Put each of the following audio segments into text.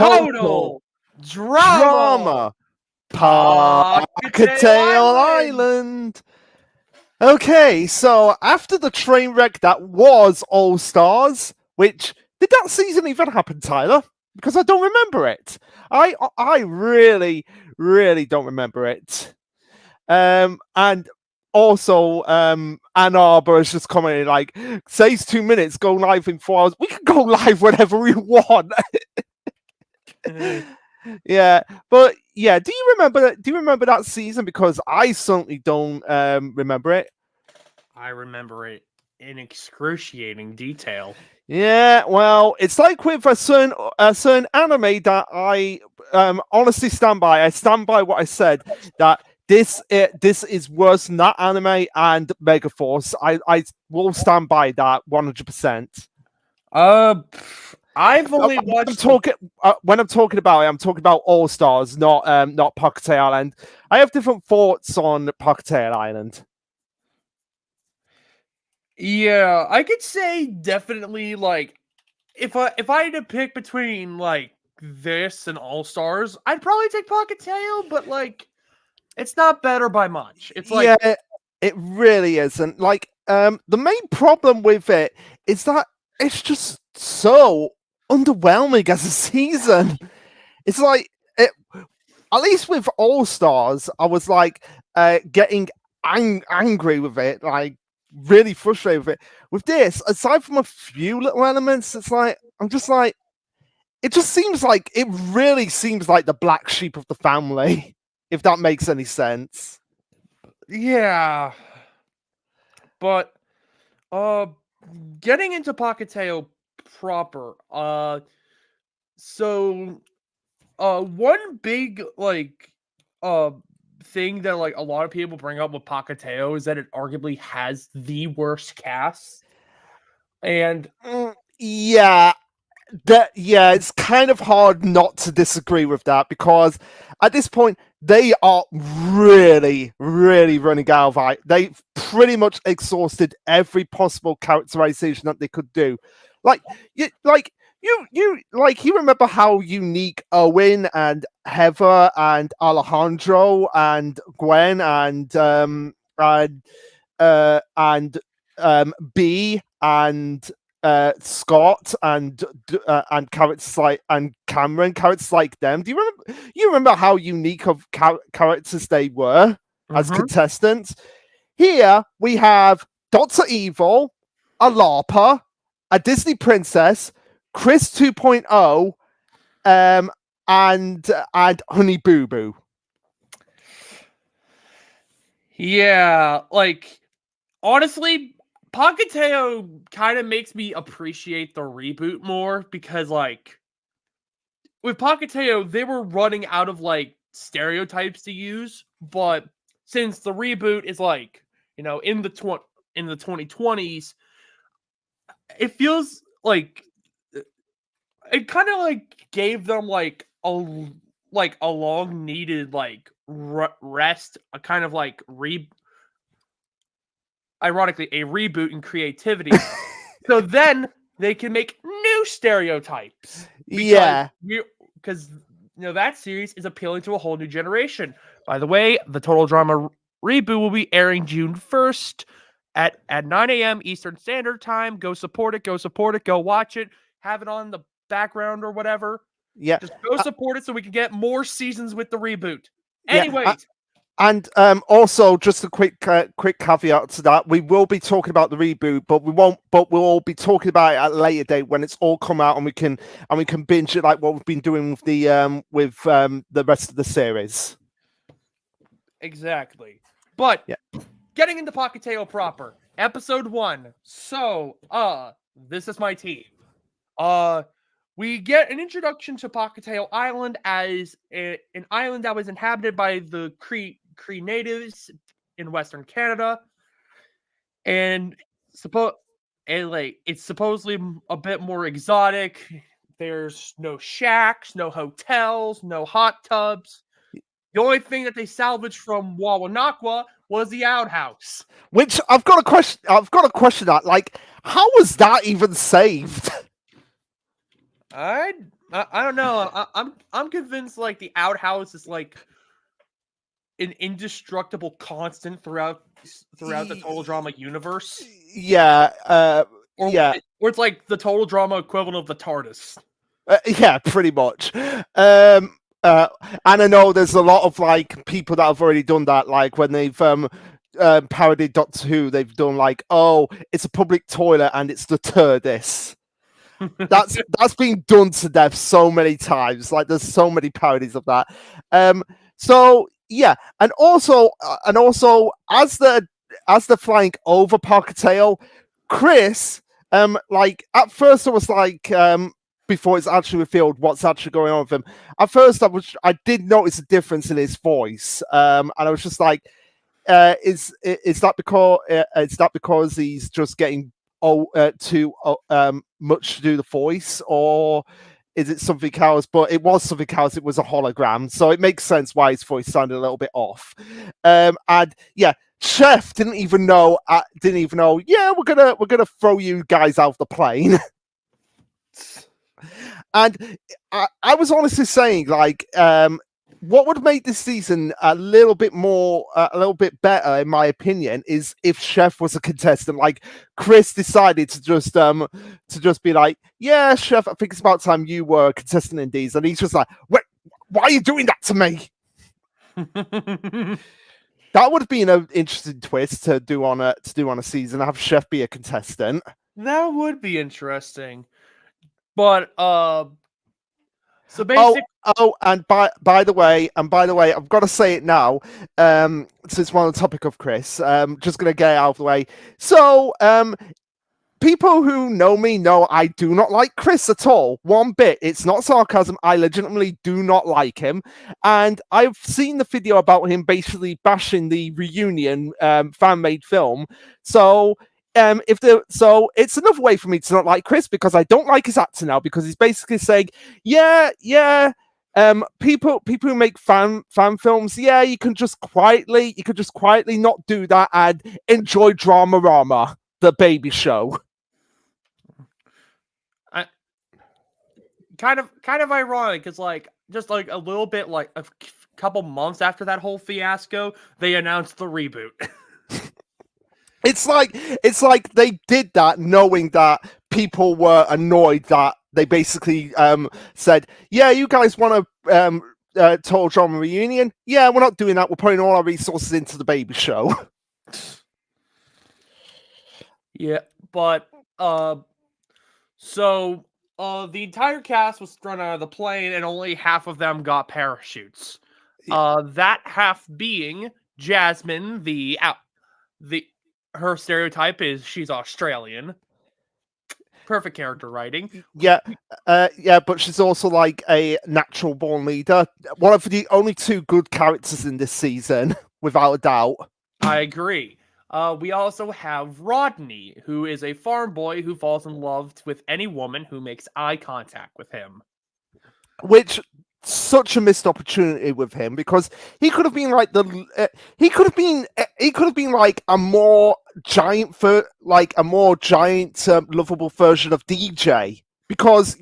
total drama. Pahkitew Pahkitew Island. Okay, so after the train wreck that was All Stars, which did that season even happen, Tyler? Because I don't remember it. I really, really don't remember it. And also, Ann Arbor is just commenting like, says 2 minutes, go live in 4 hours. We can go live whenever we want. Yeah, but yeah, do you remember that? Do you remember that season? Because I certainly don't remember it. I remember it in excruciating detail. Yeah, well, it's like with a certain anime that I honestly stand by. I stand by what I said, that this is worse than that anime and Megaforce. I will stand by that 100%. I've only watched. When I'm talking about it, I'm talking about All Stars, not Pahkitew Island. I have different thoughts on Pahkitew Island. Yeah, I could say definitely like if I had to pick between like this and All Stars, I'd probably take Pahkitew, but like it's not better by much. It's like Yeah, it really isn't. Like, the main problem with it is that it's just so underwhelming as a season. It's like it. At least with All Stars, I was like getting angry with it, like really frustrated with it. With this, aside from a few little elements, it's like I'm just like it just seems like it really seems like the black sheep of the family, if that makes any sense. yeah. But getting into Pahkitew proper, so one big like uh thing that like a lot of people bring up with Pahkitew is that it arguably has the worst cast. And Yeah, it's kind of hard not to disagree with that because at this point they are really, really running out of eye. They pretty much exhausted every possible characterization that they could do. Like you remember how unique Owen and Heather and Alejandro and Gwen and B and Scott and characters like and Cameron, characters like them. Do you remember? You remember how unique of characters they were as contestants? Here we have Doctor Evil, a LARPer, a Disney princess, Chris 2.0, and Honey Boo Boo. yeah, like honestly, Pahkitew kind of makes me appreciate the reboot more because like with Pahkitew, they were running out of like stereotypes to use, but since the reboot is like, you know, in the 2020s, it feels like it kind of like gave them like a long needed like rest, a kind of like ironically a reboot in creativity. So then they can make new stereotypes. Yeah. Because you know that series is appealing to a whole new generation. By the way, the Total Drama reboot will be airing June 1st at 9 a.m. Eastern Standard Time. Go support it. Go support it. Go watch it. Have it on the background or whatever. Yeah. Just go support it so we can get more seasons with the reboot. Yeah. Anyways. And also, just a quick caveat to that: we will be talking about the reboot, but we won't. But we'll be talking about it at a later date when it's all come out, and we can binge it like what we've been doing with the rest of the series. Exactly. But yeah. Getting into Pahkitew proper, episode 1. So, this is my team. We get an introduction to Pahkitew Island as an island that was inhabited by the Cree natives in Western Canada, and it's supposedly a bit more exotic. There's no shacks, no hotels, no hot tubs. The only thing that they salvaged from Wawanakwa was the outhouse. Which I've got a question that, like, how was that even saved? I don't know. I'm convinced like the outhouse is like an indestructible constant throughout the total drama universe, Yeah, or yeah, or it's like the total drama equivalent of the TARDIS. yeah, pretty much. And I know there's a lot of like people that have already done that, like when they've parodied Doctor Who, they've done like, oh, it's a public toilet and it's the TARDIS. That's been done to death so many times. Like there's so many parodies of that. So yeah, and also as the flying over Pahkitew, Chris, like at first I was like, before it's actually revealed what's actually going on with him. At first I did notice a difference in his voice, and I was just like, is that because he's just getting too much to do the voice, or is it something else? But it was something else. It was a hologram, so it makes sense why his voice sounded a little bit off. And yeah, Chef didn't even know. Yeah, we're gonna throw you guys out of the plane. And I was honestly saying, like, what would make this season a little bit better, in my opinion, is if Chef was a contestant. Like Chris decided to just be like, yeah, Chef, I think it's about time you were a contestant in these, and he's just like, wait, why are you doing that to me? That would have been an interesting twist to do on a season. Have Chef be a contestant. That would be interesting. But so basically, and by the way, I've got to say it now. Since we're on the topic of Chris, just gonna get it out of the way. So, people who know me know I do not like Chris at all, one bit. It's not sarcasm. I legitimately do not like him, and I've seen the video about him basically bashing the reunion fan-made film. So. So it's another way for me to not like Chris, because I don't like his actor now, because he's basically saying, yeah, people who make fan films, yeah, you can just quietly not do that and enjoy Dramarama, the baby show. kind of ironic, because like just like a little bit like a couple months after that whole fiasco, they announced the reboot. It's like they did that knowing that people were annoyed that they basically said, yeah, you guys want a total drama reunion? Yeah, we're not doing that. We're putting all our resources into the baby show. Yeah, but so the entire cast was thrown out of the plane, and only half of them got parachutes. That half being Jasmine, her stereotype is she's Australian. Perfect character writing. Yeah, but she's also like a natural born leader. One of the only two good characters in this season, without a doubt. I agree. We also have Rodney, who is a farm boy who falls in love with any woman who makes eye contact with him. Which such a missed opportunity with him, because he could have been like like a more giant lovable version of DJ, because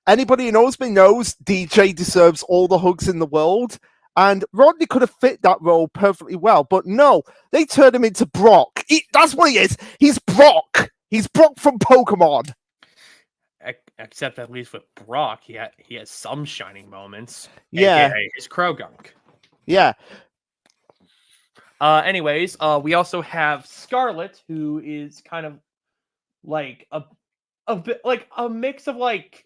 anybody who knows me knows DJ deserves all the hugs in the world, and Rodney could have fit that role perfectly well, but no, they turned him into Brock. That's what he is. He's Brock from Pokemon. Except at least with Brock, he has some shining moments. Yeah, AKA his Krogunk. Yeah. Anyways, we also have Scarlet, who is kind of like a bit like a mix of like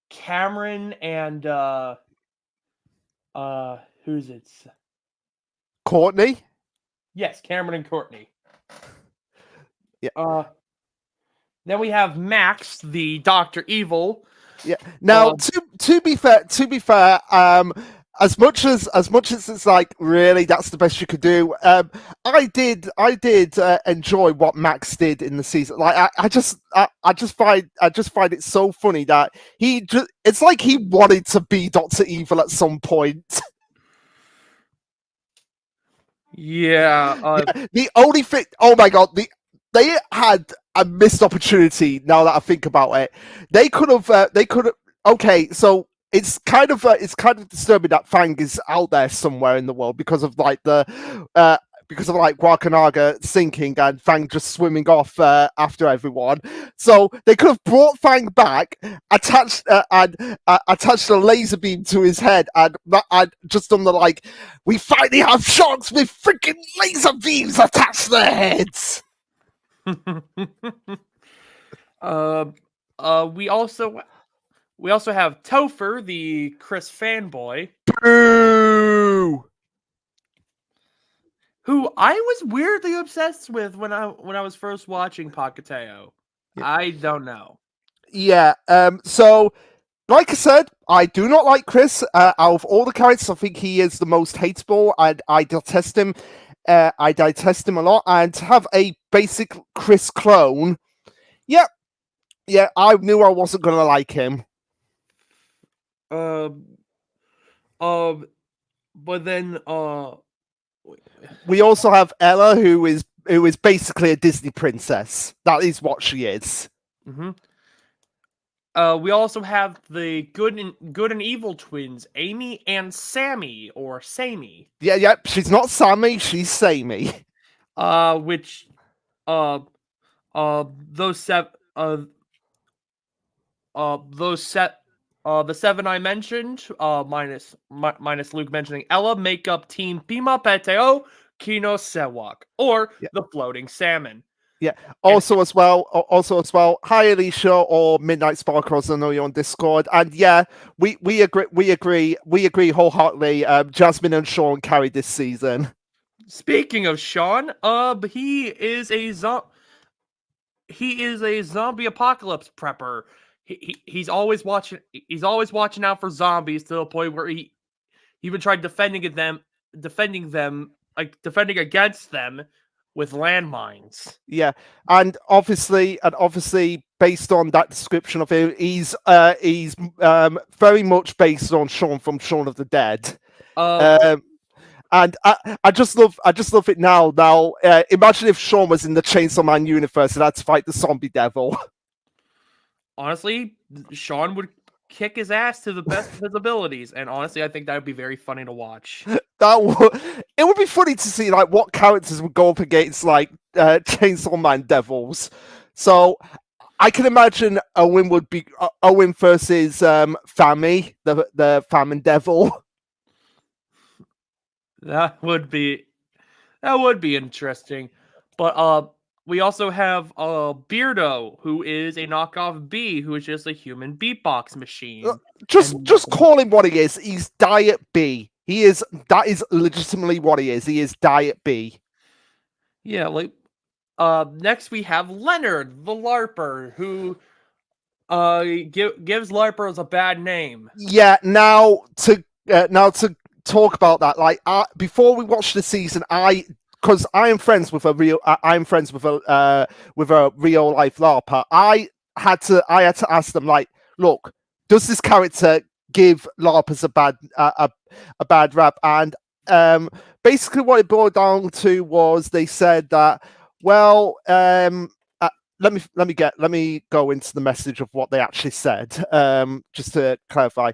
Cameron and who's it? Courtney. Yes, Cameron and Courtney. Yeah. Then we have Max, the Dr. Evil. Yeah. Now, to be fair, as much as it's like really that's the best you could do, I did enjoy what Max did in the season. Like I just find it so funny that it's like he wanted to be Dr. Evil at some point. Yeah. The only thing, oh my god, they had a missed opportunity. Now that I think about it, they could have okay, so it's kind of disturbing that Fang is out there somewhere in the world because of like Guakanaga sinking and Fang just swimming off after everyone. So they could have brought Fang back, attached a laser beam to his head, and just done the like, we finally have sharks with freaking laser beams attached to their heads. uh, we also have Topher, the Chris fanboy, Boo! who I was weirdly obsessed with when I was first watching Pahkitew. Yeah. I don't know. Yeah. So, like I said, I do not like Chris. Out of all the characters, I think he is the most hateable, and I detest him. I detest him a lot, and to have a basic Chris clone. Yeah, yeah. I knew I wasn't gonna like him. Um, um, but then We also have Ella, who is basically a Disney princess. That is what she is. mm-hmm. We also have the good and evil twins, Amy and Sammy, or Sammy. Yeah, yeah. She's not Sammy. She's Sammy. Which uh those the seven I mentioned, minus Luke mentioning Ella, make up Team Pima Peteo Kino Sewak, or Yeah. the floating salmon. Yeah. Also as well, hi Alicia or Midnight Sparkles. I know you're on Discord, and yeah, we agree wholeheartedly. Jasmine and Sean carried this season. Speaking of Sean, he is a zombie apocalypse prepper. He's always watching. He's always watching out for zombies to the point where he even tried defending against them with landmines. Yeah, and obviously, based on that description of him, he's very much based on Shaun from Shaun of the Dead. And I just love it now. Now, imagine if Shaun was in the Chainsaw Man universe and had to fight the zombie devil. Honestly, Sean would kick his ass to the best of his abilities, and honestly, I think that would be very funny to watch. It would be funny to see like what characters would go up against like Chainsaw Man devils. So I can imagine Owen would be Owen versus Fammy, the famine devil. That would be interesting. But we also have Beardo, who is a knockoff bee, who is just a human beatbox machine. Just call him what he is. He's Diet B. That is legitimately what he is. He is Diet B. Yeah, like next we have Leonard, the LARPer, who gives LARPers a bad name. Yeah, now to talk about that, like before we watched the season, because I am friends with a real life LARPer. I had to ask them like, look, does this character give LARPers a bad rap? And basically, what it boiled down to was they said that, well, let me go into the message of what they actually said, just to clarify.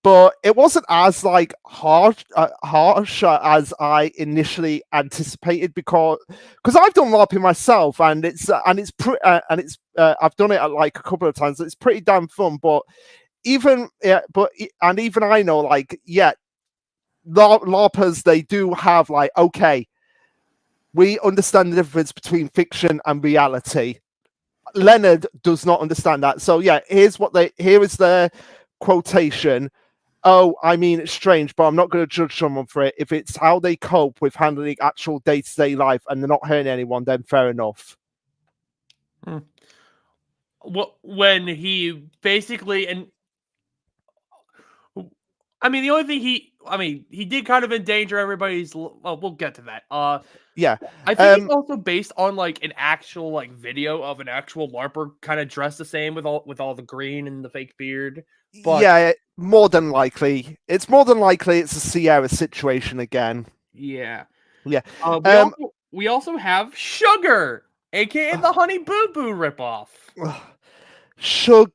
But it wasn't as like harsh as I initially anticipated because I've done LARPing myself and it's I've done it like a couple of times. It's pretty damn fun, but even I know like LARPers, they do have like, okay, we understand the difference between fiction and reality. Leonard does not understand that. So yeah, here is the quotation. Oh, I mean, it's strange, but I'm not going to judge someone for it. If it's how they cope with handling actual day-to-day life and they're not hurting anyone, then fair enough. When he basically, and I mean, the only thing he did kind of endanger everybody's. Well, we'll get to that. Yeah, I think it's also based on like an actual like video of an actual LARPer kind of dressed the same with all the green and the fake beard. But yeah, more than likely, it's a Sierra situation again. Yeah, yeah. We also have Sugar, aka the Honey Boo Boo ripoff. Sugar.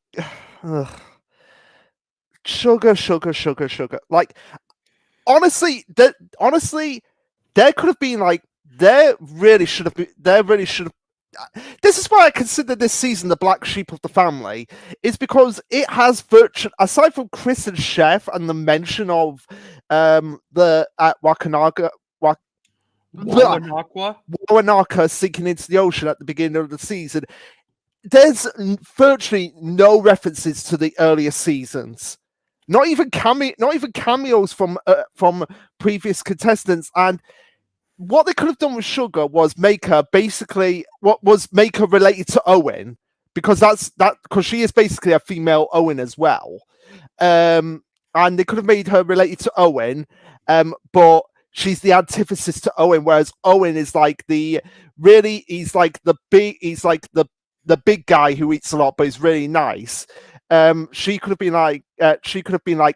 sugar, sugar, sugar, sugar. Like honestly, there could have been like there really should have been there really should have. This is why I consider this season the black sheep of the family. Is because it has virtual aside from Chris and Chef and the mention of the Wakanaga Wawanakwa. Wanaka sinking into the ocean at the beginning of the season. There's virtually no references to the earlier seasons. Not even cameos from previous contestants. And what they could have done with Sugar was make her related to Owen, because because she is basically a female Owen as well. And they could have made her related to Owen, but she's the antithesis to Owen, whereas Owen is like he's like the big guy who eats a lot but is really nice. She could have been like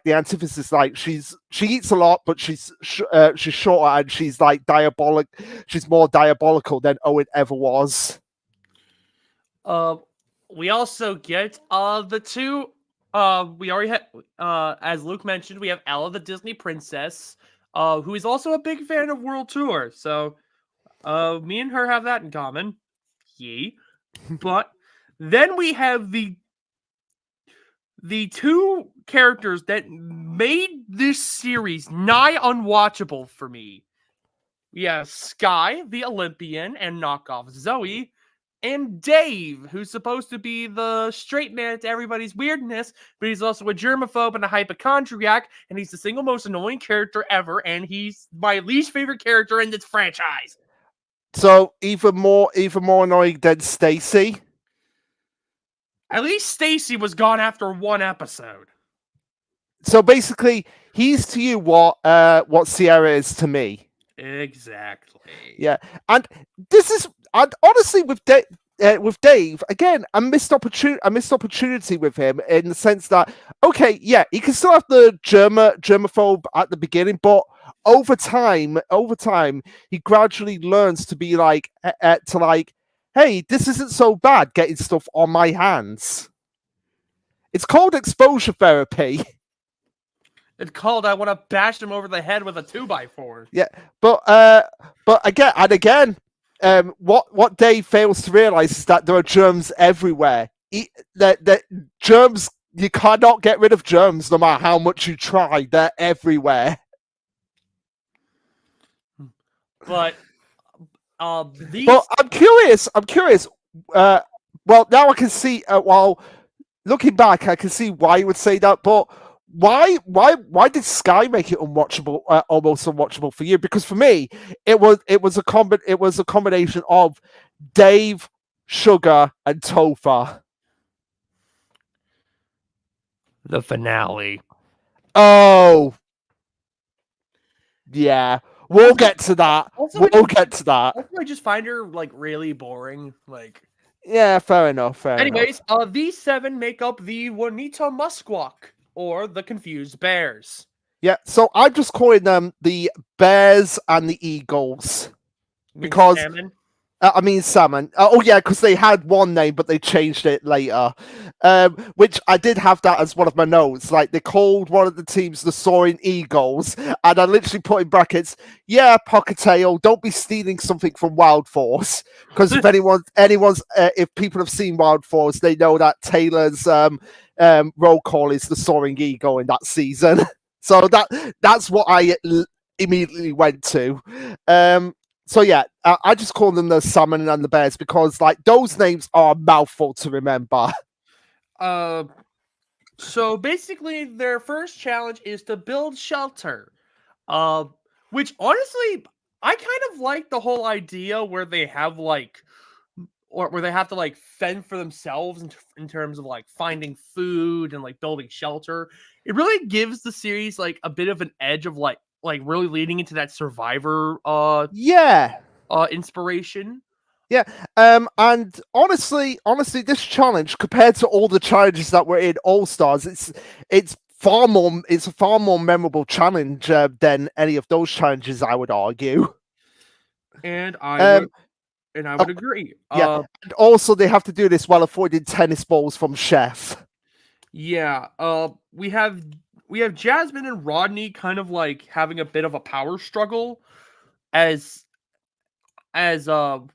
the antithesis. Like she eats a lot, but she's shorter and she's like diabolic. She's more diabolical than Owen ever was. We also get the two. We already had, as Luke mentioned, we have Ella, the Disney princess, who is also a big fan of World Tour. So, me and her have that in common. Yee. But then we have the two characters that made this series nigh unwatchable for me. We have Sky, the Olympian and knockoff Zoe, and Dave, who's supposed to be the straight man to everybody's weirdness, but he's also a germaphobe and a hypochondriac, and he's the single most annoying character ever, and he's my least favorite character in this franchise. So even more annoying than Stacy. At least Stacy was gone after one episode. So basically, he's to you what Sierra is to me. Exactly. Yeah, and this is honestly with Dave again, a missed opportunity with him in the sense that okay, yeah, he can still have the germaphobe at the beginning, but over time, he gradually learns to be like hey, this isn't so bad getting stuff on my hands. It's called exposure therapy. It's called I want to bash him over the head with a 2x4. Yeah, but again, what Dave fails to realize is that there are germs everywhere. That germs, you cannot get rid of germs no matter how much you try. They're everywhere. But But I'm curious. Well, now I can see. While looking back, I can see why you would say that. But why did Sky make it unwatchable, almost unwatchable for you? Because for me, it was a combination of Dave, Sugar, and Topher. The finale. Oh, yeah. We'll get to that. We'll get to that. Also, I just find her like really boring. Like, yeah, fair enough. Anyways, these seven make up the Juanita Musquak, or the Confused Bears. Yeah, so I'm just calling them the Bears and the Eagles. Because salmon? I mean salmon. Oh yeah, because they had one name, but they changed it later. Which I did have that as one of my notes. Like they called one of the teams the Soaring Eagles, and I literally put in brackets, "Yeah, Pahkitew, don't be stealing something from Wild Force." Because if if people have seen Wild Force, they know that Taylor's roll call is the Soaring Eagle in that season. So that's what I immediately went to. So yeah, I just call them the Salmon and the Bears because like those names are a mouthful to remember. So basically their first challenge is to build shelter. Which honestly, I kind of like the whole idea where they have where they have to like fend for themselves in terms of like finding food and like building shelter. It really gives the series like a bit of an edge of like really leading into that Survivor inspiration. Yeah. And honestly, this challenge compared to all the challenges that were in All Stars, it's a far more memorable challenge than any of those challenges, I would argue. And I would agree. Yeah. And also they have to do this while avoiding tennis balls from Chef. Yeah. We have Jasmine and Rodney kind of like having a bit of a power struggle as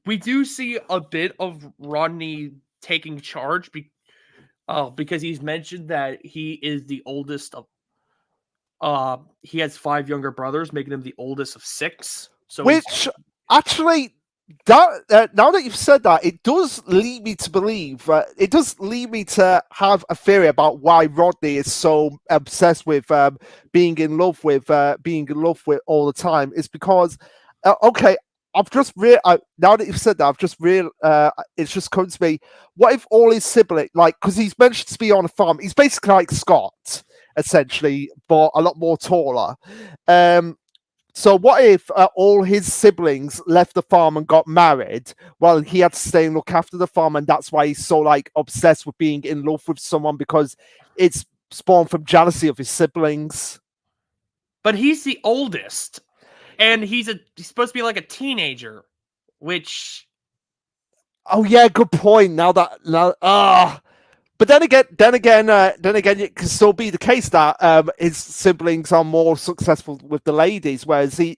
we do see a bit of Rodney taking charge because he's mentioned that he is the oldest of he has five younger brothers, making him the oldest of six. So he's Which actually, that now that you've said that, it does lead me to believe. It does lead me to have a theory about why Rodney is so obsessed with being in love with all the time. Is because okay. I've just now that you've said that, I've just real. It's just come to me. What if all his siblings, like, because he's mentioned to be on a farm, he's basically like Scott, essentially, but a lot more taller. Um, so what if all his siblings left the farm and got married while he had to stay and look after the farm, and that's why he's so like obsessed with being in love with someone because it's spawned from jealousy of his siblings. but he's the oldest, and he's supposed to be like a teenager, which Oh yeah, good point. But then again, it can still be the case that his siblings are more successful with the ladies, whereas he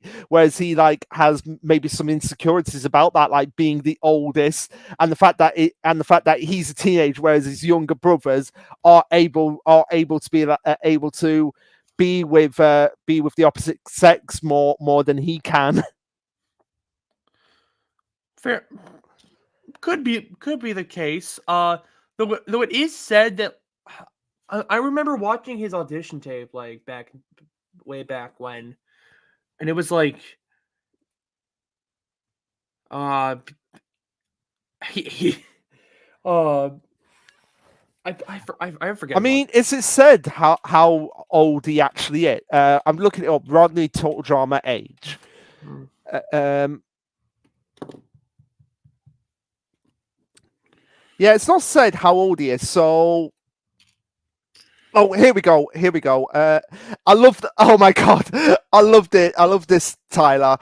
like has maybe some insecurities about that, like being the oldest, and the fact that he's a teenager, whereas his younger brothers are able to be with the opposite sex more than he can. fair could be the case. Though it is said that I remember watching his audition tape like way back when, and it was like uh he uh I forget I what. mean, is it said how old he actually is? I'm looking it up. Rodney Total Drama age. Hmm. Uh, um, yeah, it's not said how old he is. So, oh, here we go. Here we go. I loved. Oh my god, I loved it. I love this, Tyler.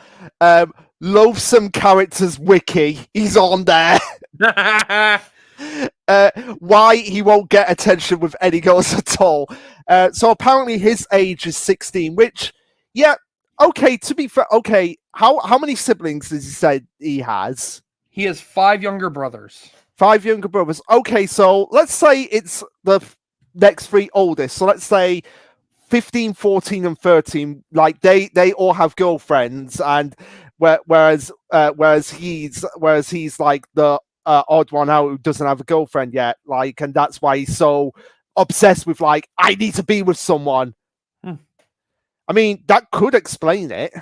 Loathsome characters wiki. He's on there. Why he won't get attention with any girls at all. So apparently his age is 16, which, yeah, okay. To be fair, okay. How many siblings does he say he has? He has five younger brothers. Five younger brothers. Okay, so let's say it's the next three oldest. So let's say 15, 14, and 13. Like they all have girlfriends, and whereas he's like the odd one out who doesn't have a girlfriend yet. Like, and that's why he's so obsessed with like, I need to be with someone. Hmm. I mean, that could explain it.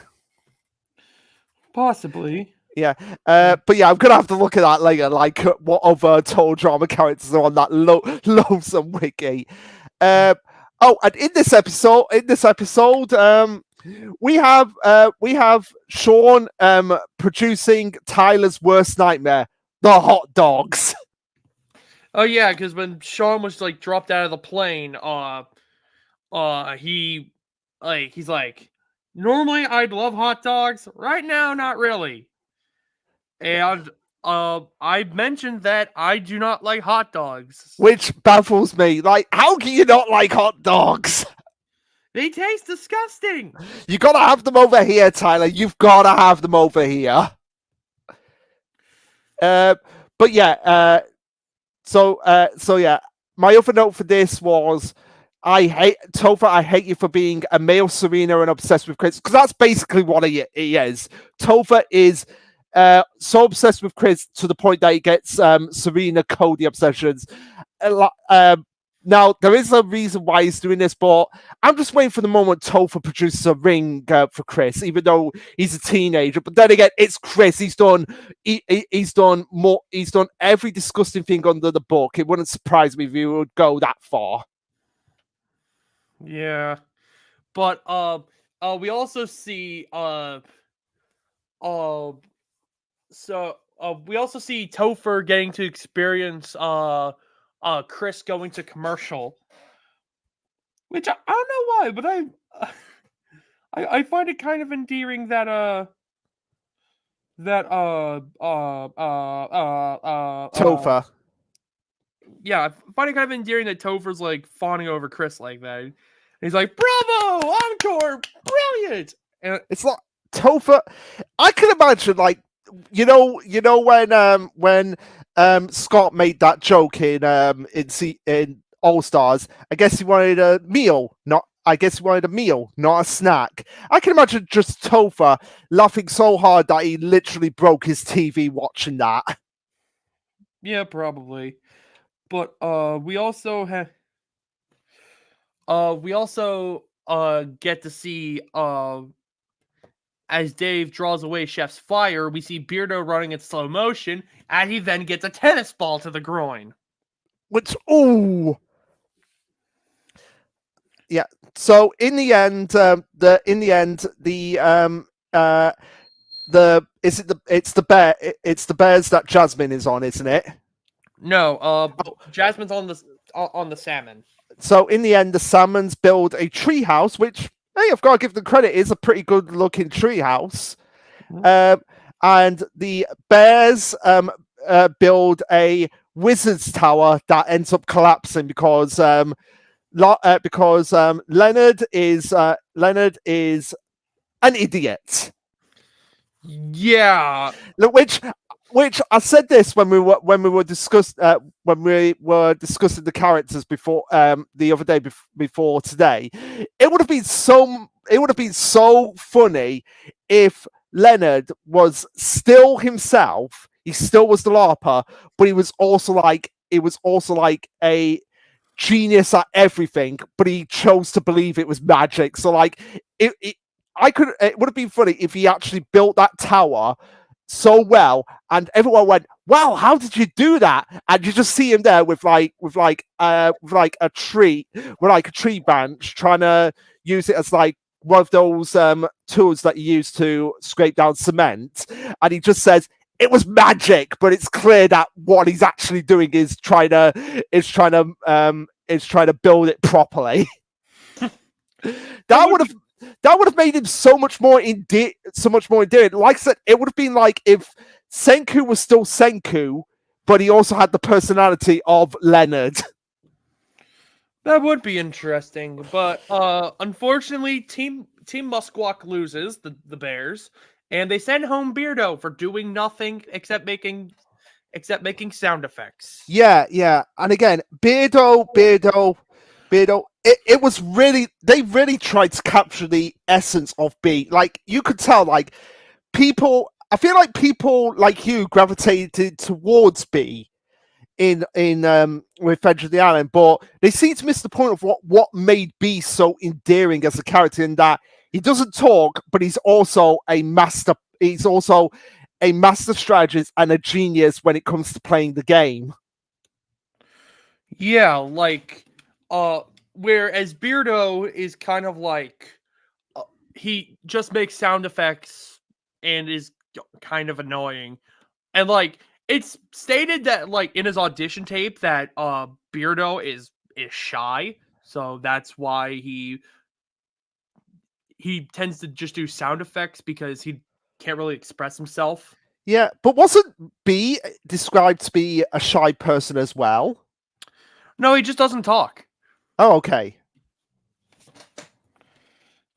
Possibly. Yeah, but yeah, I'm gonna have to look at that later. Like, what other total drama characters are on that loathsome wiki? Oh, and in this episode, we have Sean producing Tyler's worst nightmare, the hot dogs. Oh yeah, because when Sean was like dropped out of the plane, he's like, normally I'd love hot dogs. Right now, not really. And I mentioned that I do not like hot dogs. Which baffles me. Like, how can you not like hot dogs? They taste disgusting. You gotta have them over here, Tyler. You've gotta have them over here. But yeah, so yeah, my other note for this was I hate Topher. I hate you for being a male Serena and obsessed with Chris, because that's basically what he is. Topher is so obsessed with Chris to the point that he gets Serena Cody obsessions. Now there is a reason why he's doing this, but I'm just waiting for the moment Topher produces a ring for Chris, even though he's a teenager. But then again, it's Chris. He's done more. He's done every disgusting thing under the book. It wouldn't surprise me if he would go that far. Yeah, but we also see uh, we also see Topher getting to experience Chris going to commercial, which I don't know why, but I find it kind of endearing that that Topher. I find it kind of endearing that Topher's like fawning over Chris like that. And he's like, "Bravo, encore, brilliant!" And It's like Topher. I can imagine, like, when Scott made that joke in All Stars. I guess he wanted a meal, not. I guess he wanted a meal, not a snack. I can imagine just Topher laughing so hard that he literally broke his TV watching that. yeah, probably. But we also get to see as Dave draws away Chef's fire, we see Beardo running in slow motion, and he then gets a tennis ball to the groin. Which, ooh, yeah. So in the end, it's the bears that Jasmine is on, isn't it? No, Jasmine's on the salmon. So in the end, the salmons build a treehouse, which, hey, I've got to give them credit, is a pretty good looking treehouse. And the bears build a wizard's tower that ends up collapsing because Leonard is an idiot. Yeah. Which I said this when we were discussing the characters before the other day before today. It would have been so funny if Leonard was still himself. He still was the LARPer, but he was also like a genius at everything, but he chose to believe it was magic. So like it would have been funny if he actually built that tower so well, and everyone went, "Wow, how did you do that?" And you just see him there with a tree branch, trying to use it as like one of those tools that you use to scrape down cement, and he just says it was magic, but it's clear that what he's actually doing is trying to build it properly. That would have made him so much more endearing. Like I said, it would have been like if Senku was still Senku, but he also had the personality of Leonard. That would be interesting, but unfortunately, Team Musquash loses the Bears, and they send home Beardo for doing nothing except making sound effects. Yeah, and again, Beardo. It was really, they really tried to capture the essence of B. Like you could tell, like people. I feel like people like you gravitated towards B in with Edge of the Island, but they seem to miss the point of what made B so endearing as a character, in that he doesn't talk, but he's also a master. He's also a master strategist and a genius when it comes to playing the game. Yeah, like whereas Beardo is kind of like he just makes sound effects and is kind of annoying. And like it's stated that like in his audition tape that Beardo is shy, so that's why he tends to just do sound effects because he can't really express himself. Yeah, but wasn't B described to be a shy person as well? No, he just doesn't talk. Oh, okay.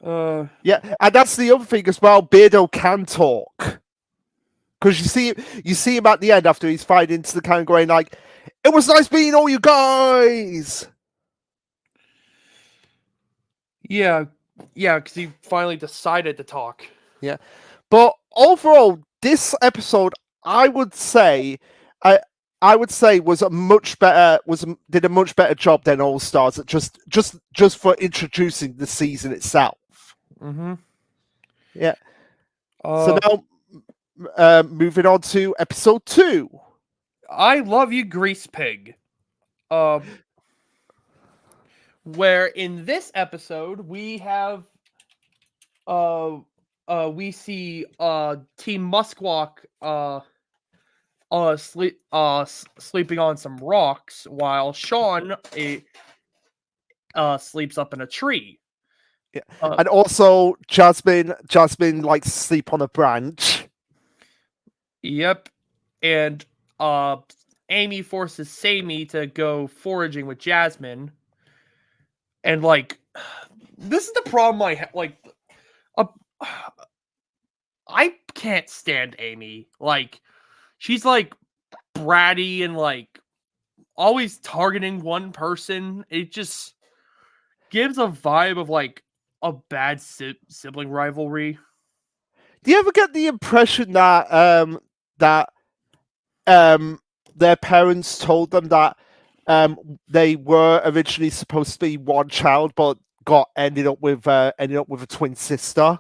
Yeah, and that's the other thing as well. Beardo can talk, because you see him at the end after he's fighting into the can, going like, "It was nice meeting all you guys." Yeah, because he finally decided to talk. Yeah, but overall, this episode, I would say, was a much better did a much better job than All Stars at just for introducing the season itself. Mm-hmm. Yeah. So now, moving on to episode 2. I Love You, Grease Pig. Where in this episode we have we see Team Musquash sleeping on some rocks while Sean sleeps up in a tree. Yeah. And also Jasmine likes to sleep on a branch. Yep. And Amy forces Sammy to go foraging with Jasmine, and like, this is the problem I have. Like, uh, I can't stand Amy. Like, she's like bratty and like always targeting one person. It just gives a vibe of like a bad sibling rivalry. Do you ever get the impression that their parents told them that they were originally supposed to be one child, but ended up with a twin sister,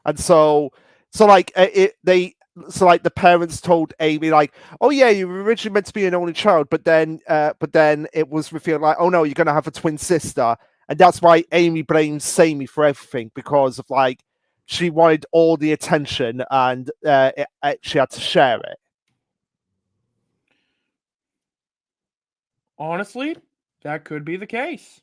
and so like like the parents told Amy like, oh yeah, you were originally meant to be an only child, but then it was revealed like, oh no, you're gonna have a twin sister, and that's why Amy blames Sammy for everything because of like she wanted all the attention and she had to share it. Honestly, that could be the case.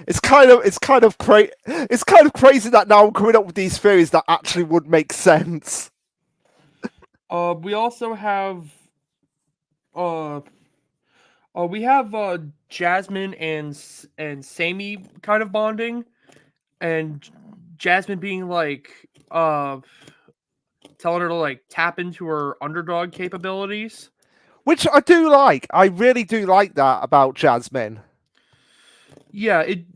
It's kind of crazy. It's kind of crazy that now I'm coming up with these theories that actually would make sense. We also have we have Jasmine and Sammy kind of bonding, and Jasmine being like telling her to like tap into her underdog capabilities. Which I do like. I really do like that about Jasmine. Yeah, it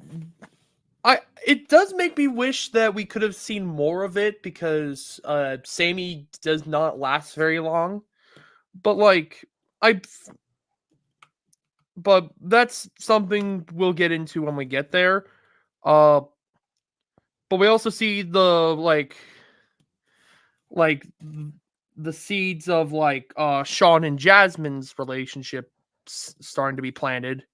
does make me wish that we could have seen more of it because Sammy does not last very long. But like I but that's something we'll get into when we get there. Uh but we also see the like the seeds of like Sean and Jasmine's relationship starting to be planted.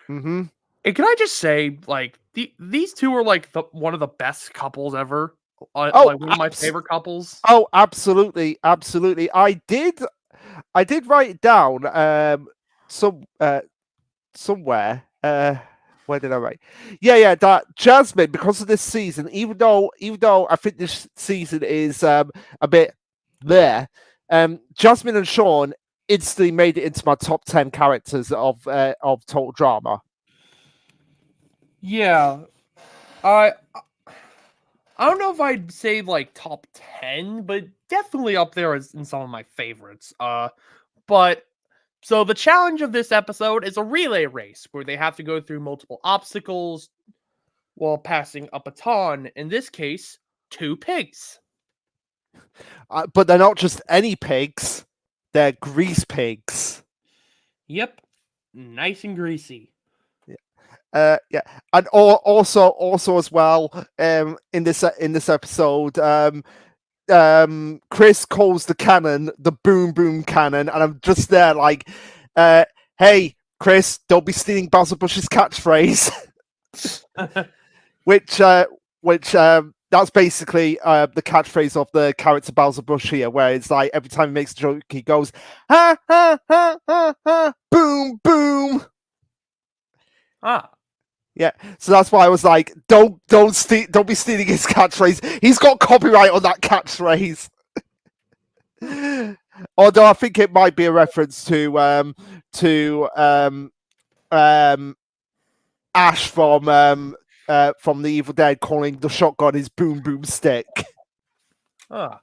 Mm-hmm. And can I just say, like these two are like one of the best couples ever. Oh, Like one of my favorite couples. oh, absolutely, absolutely. I did write it down. Some somewhere. Where did I write? Yeah. That Jasmine, because of this season, even though I think this season is a bit there, Jasmine and Sean instantly made it into my top 10 characters of Total Drama. Yeah, I I don't know if I'd say like top 10, but definitely up there as in some of my favorites. But so the challenge of this episode is a relay race where they have to go through multiple obstacles while passing a baton. In this case, two pigs. But they're not just any pigs; they're grease pigs. Yep, nice and greasy. Yeah, and also as well, in this episode, Chris calls the cannon the boom boom cannon, and I'm just there like, hey, Chris, don't be stealing Basil Bush's catchphrase, which that's basically the catchphrase of the character Basil Bush here, where it's like every time he makes a joke, he goes ha ha ha ha ha boom boom. Ah. Yeah, so that's why I was like, don't be stealing his catchphrase. He's got copyright on that catchphrase. Although I think it might be a reference to Ash from The Evil Dead calling the shotgun his boom boom stick. Ah.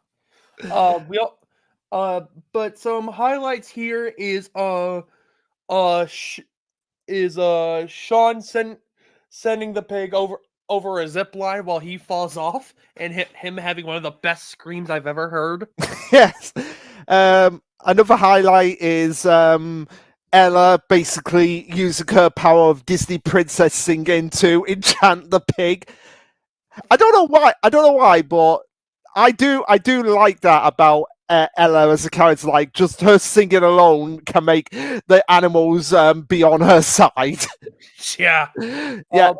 We all, but some highlights here is Sean sending the pig over a zip line while he falls off, and him having one of the best screams I've ever heard. Yes. Another highlight is Ella basically using her power of Disney princess singing to enchant the pig. I don't know why, but I do like that about Ella as a character. Like, just her singing alone can make the animals be on her side. Yeah. Yeah.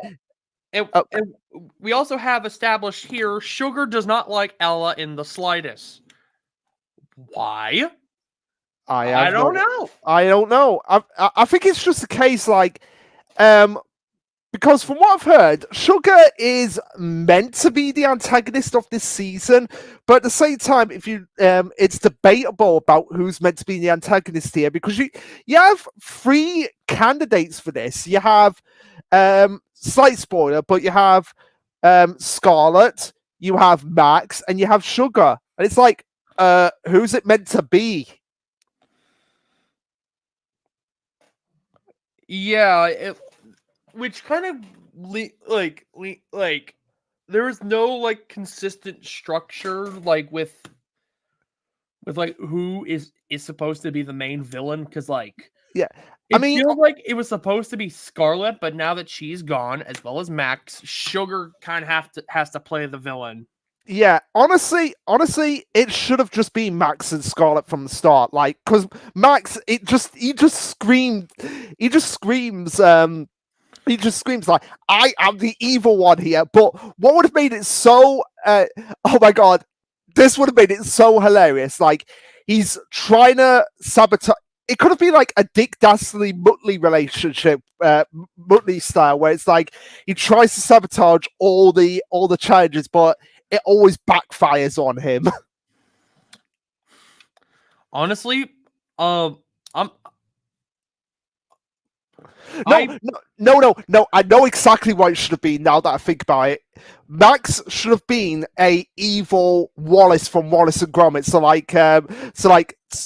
And we also have established here Sugar does not like Ella in the slightest. Why? I don't know. I don't know. I think it's just a case like, because because from what I've heard, Sugar is meant to be the antagonist of this season, but at the same time, if you it's debatable about who's meant to be the antagonist here, because you have three candidates for this. You have slight spoiler, but you have Scarlet, you have Max, and you have Sugar, and it's like, who's it meant to be? Yeah, which kind of like there was no like consistent structure like with like who is supposed to be the main villain, because like Yeah, it feels like it was supposed to be Scarlet, but now that she's gone, as well as Max, Sugar kind of has to play the villain. Yeah, honestly, it should have just been Max and Scarlet from the start. Like, because Max, he just screamed, he just screams, he just screams like, "I am the evil one here." But what would have made it so? Oh my god, this would have made it so hilarious. Like, he's trying to sabotage. It could have been like a Dick Dastardly Muttley relationship, Muttley style, where it's like he tries to sabotage all the challenges, but it always backfires on him. Honestly, I'm No. I know exactly what it should have been now that I think about it. Max should have been a evil Wallace from Wallace and Gromit.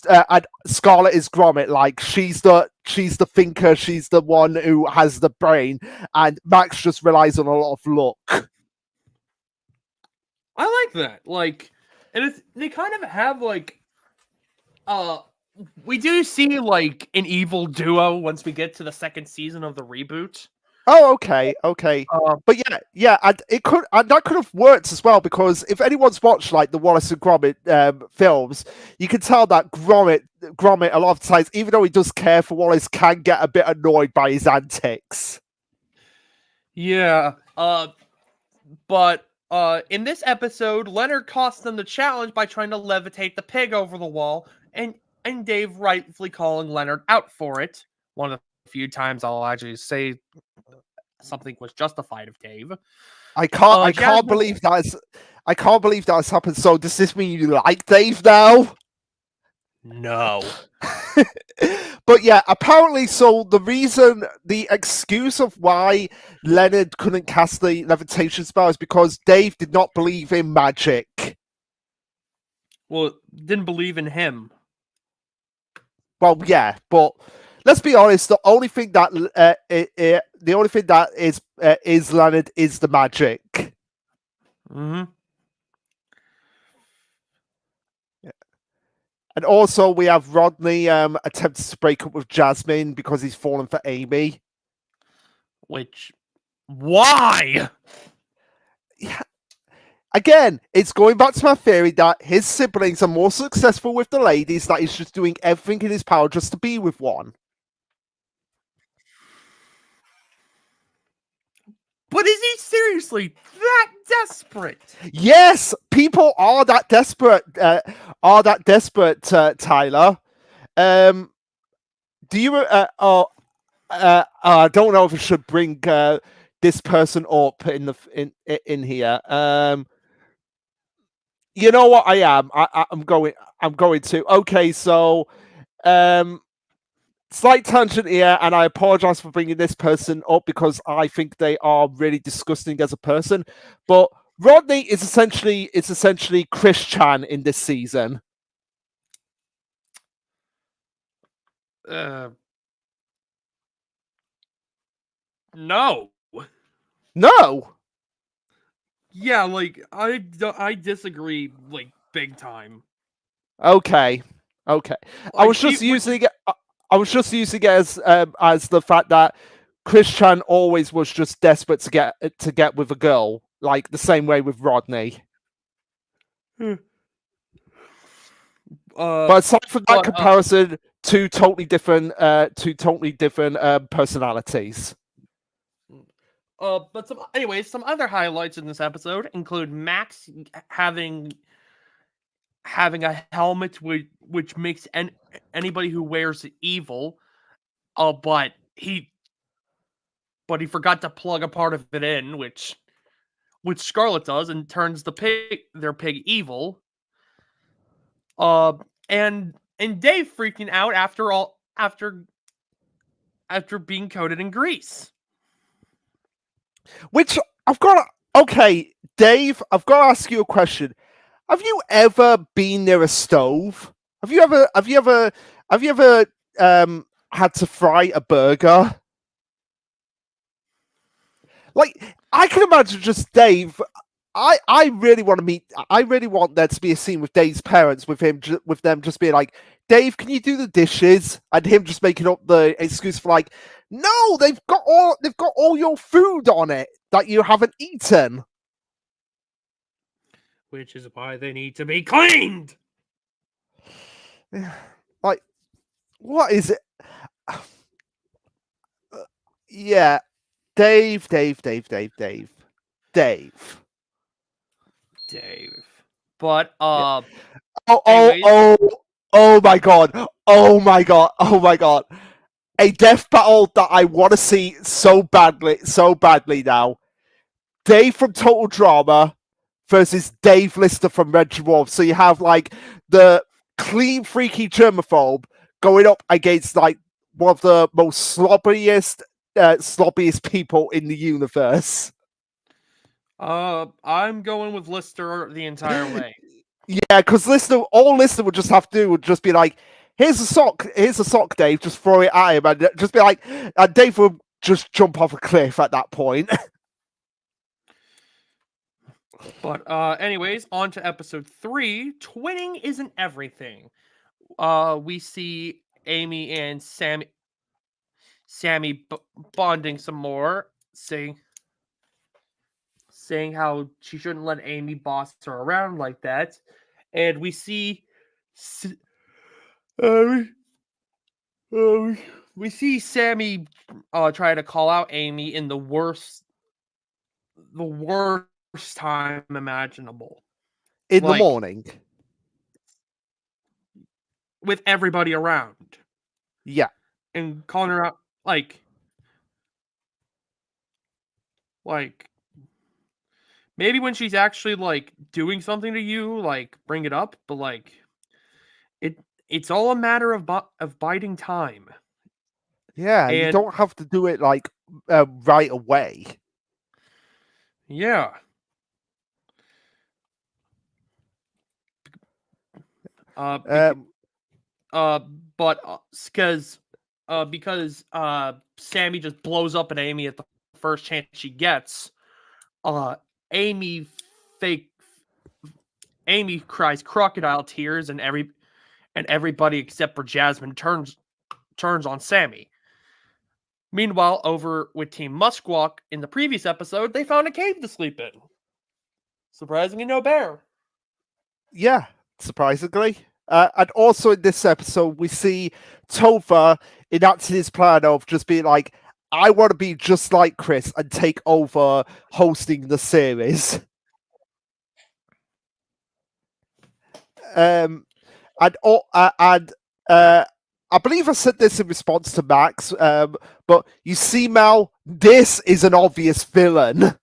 And Scarlet is Gromit. Like, she's the thinker. She's the one who has the brain, and Max just relies on a lot of luck. I like that. Like, and they kind of have like, we do see like an evil duo once we get to the second season of the reboot. Oh, okay. But yeah, and that could have worked as well, because if anyone's watched like the Wallace and Gromit films, you can tell that Gromit a lot of times, even though he does care for Wallace, can get a bit annoyed by his antics. Yeah. But in this episode, Leonard costs them the challenge by trying to levitate the pig over the wall, and Dave rightfully calling Leonard out for it. One of the few times I'll actually say something was justified of Dave. I can't believe that's happened. So does this mean you like Dave now? No. But yeah, apparently, so the excuse of why Leonard couldn't cast the levitation spell is because Dave did not believe in magic. Well, didn't believe in him. Well, yeah, but let's be honest. The only thing that is Leonard is the magic. Mm-hmm. And also, we have Rodney attempting to break up with Jasmine because he's fallen for Amy. Why? Yeah. Again, it's going back to my theory that his siblings are more successful with the ladies, that he's just doing everything in his power just to be with one. But is he seriously that desperate? Yes, people are that desperate. Tyler. Do you? I don't know if I should bring this person up in here. You know what? I am. I'm going to. Okay, so slight tangent here, and I apologize for bringing this person up because I think they are really disgusting as a person. But Rodney is essentially Chris Chan in this season. No. Yeah, like I disagree, like, big time. Okay. Like, I was just using it as the fact that Chris Chan always was just desperate to get with a girl, like the same way with Rodney. But aside from that comparison, two totally different personalities. But some other highlights in this episode include Max having a helmet which makes anybody who wears it evil. But but he forgot to plug a part of it in, which Scarlet does, and turns their pig evil. Uh, and Dave freaking out after being coated in grease. Which I've got to, okay, Dave, I've got to ask you a question. Have you ever been near a stove? Have you ever had to fry a burger? Like, I can imagine just Dave. I really want to meet. I really want there to be a scene with Dave's parents, with them just being like, "Dave, can you do the dishes?" And him just making up the excuse for like, "No, they've got all your food on it that you haven't eaten." Which is why they need to be cleaned. Like, what is it? Yeah, Dave. But anyways, Oh my god. Oh my god. Oh my god. A death battle that I want to see so badly now. Dave from Total Drama versus Dave Lister from Red Dwarf. So you have like the clean, freaky germaphobe going up against like one of the most sloppiest people in the universe. I'm going with Lister the entire way. Yeah, because all Lister would just have to do would just be like, here's a sock, Dave, just throw it at him, and just be like, and Dave would just jump off a cliff at that point. But anyways, on to episode 3. Twinning isn't everything. We see Amy and Sammy bonding some more, saying how she shouldn't let Amy boss her around like that, and we see we see Sammy try to call out Amy in the worst time imaginable. In the morning. With everybody around. Yeah. And calling her out like maybe when she's actually like doing something to you, like bring it up, but like it's all a matter of biding time. Yeah, and you don't have to do it like right away. Yeah. Because Sammy just blows up at Amy at the first chance she gets. Amy cries crocodile tears, and everybody except for Jasmine turns on Sammy. Meanwhile, over with Team Muskwalk in the previous episode, they found a cave to sleep in. Surprisingly, no bear. Yeah, surprisingly. And also in this episode, we see Tova enacting his plan of just being like, I want to be just like Chris and take over hosting the series. I believe I said this in response to Max, but you see, Mel, this is an obvious villain.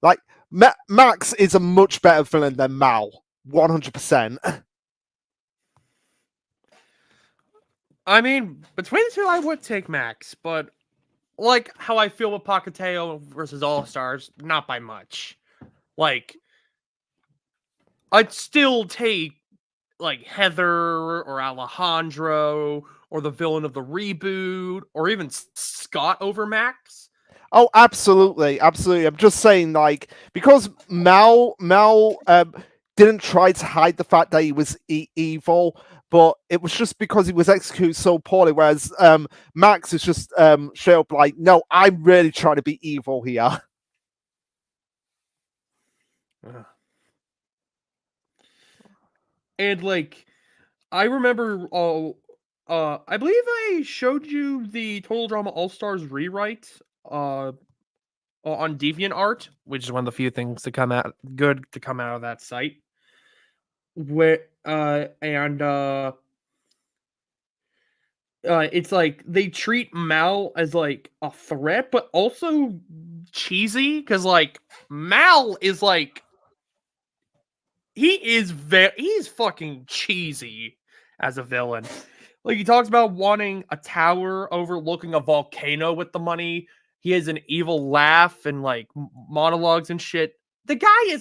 Like, Max is a much better villain than Mal, 100%. I mean, between the two, I would take Max, but like how I feel with Pahkitew versus All Stars, not by much. Like, I'd still take like Heather or Alejandro or the villain of the reboot or even Scott over Max. Oh, absolutely. I'm just saying, like, because Mal didn't try to hide the fact that he was evil, but it was just because he was executed so poorly. Whereas Max is just straight up like, no, I'm really trying to be evil here. And like, I remember, I believe I showed you the Total Drama All Stars rewrite, on DeviantArt, which is one of the few things to come out of that site. it's like they treat Mal as like a threat, but also cheesy because like Mal is like he's fucking cheesy as a villain. Like he talks about wanting a tower overlooking a volcano with the money. He has an evil laugh and like monologues and shit. The guy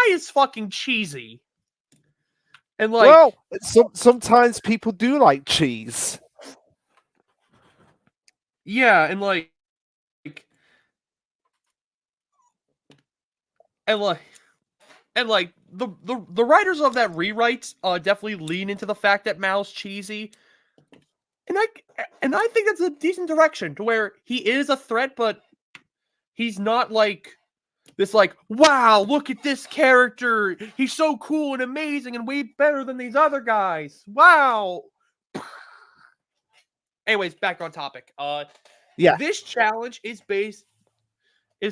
is fucking cheesy. And like Well, sometimes people do like cheese. yeah, and like and like the writers of that rewrite definitely lean into the fact that Mal's cheesy. And I think that's a decent direction to where he is a threat, but he's not like this like, wow, look at this character. He's so cool and amazing and way better than these other guys. Wow. Anyways, back on topic. Yeah. This challenge is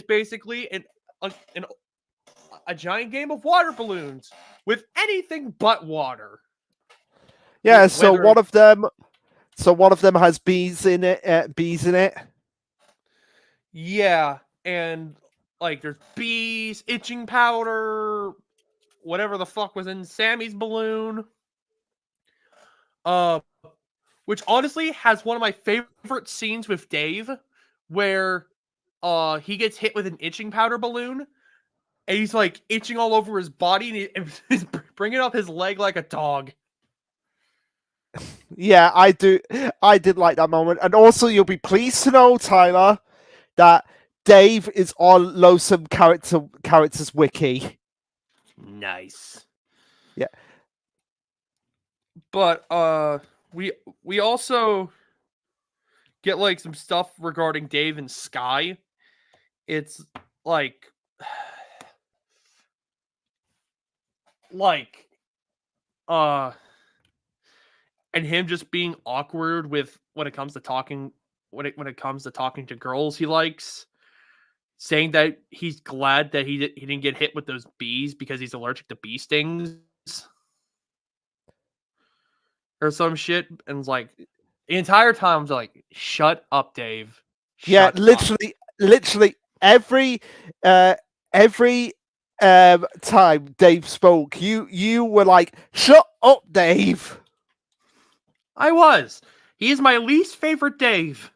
basically a giant game of water balloons with anything but water. Yeah, so Whether one of them has bees in it, yeah, and like there's bees, itching powder, whatever the fuck was in Sammy's balloon. Uh which honestly has one of my favorite scenes with Dave where he gets hit with an itching powder balloon and he's like itching all over his body and he's bringing up his leg like a dog. Yeah, I did like that moment. And also you'll be pleased to know, Tyler, that Dave is on Loathsome Characters Wiki. Nice. Yeah. But we also get like some stuff regarding Dave and Sky. It's like like uh and him just being awkward with when it comes to talking when it comes to talking to girls he likes, saying that he's glad that he didn't get hit with those bees because he's allergic to bee stings or some shit, and like the entire time I was like, shut up, Dave. Yeah, Shut up. literally every time Dave spoke, you were like, "Shut up, Dave." I was. He is my least favorite Dave.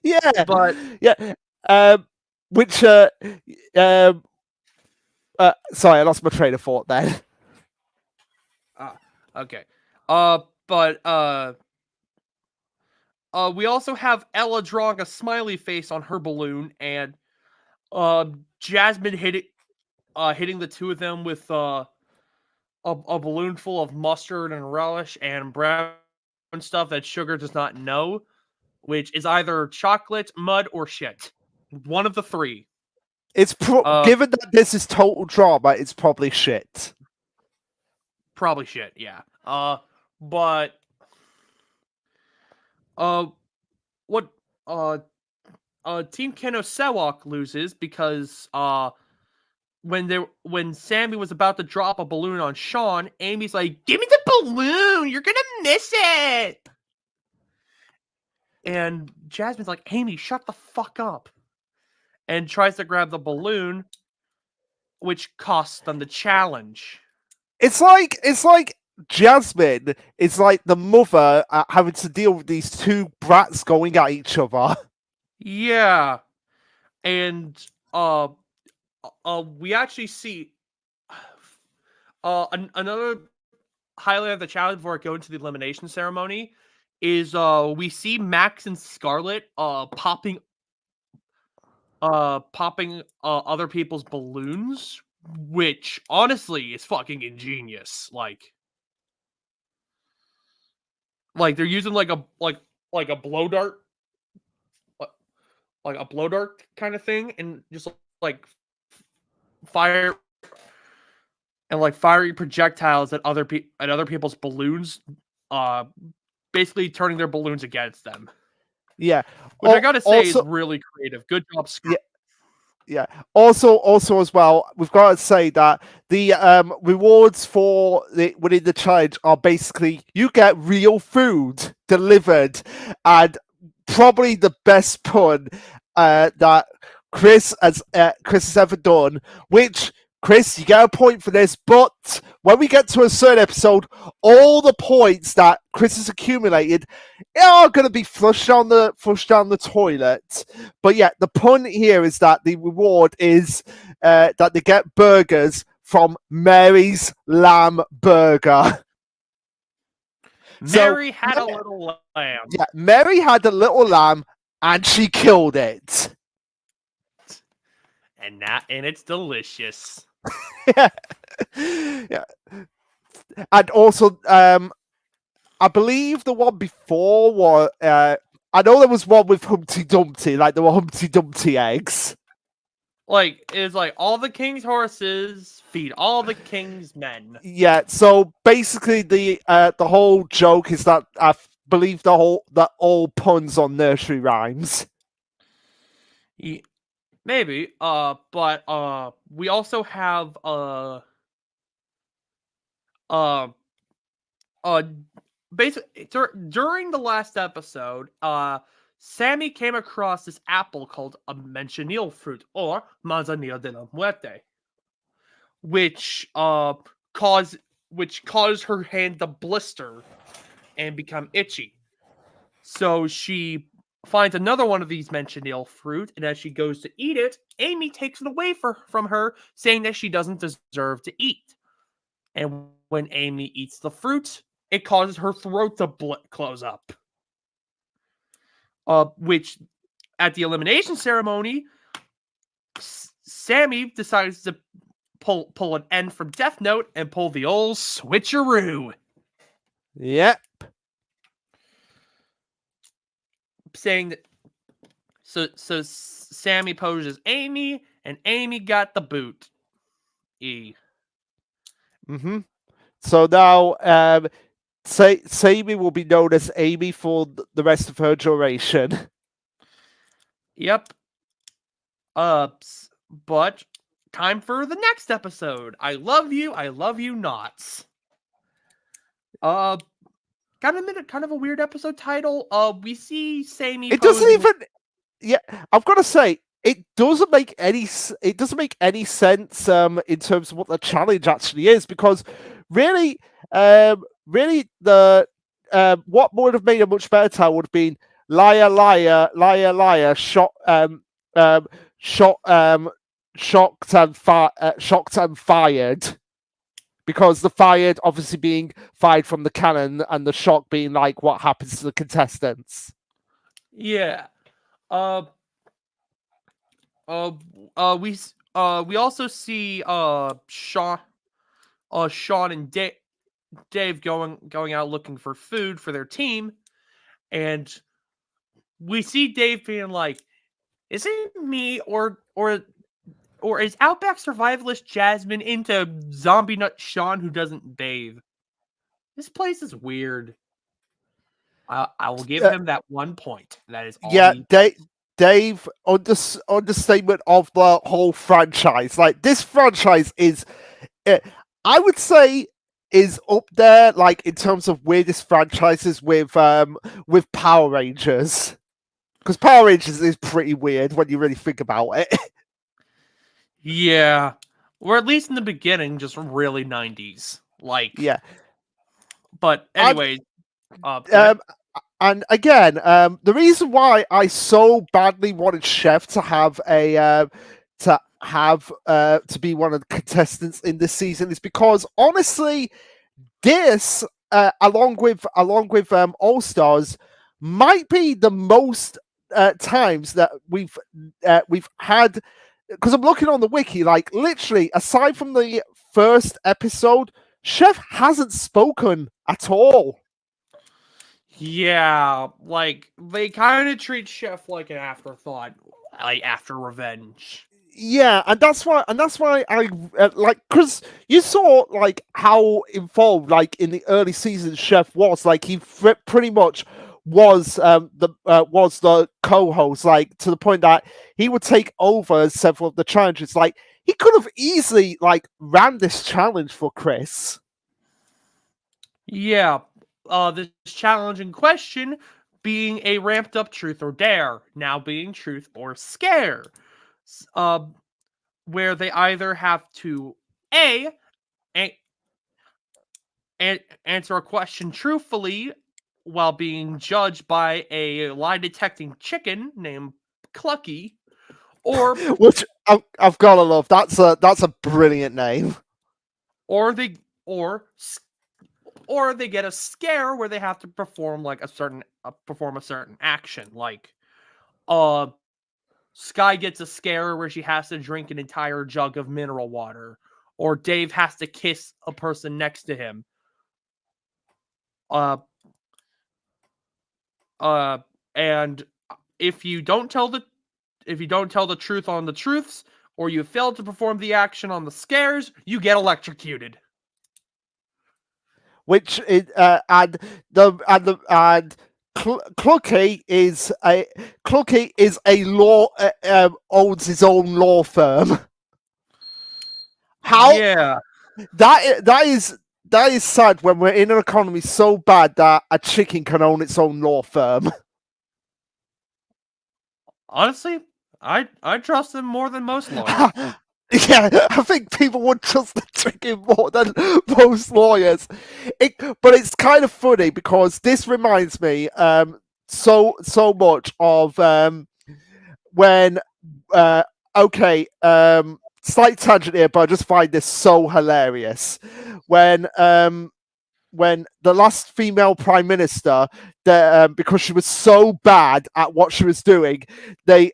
Yeah, But yeah. Which sorry, I lost my train of thought then. okay. But we also have Ella drawing a smiley face on her balloon, and Jasmine hitting the two of them with a balloon full of mustard and relish and brown stuff that Sugar does not know, which is either chocolate, mud, or shit. One of the three. It's given that this is total drama, it's probably shit. Probably shit, yeah. But what Team Kenosewak loses because when Sammy was about to drop a balloon on Sean, Amy's like, "Give me the balloon! You're gonna miss it!" And Jasmine's like, "Amy, shut the fuck up!" And tries to grab the balloon, which costs them the challenge. It's like Jasmine is like the mother having to deal with these two brats going at each other. Yeah, and we actually see another highlight of the challenge before I go into the elimination ceremony is we see Max and Scarlet popping other people's balloons, which honestly is fucking ingenious. Like they're using like a blow dart, like a blow dart kind of thing, and just like fire and like fiery projectiles at other people's balloons, uh, basically turning their balloons against them. Yeah, Which I gotta say is also really creative. Good job, yeah, Yeah. Also as well, we've got to say that the rewards for winning the challenge are basically you get real food delivered, and probably the best pun that Chris has ever done. Which Chris, you get a point for this, but when we get to a certain episode, all the points that Chris has accumulated are going to be flushed down the toilet. But yeah, the pun here is that the reward is that they get burgers from Mary's Lamb Burger. Mary had a little lamb. Yeah, Mary had a little lamb and she killed it. And it's delicious. Yeah. Yeah. And also, I believe the one before was I know there was one with Humpty Dumpty, like there were Humpty Dumpty eggs. Like, it's like all the king's horses feed all the king's men. Yeah, so basically the whole joke is that I believe that all puns on nursery rhymes. Maybe, but we also have basically during the last episode, Sammy came across this apple called a mentionil fruit or manzanilla de la muerte, which caused her hand to blister and become itchy. So she finds another one of these mentionil fruit, and as she goes to eat it, Amy takes it away from her, saying that she doesn't deserve to eat. And when Amy eats the fruit, it causes her throat to close up. Which, at the elimination ceremony, Sammy decides to pull an N from Death Note and pull the old switcheroo. Yep. Saying that, so Sammy poses Amy, and Amy got the boot. Mm-hmm. So now, Sammy will be known as Amy for the rest of her duration. Yep. But time for the next episode. I love you not. Kind of a weird episode title. We see Sammy. It doesn't even. Yeah, I've got to say, it doesn't make any sense in terms of what the challenge actually is, because really the what would have made a much better title would have been liar liar liar liar shocked and fired, because the fired obviously being fired from the cannon and the shock being like what happens to the contestants. Yeah. We also see Sean and Dave going out looking for food for their team, and we see Dave being like, "Is it me or is Outback survivalist Jasmine into zombie nut Sean who doesn't bathe? This place is weird." I will give him that 1 point. That is all. Yeah, Dave, understatement of the whole franchise. Like, this franchise is, I would say, is up there, like, in terms of weirdest franchises with Power Rangers. Because Power Rangers is pretty weird when you really think about it. Yeah. Or at least in the beginning, just really 90s. Like, yeah. But anyways, and again, the reason why I so badly wanted Chef to have to be one of the contestants in this season is because honestly, this along with All Stars might be the most times that we've had, because I'm looking on the wiki, like literally aside from the first episode, Chef hasn't spoken at all. Yeah, like they kind of treat Chef like an afterthought, like after Revenge. Yeah, and that's why I like, because you saw like how involved like in the early seasons Chef was. Like he pretty much was the co-host, like to the point that he would take over several of the challenges. Like he could have easily like ran this challenge for Chris. Yeah. This challenge in question being a ramped up truth or dare, now being truth or scare. Where they either have to A, a- answer a question truthfully while being judged by a lie detecting chicken named Clucky, or Which I've got to love. That's a brilliant name. or they or or they get a scare where they have to perform like perform a certain action, like uh Sky gets a scare where she has to drink an entire jug of mineral water, or Dave has to kiss a person next to him. Uh, and if you don't tell the truth on the truths, or you fail to perform the action on the scares, you get electrocuted. Which is and Clucky is a law owns his own law firm. How Yeah, that is sad when we're in an economy so bad that a chicken can own its own law firm. honestly, I trust him more than most lawyers. Yeah, I think people would trust the chicken more than most lawyers. But it's kind of funny because this reminds me so much of when okay, slight tangent here, but I just find this so hilarious when the last female prime minister, because she was so bad at what she was doing, the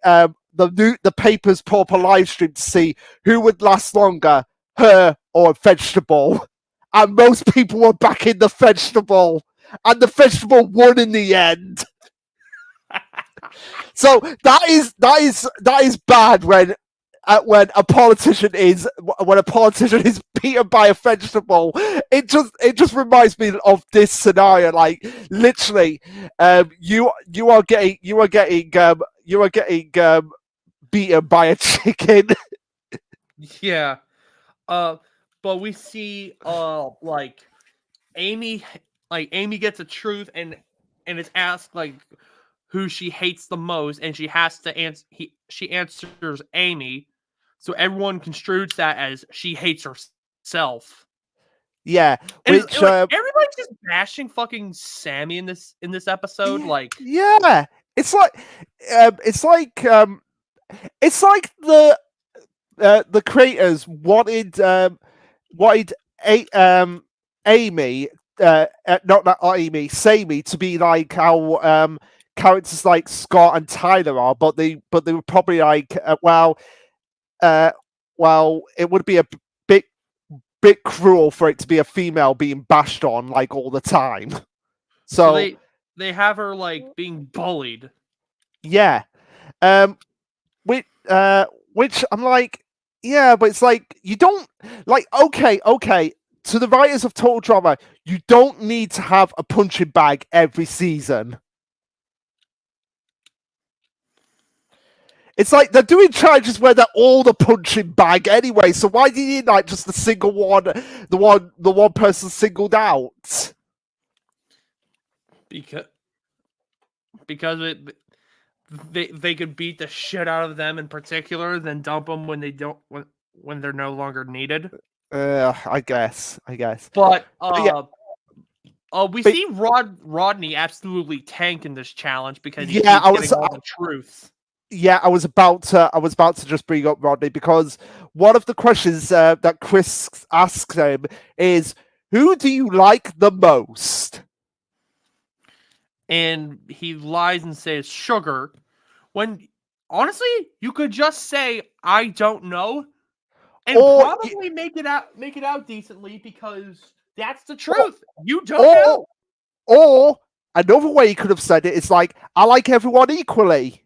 papers put up a live stream to see who would last longer, her or a vegetable, and most people were backing the vegetable, and the vegetable won in the end. So that is bad when a politician is beaten by a vegetable. It just reminds me of this scenario. Like literally, you are getting beaten by a chicken. Yeah. Uh, but we see Amy Amy gets a truth and it's asked like who she hates the most, and she has to answer. She answers Amy, so everyone construes that as she hates herself. Yeah, And which like everybody's just bashing fucking Sammy in this episode. Like, yeah, it's like it's like it's like the creators wanted Amy, not that Amy, Sammy to be like how characters like Scott and Tyler are, but they were probably like uh, well, it would be a bit cruel for it to be a female being bashed on like all the time. so So they have her like being bullied. yeah, which which I'm like, yeah, but it's like you don't like. Okay. To the writers of Total Drama, you don't need to have a punching bag every season. It's like they're doing challenges where they're all the punching bag anyway. So why do you need like just the single one, the one person singled out? because because they could beat the shit out of them in particular, then dump them when they don't when they're no longer needed. I guess. But Yeah, we but see Rodney absolutely tank in this challenge because he yeah, keeps getting all the truths. I was about to just bring up Rodney because one of the questions that Chris asks him is, "Who do you like the most?" And he lies and says sugar, when honestly you could just say I don't know and Or probably make it out decently, because that's the or truth. You don't or, know. or another way he could have said it is like, "I like everyone equally."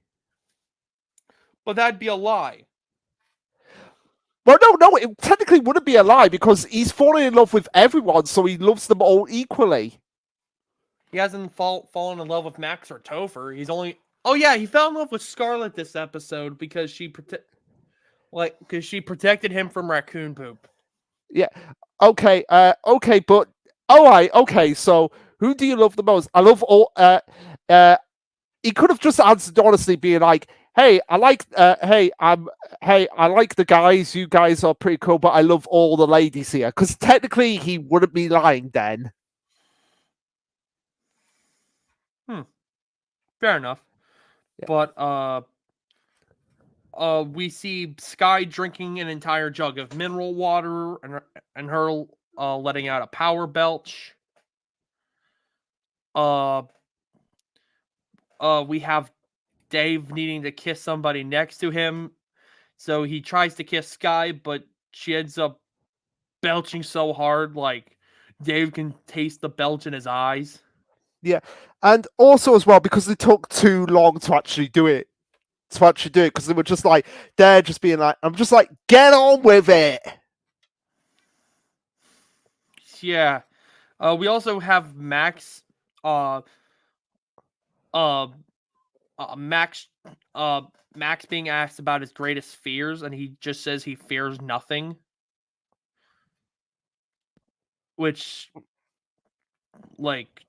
But that'd be a lie. Well, no, it technically wouldn't be a lie because he's falling in love with everyone, so he loves them all equally. fallen in love with Max or Topher. He's only. Oh yeah, he fell in love with Scarlet this episode because she protected him from raccoon poop. Yeah. Okay. Okay. But all right. Okay. So who do you love the most? I love all. He could have just answered honestly, being like, "Hey, I like. Hey, I like the guys. You guys are pretty cool, but I love all the ladies here." Because technically, he wouldn't be lying then. Fair enough. Yeah. But we see Sky drinking an entire jug of mineral water and her letting out a power belch. We have Dave needing to kiss somebody next to him, so he tries to kiss Sky, but she ends up belching so hard, like Dave can taste the belch in his eyes. Yeah, and also as well because they took too long to actually do it. Because they were just like they're just being like, I'm just like, get on with it. Yeah. We also have Max. Max. Max being asked about his greatest fears, and he just says he fears nothing. Which, like,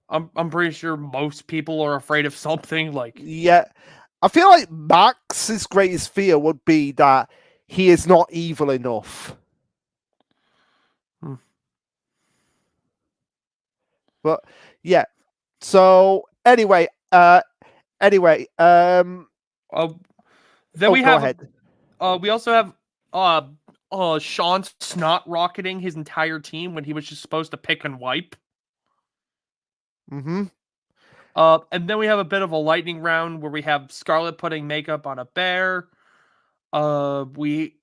I'm pretty sure most people are afraid of something. Like, Yeah, I feel like Max's greatest fear would be that he is not evil enough. But yeah. So anyway, then we go have ahead. we also have Sean snot rocketing his entire team when he was just supposed to pick and wipe. Mm-hmm. And then we have a bit of a lightning round where we have Scarlet putting makeup on a bear. We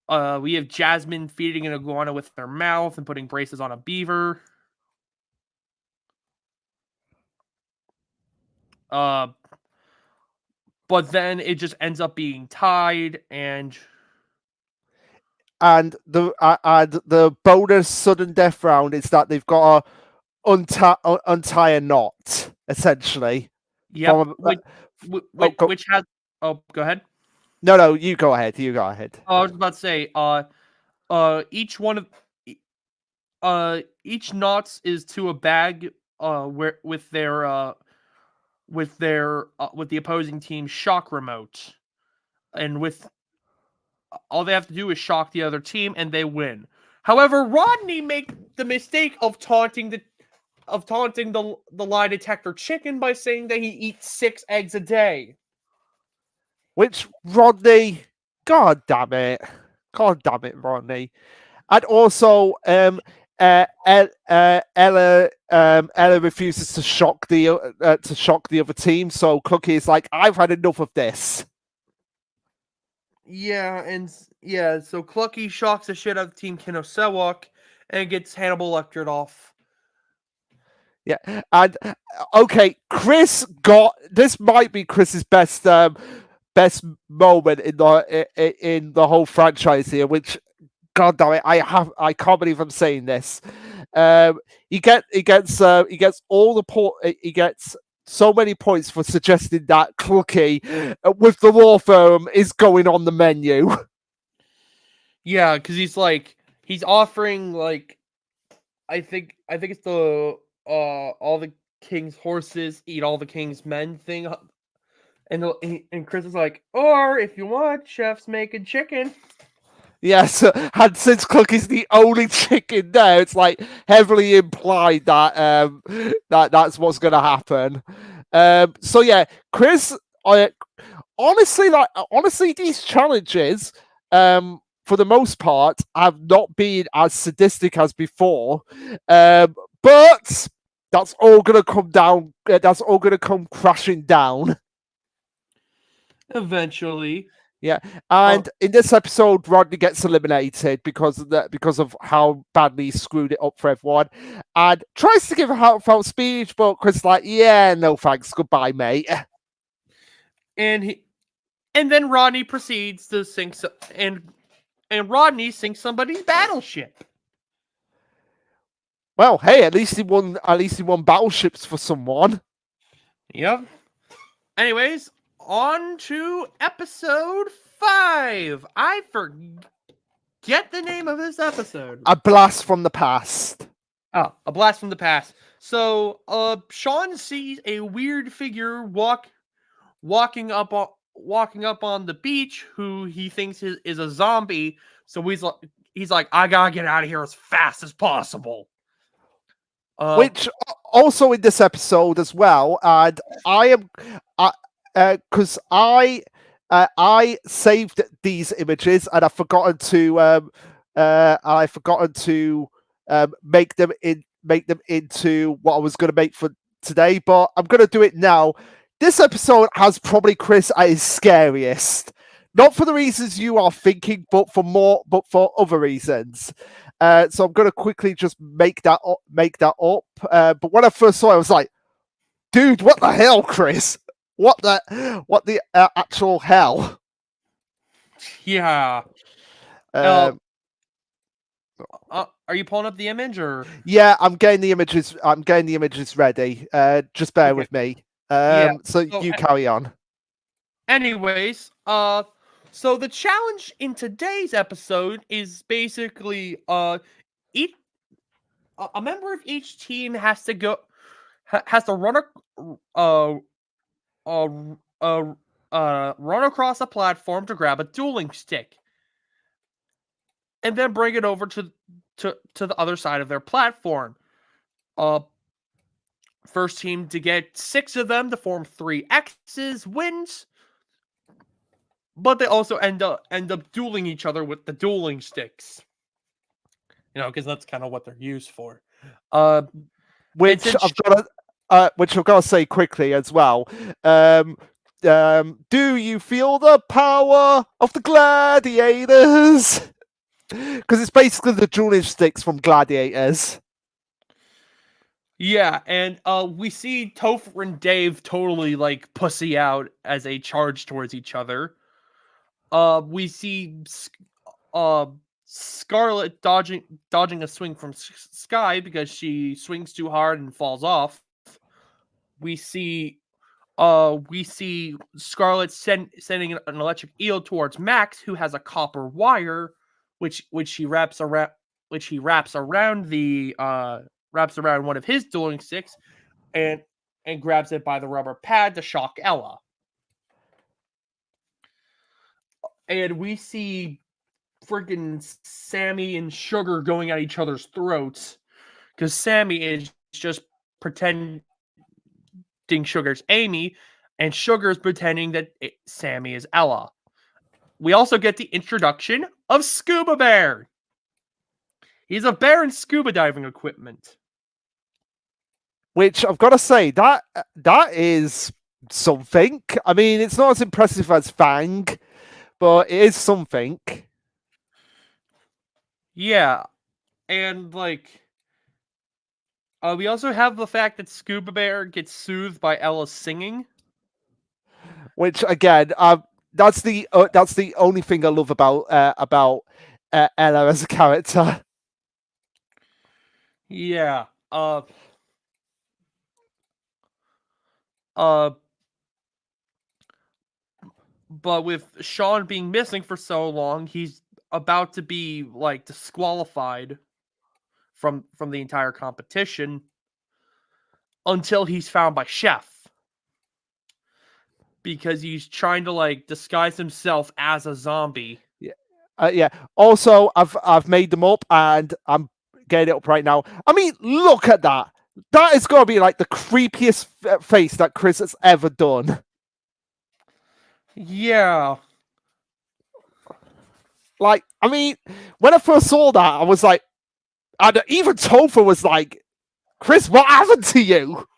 have Jasmine feeding an iguana with her mouth and putting braces on a beaver. But then it just ends up being tied, and the bonus sudden death round is that they've got to untie a knot essentially. yep, From, which has. Oh, go ahead. No, you go ahead. You go ahead. I was about to say, each one of each knots is to a bag where with the opposing team's shock remote, and with all they have to do is shock the other team and they win. However, Rodney makes the mistake of taunting the lie detector chicken by saying that he eats 6 eggs a day. Which Rodney, God damn it, Rodney, and also Ella refuses to shock the other team. So Cookie is like, I've had enough of this. Yeah, so Clucky shocks the shit out of Team Kinosewak and gets Hannibal lectured off. Yeah, and okay, Chris this might be Chris's best moment in the whole franchise here, which, God damn it, I can't believe I'm saying this. He gets so many points for suggesting that Clucky with the law firm is going on the menu. Yeah, because he's offering I think it's the all the king's horses eat all the king's men thing, and Chris is like, or if you want, chef's making chicken. Yes, and since Cookie's the only chicken there, it's like heavily implied that that's what's going to happen. So yeah, Chris, honestly, these challenges, for the most part, have not been as sadistic as before. But that's all going to come down. That's all going to come crashing down. Eventually. Yeah, and in this episode, Rodney gets eliminated because of how badly he screwed it up for everyone, and tries to give a heartfelt speech, but Chris is like, "Yeah, no thanks, goodbye, mate." And And then Rodney proceeds to sink and Rodney sinks somebody's battleship. Well, hey, at least he won. At least he won battleships for someone. Yep. Anyways, on to episode 5. I forget the name of this episode. A blast from the past. Oh, a blast from the past. So, Sean sees a weird figure walking up on the beach, who he thinks is a zombie. So he's like, I gotta get out of here as fast as possible. Which also in this episode as well, and I am, because I saved these images and I've forgotten to make them into what I was going to make for today, but I'm going to do it now. This episode has probably Chris at his scariest. Not for the reasons you are thinking, but for other reasons. So I'm going to quickly just make that up. But when I first saw it, I was like, "Dude, what the hell, Chris? What the actual hell?" Yeah. Are you pulling up the image or? Yeah, I'm getting the images. I'm getting the images ready. Just bear with me. So you carry on. Anyways, so the challenge in today's episode is basically a member of each team has to run run across a platform to grab a dueling stick, and then bring it over to the other side of their platform. First team to get 6 of them to form 3 X's wins. But they also end up dueling each other with the dueling sticks. Because that's kind of what they're used for. Which I've got to say quickly as well. Do you feel the power of the gladiators? Because it's basically the dueling sticks from Gladiators. Yeah, and we see Topher and Dave totally like pussy out as they charge towards each other. We see Scarlet dodging a swing from Sky because she swings too hard and falls off. We see Scarlet sending an electric eel towards Max, who has a copper wire, which he wraps around one of his dueling sticks, and grabs it by the rubber pad to shock Ella. And we see freaking Sammy and Sugar going at each other's throats because Sammy is just pretending Sugar's Amy, and Sugar's pretending that Sammy is Ella. We also get the introduction of Scuba Bear. He's a bear in scuba diving equipment. Which I've got to say, that is something. I mean, it's not as impressive as Fang, but it is something. Yeah, and we also have the fact that Scuba Bear gets soothed by Ella's singing. Which again, that's the only thing I love about Ella as a character. Yeah. But with Sean being missing for so long, he's about to be disqualified from the entire competition until he's found by Chef, because he's trying to disguise himself as a zombie. Yeah. Also, I've made them up and I'm getting it up right now. I mean, look at that. That is going to be the creepiest face that Chris has ever done. Yeah. I mean, when I first saw that, I was like, and even Topher was like, Chris, what happened to you?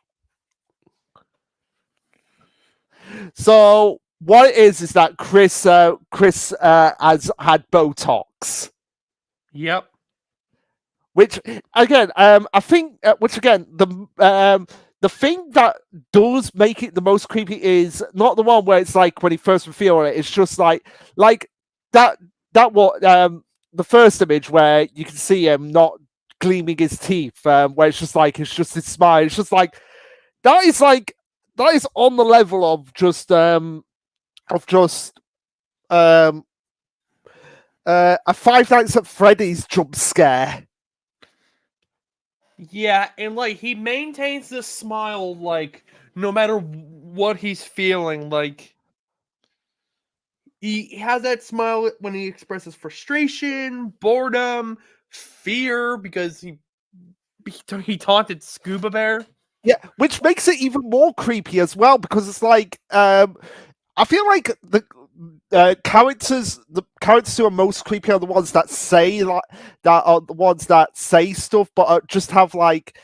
So what it is that Chris has had Botox. Yep. Which again, I think, the the thing that does make it the most creepy is not the one where it's like when he first revealed it. It's just like that what the first image where you can see him not gleaming his teeth, where it's just his smile. It's just that is on the level of just a Five Nights at Freddy's jump scare. Yeah, and like he maintains this smile like no matter what he's feeling, like he has that smile when he expresses frustration, boredom, fear because he taunted Scuba Bear. Yeah, which makes it even more creepy as well because it's like I feel like the characters who are most creepy are the ones that say that are the ones that say stuff, but just have like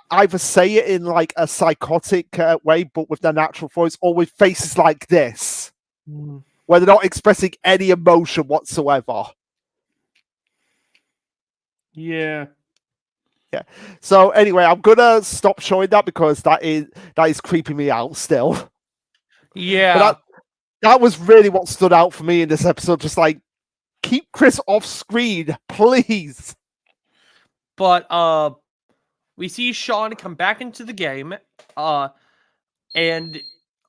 either say it in like a psychotic way, but with their natural voice, or with faces like this, where they're not expressing any emotion whatsoever. Yeah. Yeah. So anyway, I'm gonna stop showing that because that is creeping me out still. Yeah. But that was really what stood out for me in this episode. Just like, keep Chris off screen, please. But we see Sean come back into the game, and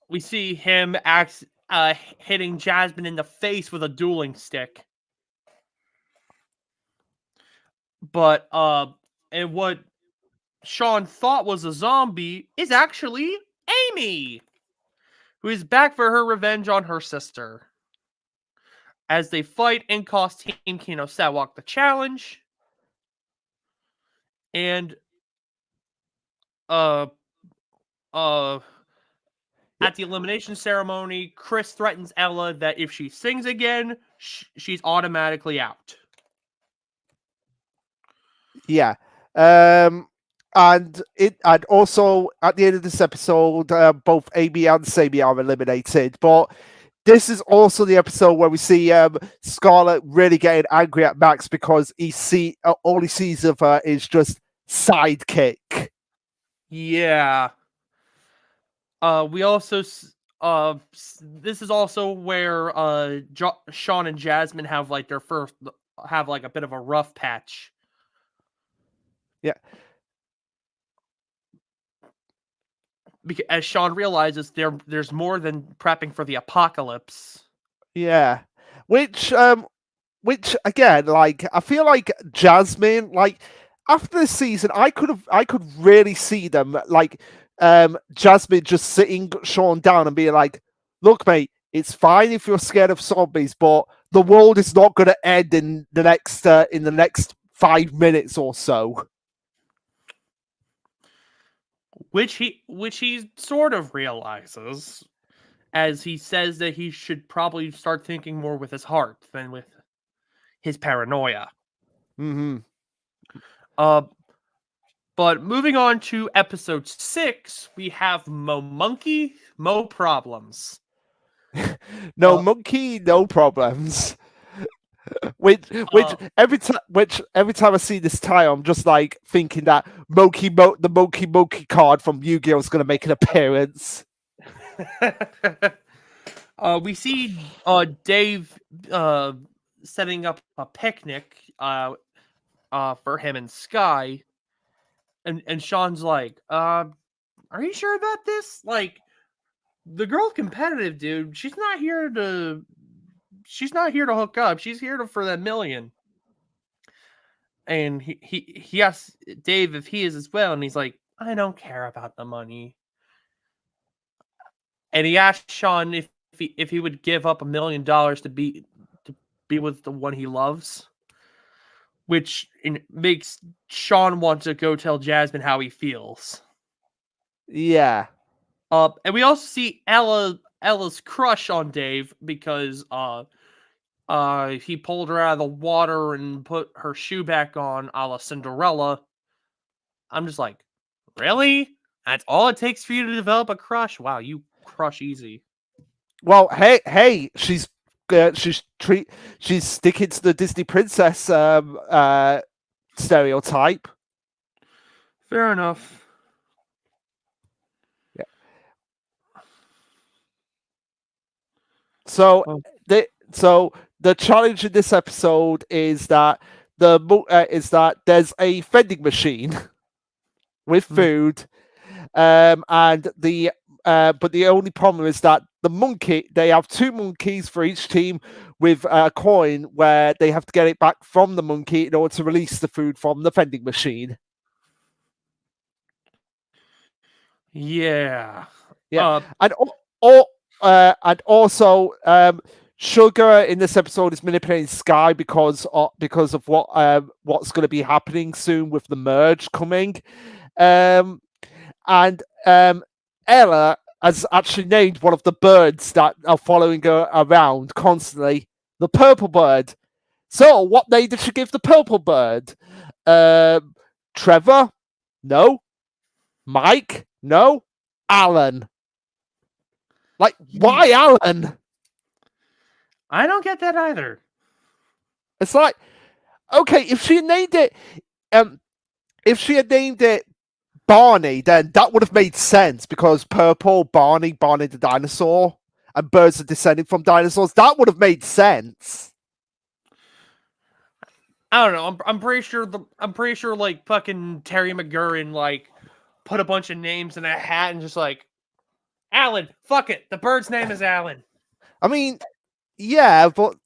we see him hitting Jasmine in the face with a dueling stick. But and what Sean thought was a zombie is actually Amy, who is back for her revenge on her sister. As they fight and cost Team Kino Sawak the challenge. And at the elimination ceremony, Chris threatens Ella that if she sings again, she's automatically out. Yeah. And also at the end of this episode, both Amy and Sammy are eliminated. But this is also the episode where we see Scarlett really getting angry at Max because all he sees of her is just sidekick. Yeah. We also this is also where Sean and Jasmine have like a bit of a rough patch. Yeah. Because as Sean realizes there's more than prepping for the apocalypse. Yeah. Which again, like, I feel like Jasmine, like, after this season, I could really see them like Jasmine just sitting Sean down and being like, look, mate, it's fine if you're scared of zombies, but the world is not gonna end in the next 5 minutes or so. Which he sort of realizes, as he says that he should probably start thinking more with his heart than with his paranoia. Mm-hmm. But moving on to episode 6, we have Mo Monkey, Mo Problems. No monkey, no problems. Which every time I see this title, I'm just like thinking that the Monkey card from Yu-Gi-Oh is going to make an appearance. We see Dave setting up a picnic for him and Sky, and Sean's like, "Are you sure about this? Like, the girl's competitive, dude. She's not here to hook up. She's here for that million." And he asks Dave if he is as well, and he's like, "I don't care about the money." And he asked Sean if he would give up $1 million to be with the one he loves, which makes Sean want to go tell Jasmine how he feels. Yeah. And we also see Ella's crush on Dave because he pulled her out of the water and put her shoe back on, a la Cinderella. I'm just like, really? That's all it takes for you to develop a crush? Wow, you crush easy. Well, hey, she's sticking to the Disney princess stereotype. Fair enough. So Oh. the challenge in this episode is that there's a vending machine with Hmm. food, and but the only problem is that they have two monkeys for each team with a coin where they have to get it back from the monkey in order to release the food from the vending machine. Yeah. Yeah, Uh. and and also Sugar in this episode is manipulating Sky because of what's going to be happening soon with the merge coming, um, and Ella has actually named one of the birds that are following her around constantly the purple bird. So, what name did she give the purple bird? Trevor? No. Mike? No. Alan? Like, why Alan? I don't get that either. It's like, okay, um, if she had named it Barney, then that would have made sense because purple, Barney the dinosaur, and birds are descending from dinosaurs. That would have made sense. I don't know. I'm pretty sure like fucking Terry McGurran like put a bunch of names in a hat and just like Alan. Fuck it. The bird's name is Alan. I mean, yeah, but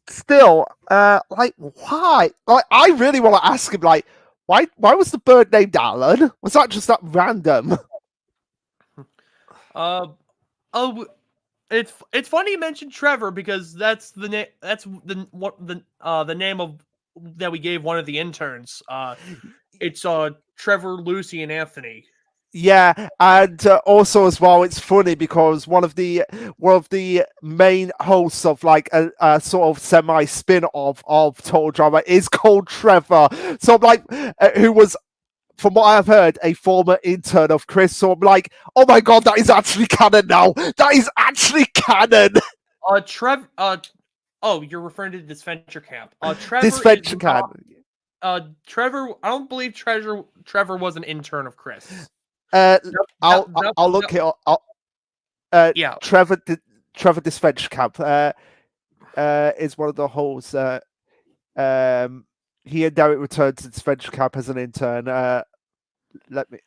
still, like, why? Like, I really want to ask him, like, why was the bird named Alan? Was that just that random? Uh. Oh. It's funny you mentioned Trevor because that's the name. That's the name of that we gave one of the interns. It's Trevor, Lucy, and Anthony. Yeah, and also as well, it's funny because one of the main hosts of like a sort of semi spin off of Total Drama is called Trevor. So I'm like, who was, from what I've heard, a former intern of Chris. So I'm like, oh my god, that is actually canon now. That is actually canon. Trev. Oh, you're referring to this venture camp. This Trevor is venture not. canon. Trevor. I don't believe Trevor was an intern of Chris. Uh, That, I'll look it up. yeah. Trevor this venture camp is one of the hosts. He and Derek returned to this venture camp as an intern. Let me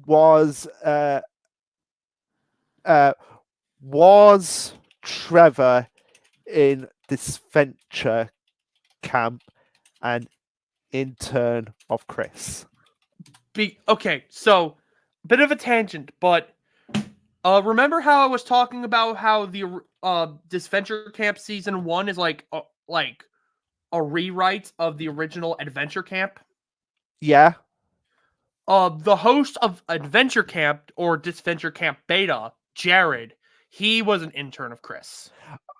was was Trevor in this venture camp an intern of Chris? Okay, so bit of a tangent, but remember how I was talking about how the this venture camp season 1 is like a rewrite of the original Adventure Camp? Yeah. The host of Adventure Camp or Disventure Camp Beta, Jared, he was an intern of Chris.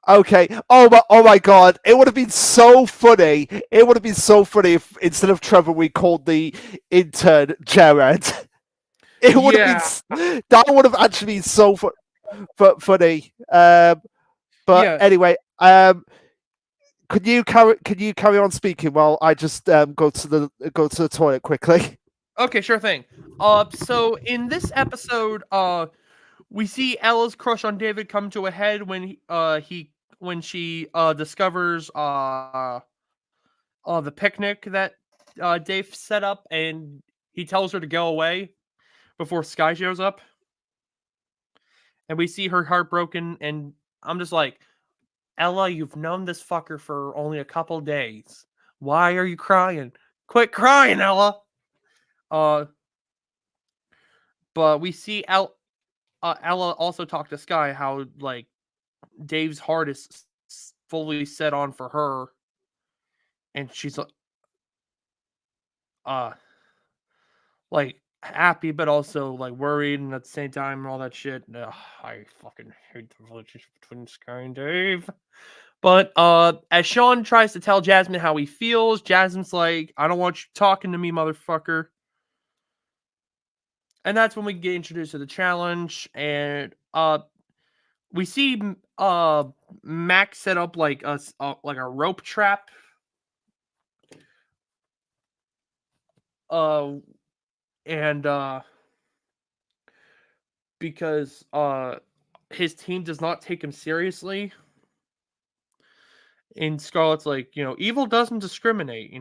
Okay. Oh my god. It would have been so funny. It would have been so funny if instead of Trevor we called the intern Jared. It would have Yeah, been that would have actually been so funny. But yeah. anyway, could you carry on speaking while I just go to the toilet quickly? Okay, sure thing. So in this episode, we see Ella's crush on David come to a head when she discovers the picnic that Dave set up, and he tells her to go away before Sky shows up, and we see her heartbroken, and I'm just like, Ella, you've known this fucker for only a couple days. Why are you crying? Quit crying, Ella. Uh, but we see Ella also talk to Sky how like Dave's heart is fully set on for her, and she's uh like happy but also like worried and at the same time and all that shit. Ugh, I fucking hate the relationship between Sky and Dave. But as Sean tries to tell Jasmine how he feels, Jasmine's like, I don't want you talking to me, motherfucker. And that's when we get introduced to the challenge, and we see Max set up like like a rope trap. Uh and because his team does not take him seriously. And Scarlet's like, evil doesn't discriminate,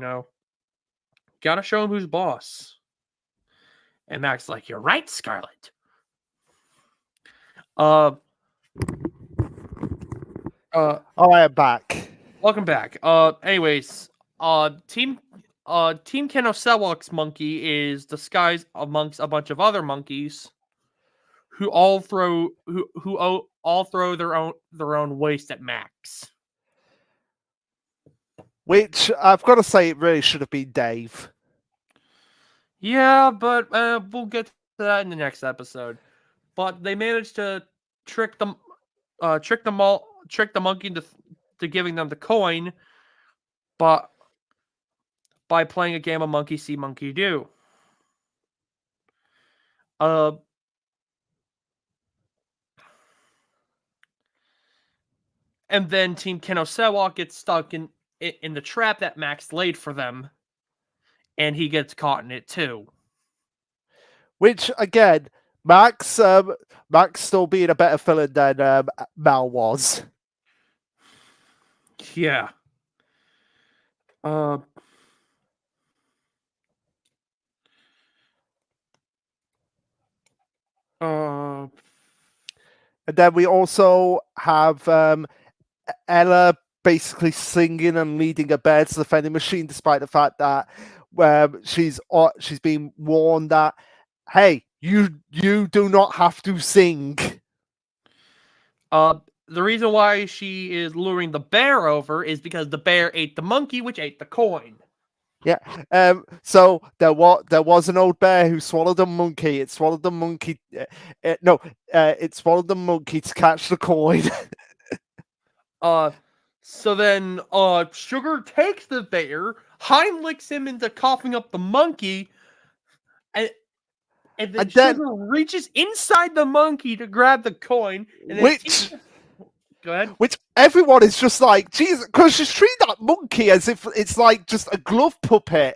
Gotta show him who's boss. And Mac's like, you're right, Scarlet. Uh, I am back. Welcome back. Anyways, Team Kenosewak's monkey is disguised amongst a bunch of other monkeys who all throw their own waste at Max. Which I've got to say, it really should have been Dave. Yeah, but we'll get to that in the next episode. But they managed to trick the monkey into giving them the coin, but by playing a game of monkey see, monkey do. And then Team Kenosewak gets stuck in the trap that Max laid for them, and he gets caught in it too. Which again, Max still being a better villain than Mal was. Yeah. And then we also have Ella basically singing and leading a bear to the vending machine, despite the fact that she's been warned that, hey, you do not have to sing. The reason why she is luring the bear over is because the bear ate the monkey, which ate the coin. Yeah. So there was an old bear who swallowed a monkey. It swallowed the monkey. It swallowed the monkey to catch the coin. So then Sugar takes the bear, Heimlichs him into coughing up the monkey, and then Sugar reaches inside the monkey to grab the coin, and then go ahead. Which everyone is just like, Jesus, because she's treating that monkey as if it's like just a glove puppet.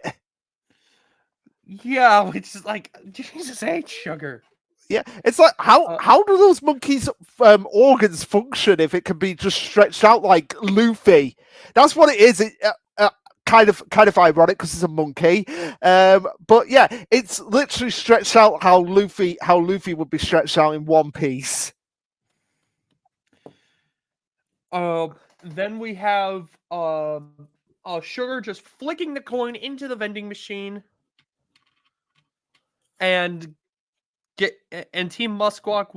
Yeah, which is like, Jesus H, Sugar. Yeah, it's like, how do those monkeys' organs function if it can be just stretched out like Luffy? That's what it is. Kind of ironic because it's a monkey, but yeah, it's literally stretched out how Luffy would be stretched out in One Piece. Then we have Sugar just flicking the coin into the vending machine, and Team Musquawk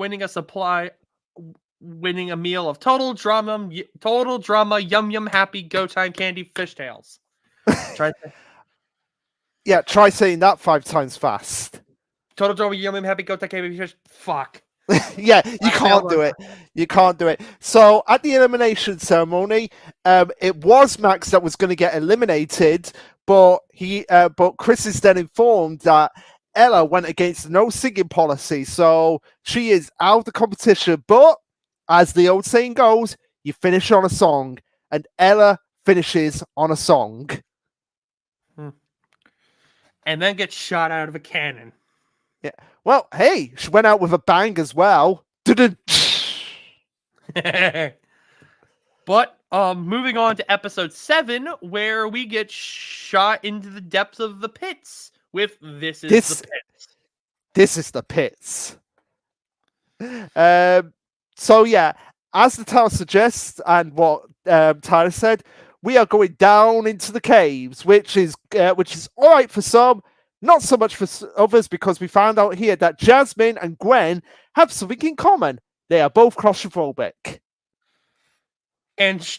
winning a meal of total drama, yum yum happy go time candy fishtails. Try saying that 5 times fast. Total drama, yum yum happy go time candy fish. Fuck. Yeah, you can't do it. You can't do it. So at the elimination ceremony, it was Max that was going to get eliminated, but Chris is then informed that Ella went against the no singing policy, so she is out of the competition. But as the old saying goes, you finish on a song, and Ella finishes on a song. And then gets shot out of a cannon. Yeah. Well, hey, she went out with a bang as well. But moving on to episode 7, where we get shot into the depths of the pits with This is the Pits. This is the pits. So yeah, as the title suggests and what Tyler said, we are going down into the caves, which is all right for some, not so much for others, because we found out here that Jasmine and Gwen have something in common. They are both claustrophobic. And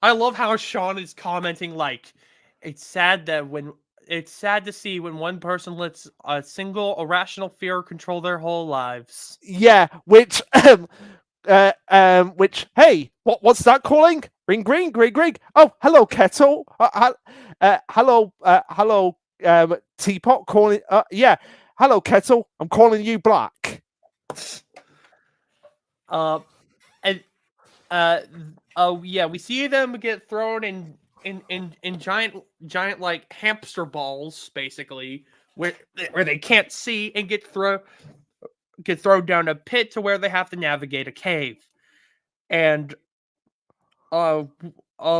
I love how Sean is commenting like, it's sad to see when one person lets a single irrational fear control their whole lives. Yeah, which hey, what's that calling? Ring, ring, ring, ring. Oh, hello, kettle. Hello, teapot calling. Yeah, hello, kettle. I'm calling you black. Yeah, we see them get thrown in giant like hamster balls, basically, where they can't see and get thrown get thrown down a pit to where they have to navigate a cave. And uh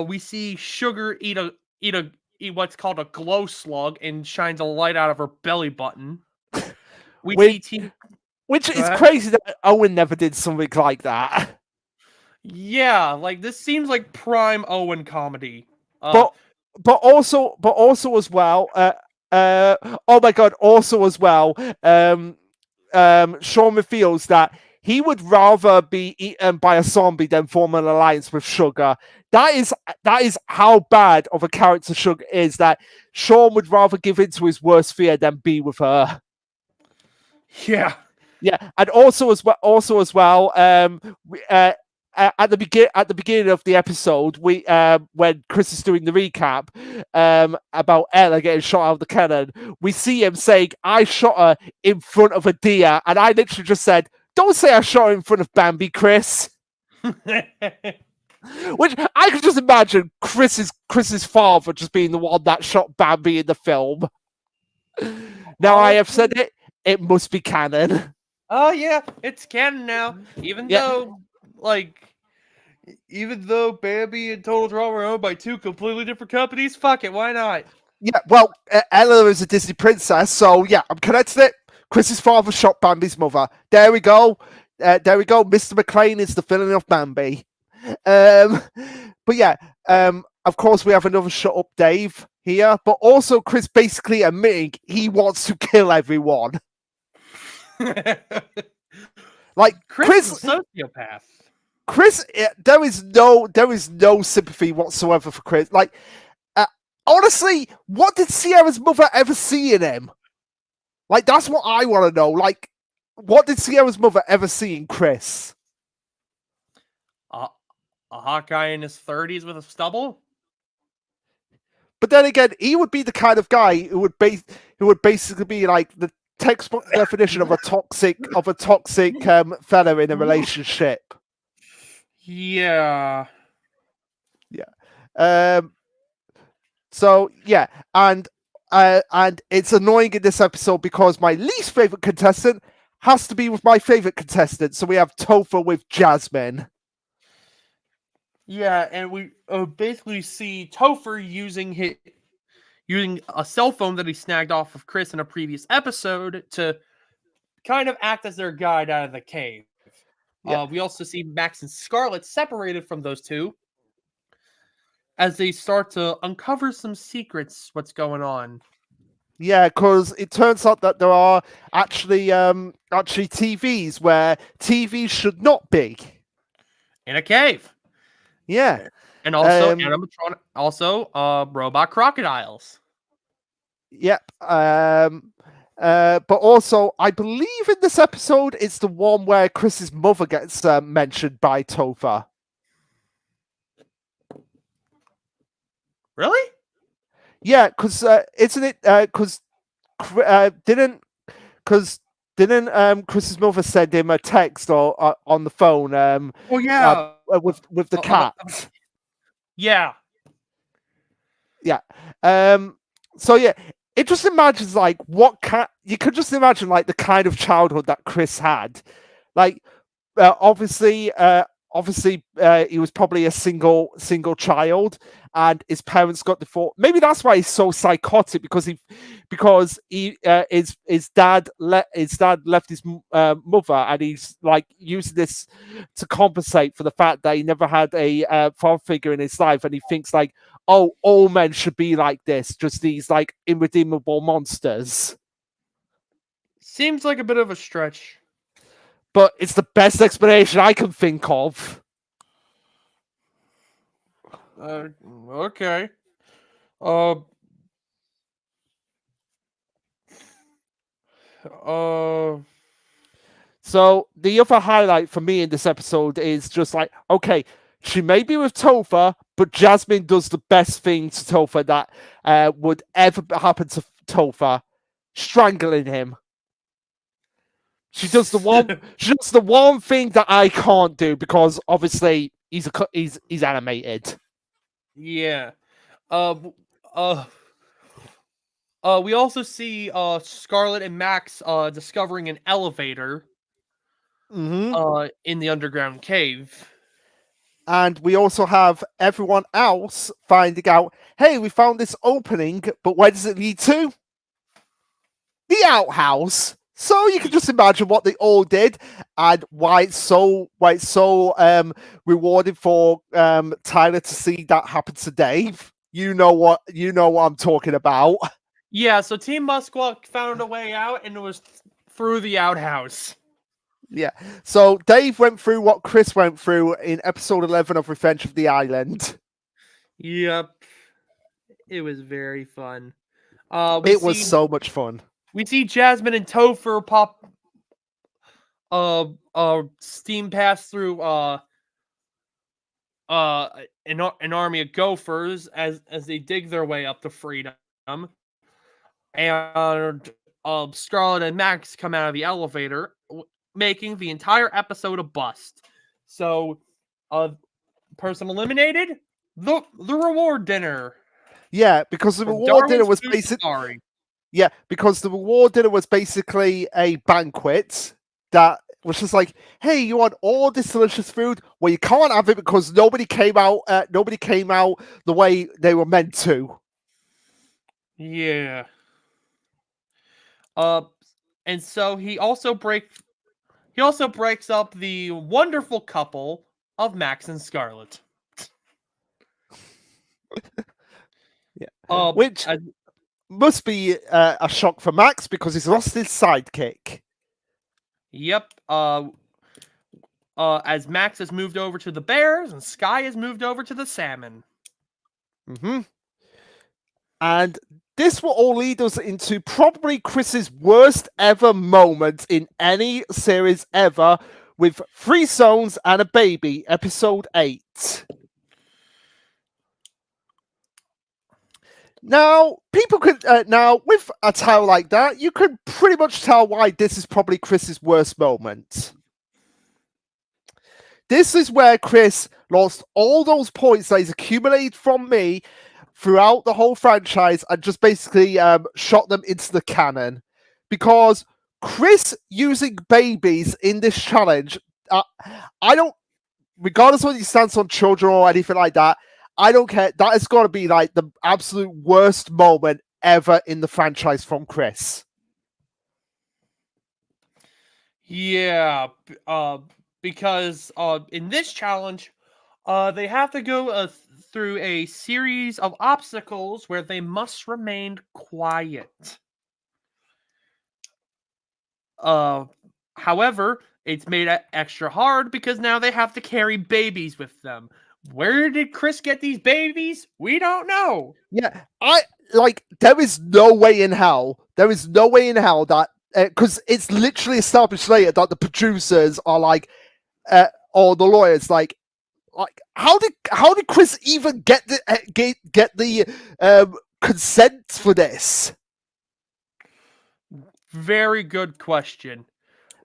we see Sugar eat what's called a glow slug and shines a light out of her belly button. We which see T which Go is ahead. crazy that Owen never did something like that. Yeah, like this seems like prime Owen comedy. But also as well, oh my god, also as well, Sean reveals that he would rather be eaten by a zombie than form an alliance with Sugar. That is how bad of a character Sugar is. That Sean would rather give in to his worst fear than be with her. Yeah. Yeah, and also as well, at the beginning of the episode, we when Chris is doing the recap about Ella getting shot out of the cannon, we see him saying, "I shot her in front of a deer," and I literally just said, "Don't say I shot her in front of Bambi, Chris." Which I could just imagine Chris's father just being the one that shot Bambi in the film. Now I have said Honestly, it; it must be canon. oh yeah, it's canon now. Even Yeah, though, like, even though Bambi and Total Drama are owned by two completely different companies, fuck it, why not? yeah. Well, Ella is a Disney princess, so yeah, I'm connected it. Chris's father shot Bambi's mother. There we go. There we go. Mr. McLean is the villain of Bambi. But yeah, of course we have another shut up Dave here, but also Chris basically admitting he wants to kill everyone. Like Chris is a sociopath. Chris, there is no sympathy whatsoever for Chris. Like, uh, honestly, what did Sierra's mother ever see in him? Like, that's what I want to know. Like, what did Sierra's mother ever see in Chris? A hot guy in his 30s with a stubble? But then again, he would be the kind of guy who would basically be like the textbook definition of a toxic fella in a relationship. Yeah. Yeah. Um. So yeah, and it's annoying in this episode because my least favorite contestant has to be with my favorite contestant. So we have Topher with Jasmine. Yeah, and we basically see Topher using a cell phone that he snagged off of Chris in a previous episode to kind of act as their guide out of the cave. Yeah, We also see Max and Scarlet separated from those two as they start to uncover some secrets. What's going on yeah, because it turns out that there are actually TVs where TVs should not be. in a cave, Yeah. and also Um. robot crocodiles. Yep. But also, I believe in this episode, it's the one where Chris's mother gets mentioned by Topher. Really? Yeah, because isn't it? Because didn't Chris's mother send him a text or on the phone Oh yeah. with the cat? Yeah. Yeah. So yeah, it just imagines like you could just imagine like the kind of childhood that Chris had. Like obviously he was probably a single child, and his parents got divorced. Maybe that's why he's so psychotic, because his dad left his mother, and he's like using this to compensate for the fact that he never had a father figure in his life, and he thinks like, oh, all men should be like this, just these like irredeemable monsters. Seems like a bit of a stretch. But it's the best explanation I can think of. Okay. Uh. Uh. So the other highlight for me in this episode is just like, okay, she may be with Topher, but Jasmine does the best thing to Topher that would ever happen to Topher, strangling him. She does the one thing that I can't do, because obviously he's animated. Yeah. Uh. Uh. We also see Scarlet and Max discovering an elevator in the underground cave. And we also have everyone else finding out, hey, we found this opening, but where does it lead to? The outhouse. So you can just imagine what they all did and why it's so rewarding for Tyler to see that happen to Dave. You know what I'm talking about. Yeah, so Team Musquat found a way out, and it was through the outhouse. Yeah. So Dave went through what Chris went through in episode 11 of Revenge of the Island. Yep. It was very fun. It was so much fun. We see Jasmine and Topher pop steam pass through an army of gophers as they dig their way up to freedom. And Scarlet and Max come out of the elevator, making the entire episode a bust. So, person eliminated, the reward dinner. Yeah, because the reward dinner was basically because the reward dinner was basically a banquet that was just like, hey, you want all this delicious food? Well, you can't have it because nobody came out the way they were meant to. Yeah. And so he also breaks up the wonderful couple of Max and Scarlet. Yeah. Which must be a shock for Max because he's lost his sidekick. Yep. As Max has moved over to the bears and Sky has moved over to the salmon. And this will all lead us into probably Chris's worst ever moment in any series ever, with 3 zones and a baby, episode 8. Now, people could now with a tale like that, you could pretty much tell why this is probably Chris's worst moment. This is where Chris lost all those points that he's accumulated from me throughout the whole franchise and just basically shot them into the cannon. Because Chris using babies in this challenge, I don't, regardless of whether he stands on children or anything like that, I don't care. That has got to be like the absolute worst moment ever in the franchise from Chris. Yeah, because in this challenge, they have to go through a series of obstacles where they must remain quiet. However, it's made extra hard because now they have to carry babies with them. Where did Chris get these babies? We don't know. Yeah, there is no way in hell. There is no way in hell that because it's literally established later that the producers are like, or the lawyers like how did Chris even get the consent for this? Very good question.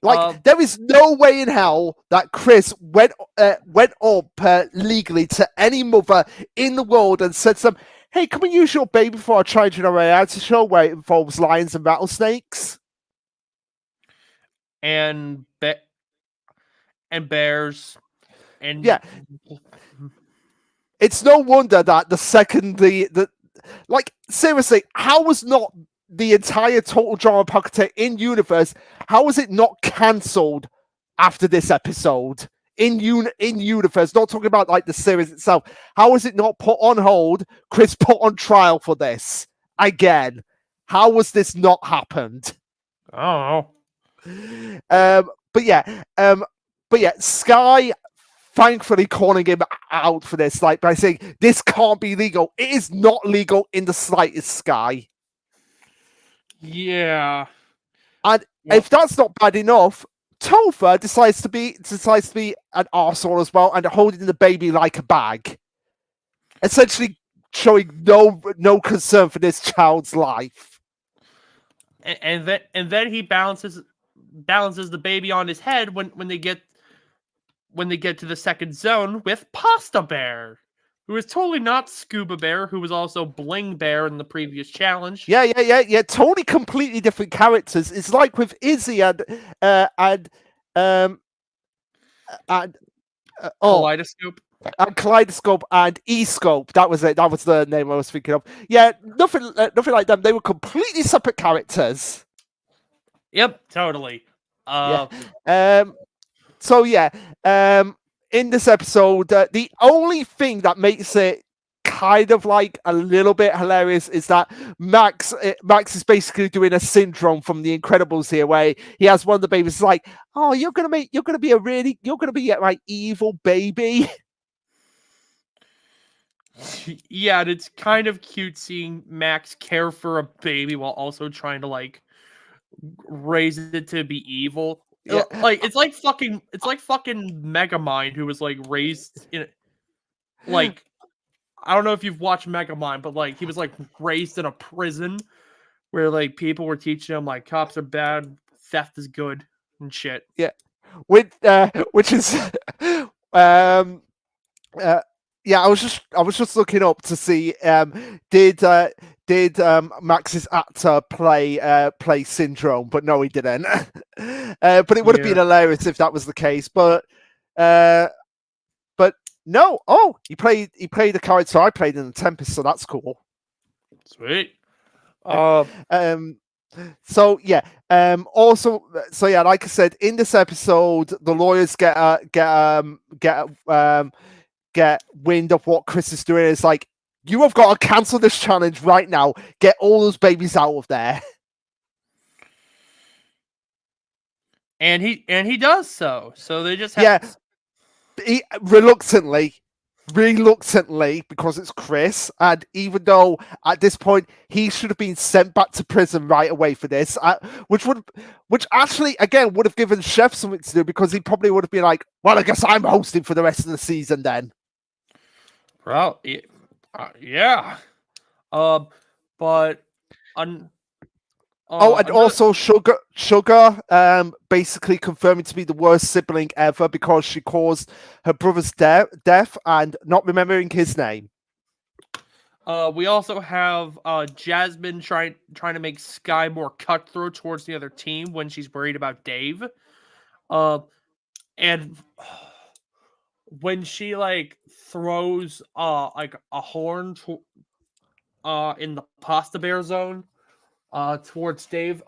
Like, there is no way in hell that Chris went up legally to any mother in the world and said to them, hey, can we use your baby for a challenge in a reality show where it involves lions and rattlesnakes? And bears. And yeah. It's no wonder that the second the like, seriously, how was not the entire Total Drama Pahkitew in universe, how was it not cancelled after this episode? In universe, not talking about like the series itself. How was it not put on hold? Chris put on trial for this again. How was this not happened? Oh. But yeah, Sky thankfully calling him out for this, like by saying this can't be legal. It is not legal in the slightest, Sky. Yeah. And if that's not bad enough, Topher decides to be an arsehole as well and holding the baby like a bag. Essentially showing no concern for this child's life. And then he balances the baby on his head when they get to the second zone with Pasta Bear, who is totally not Scuba Bear, who was also Bling Bear in the previous challenge. Yeah. Totally completely different characters. It's like with Izzy and and Kaleidoscope. and Kaleidoscope and E-Scope. That was it. That was the name I was thinking of. Yeah, nothing like them. They were completely separate characters. Yep, totally. Yeah. So yeah. In this episode, the only thing that makes it kind of like a little bit hilarious is that Max is basically doing a syndrome from The Incredibles here, where he has one of the babies like, "Oh, you're gonna be my evil baby." Yeah, and it's kind of cute seeing Max care for a baby while also trying to like raise it to be evil. Yeah. Like it's like fucking Megamind, who was like raised in like I don't know if you've watched Megamind, but like he was like raised in a prison where like people were teaching him like cops are bad, theft is good and shit. Yeah. Which is yeah, I was just looking up to see did Max's actor play Syndrome, but no, he didn't. But it would have been hilarious if that was the case. But no. Oh, he played the character I played in The Tempest, so that's cool. Sweet. So yeah. Also, so yeah, like I said, in this episode, the lawyers get wind of what Chris is doing. It's like, you have got to cancel this challenge right now. Get all those babies out of there. And he does so. So they just have he, reluctantly, because it's Chris, and even though at this point he should have been sent back to prison right away for this, which actually again would have given Chef something to do, because he probably would have been like, well, I guess I'm hosting for the rest of the season then. Well, yeah. But also Sugar basically confirming to be the worst sibling ever, because she caused her brother's death and not remembering his name. We also have Jasmine trying to make Sky more cutthroat towards the other team when she's worried about Dave. And when she like throws like a horn in the pasta bear zone towards Dave,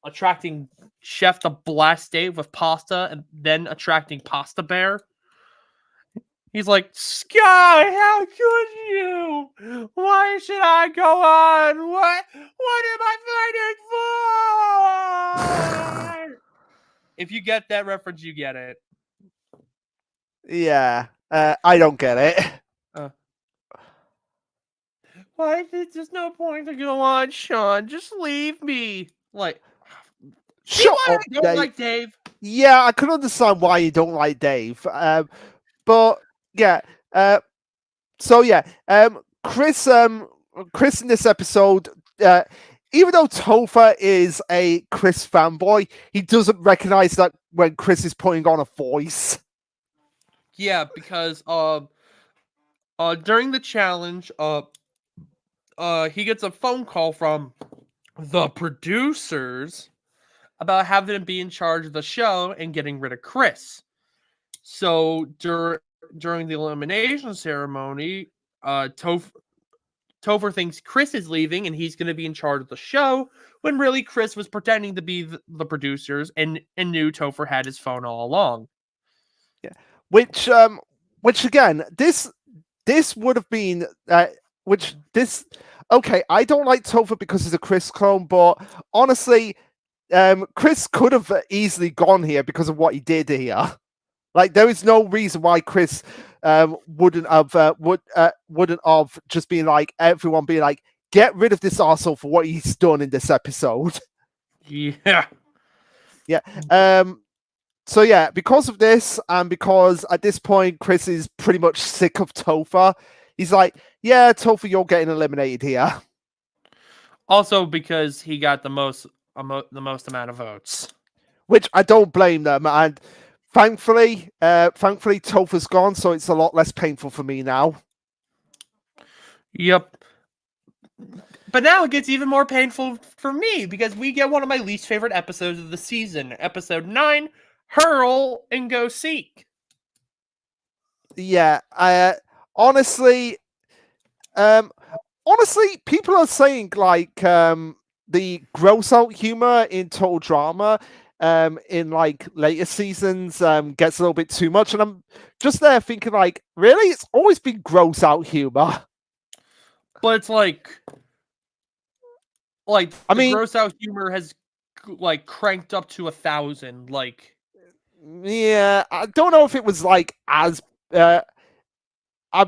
attracting Chef to blast Dave with pasta and then attracting Pasta Bear. He's like, Sky, how could you? Why should I go on? What am I fighting for? If you get that reference, you get it. Yeah, I don't get it. Why? There's no point to go on, Sean. Just leave me. Like, shut up, I don't Dave. like Dave. Yeah, I can understand why you don't like Dave. But yeah. So yeah. Chris in this episode, even though Topher is a Chris fanboy, he doesn't recognize that when Chris is putting on a voice. Yeah, because during the challenge, he gets a phone call from the producers about having him be in charge of the show and getting rid of Chris. So during the elimination ceremony, Topher thinks Chris is leaving and he's going to be in charge of the show, when really Chris was pretending to be the producers and knew Topher had his phone all along. Yeah, which again, this would have been okay, I don't like Topher because he's a Chris clone, but honestly, Chris could have easily gone here because of what he did here. Like, there is no reason why Chris wouldn't have just been like, everyone being like, get rid of this arsehole for what he's done in this episode. Yeah. So yeah, because of this, and because at this point Chris is pretty much sick of Topher, he's like, yeah, Topher, you're getting eliminated here. Also because he got the most amount of votes, which I don't blame them, and thankfully Topher's gone, so it's a lot less painful for me now. Yep. But now it gets even more painful for me, because we get one of my least favorite episodes of the season, episode 9, Hurl and Go Seek. yeah. Honestly, honestly, people are saying like the gross out humor in Total Drama in like later seasons gets a little bit too much, and I'm just there thinking like, really, it's always been gross out humor. But it's like I the mean, gross out humor has like cranked up to 1,000. Like yeah, I don't know if it was like as I I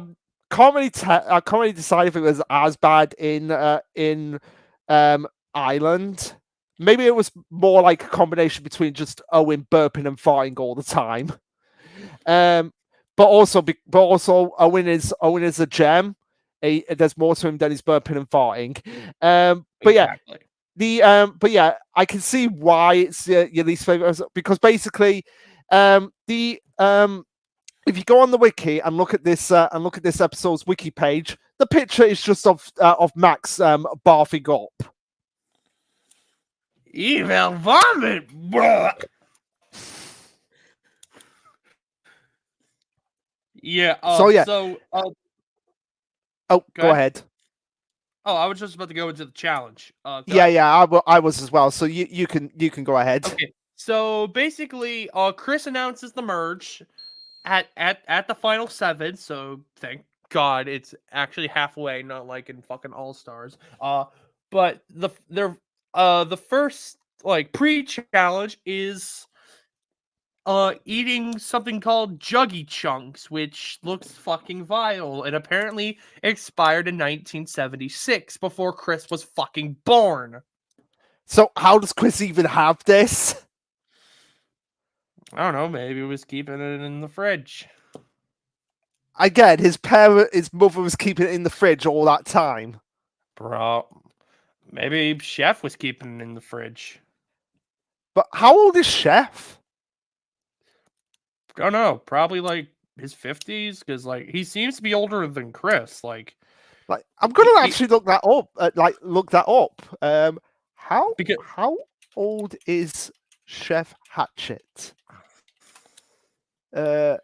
can't really decide if it was as bad in Ireland. Maybe it was more like a combination between just Owen burping and farting all the time. Um, but also Owen is a gem. There's more to him than his burping and farting. But yeah, exactly. but yeah, I can see why it's your least favorite because basically, the if you go on the wiki and look at this episode's wiki page, the picture is just of Max barfing up. Evil vomit. Blah. Yeah. So yeah, oh, Go go ahead. ahead. Oh, I was just about to go into the challenge. Go Yeah, ahead. yeah, I was as well. So you can go ahead. Okay. So basically, Chris announces the merge at the final 7. So thank God it's actually halfway, not like in fucking All Stars. But the first like pre-challenge is eating something called Juggy Chunks, which looks fucking vile and apparently expired in 1976 before Chris was fucking born. So how does Chris even have this? I don't know, maybe he was keeping it in the fridge. Again, his mother was keeping it in the fridge all that time. Bro, maybe Chef was keeping it in the fridge. But how old is Chef? Don't know, probably like his 50s, because like he seems to be older than Chris. Like I'm gonna he, actually look that up. Look that up. because How old is Chef Hatchet? Uh,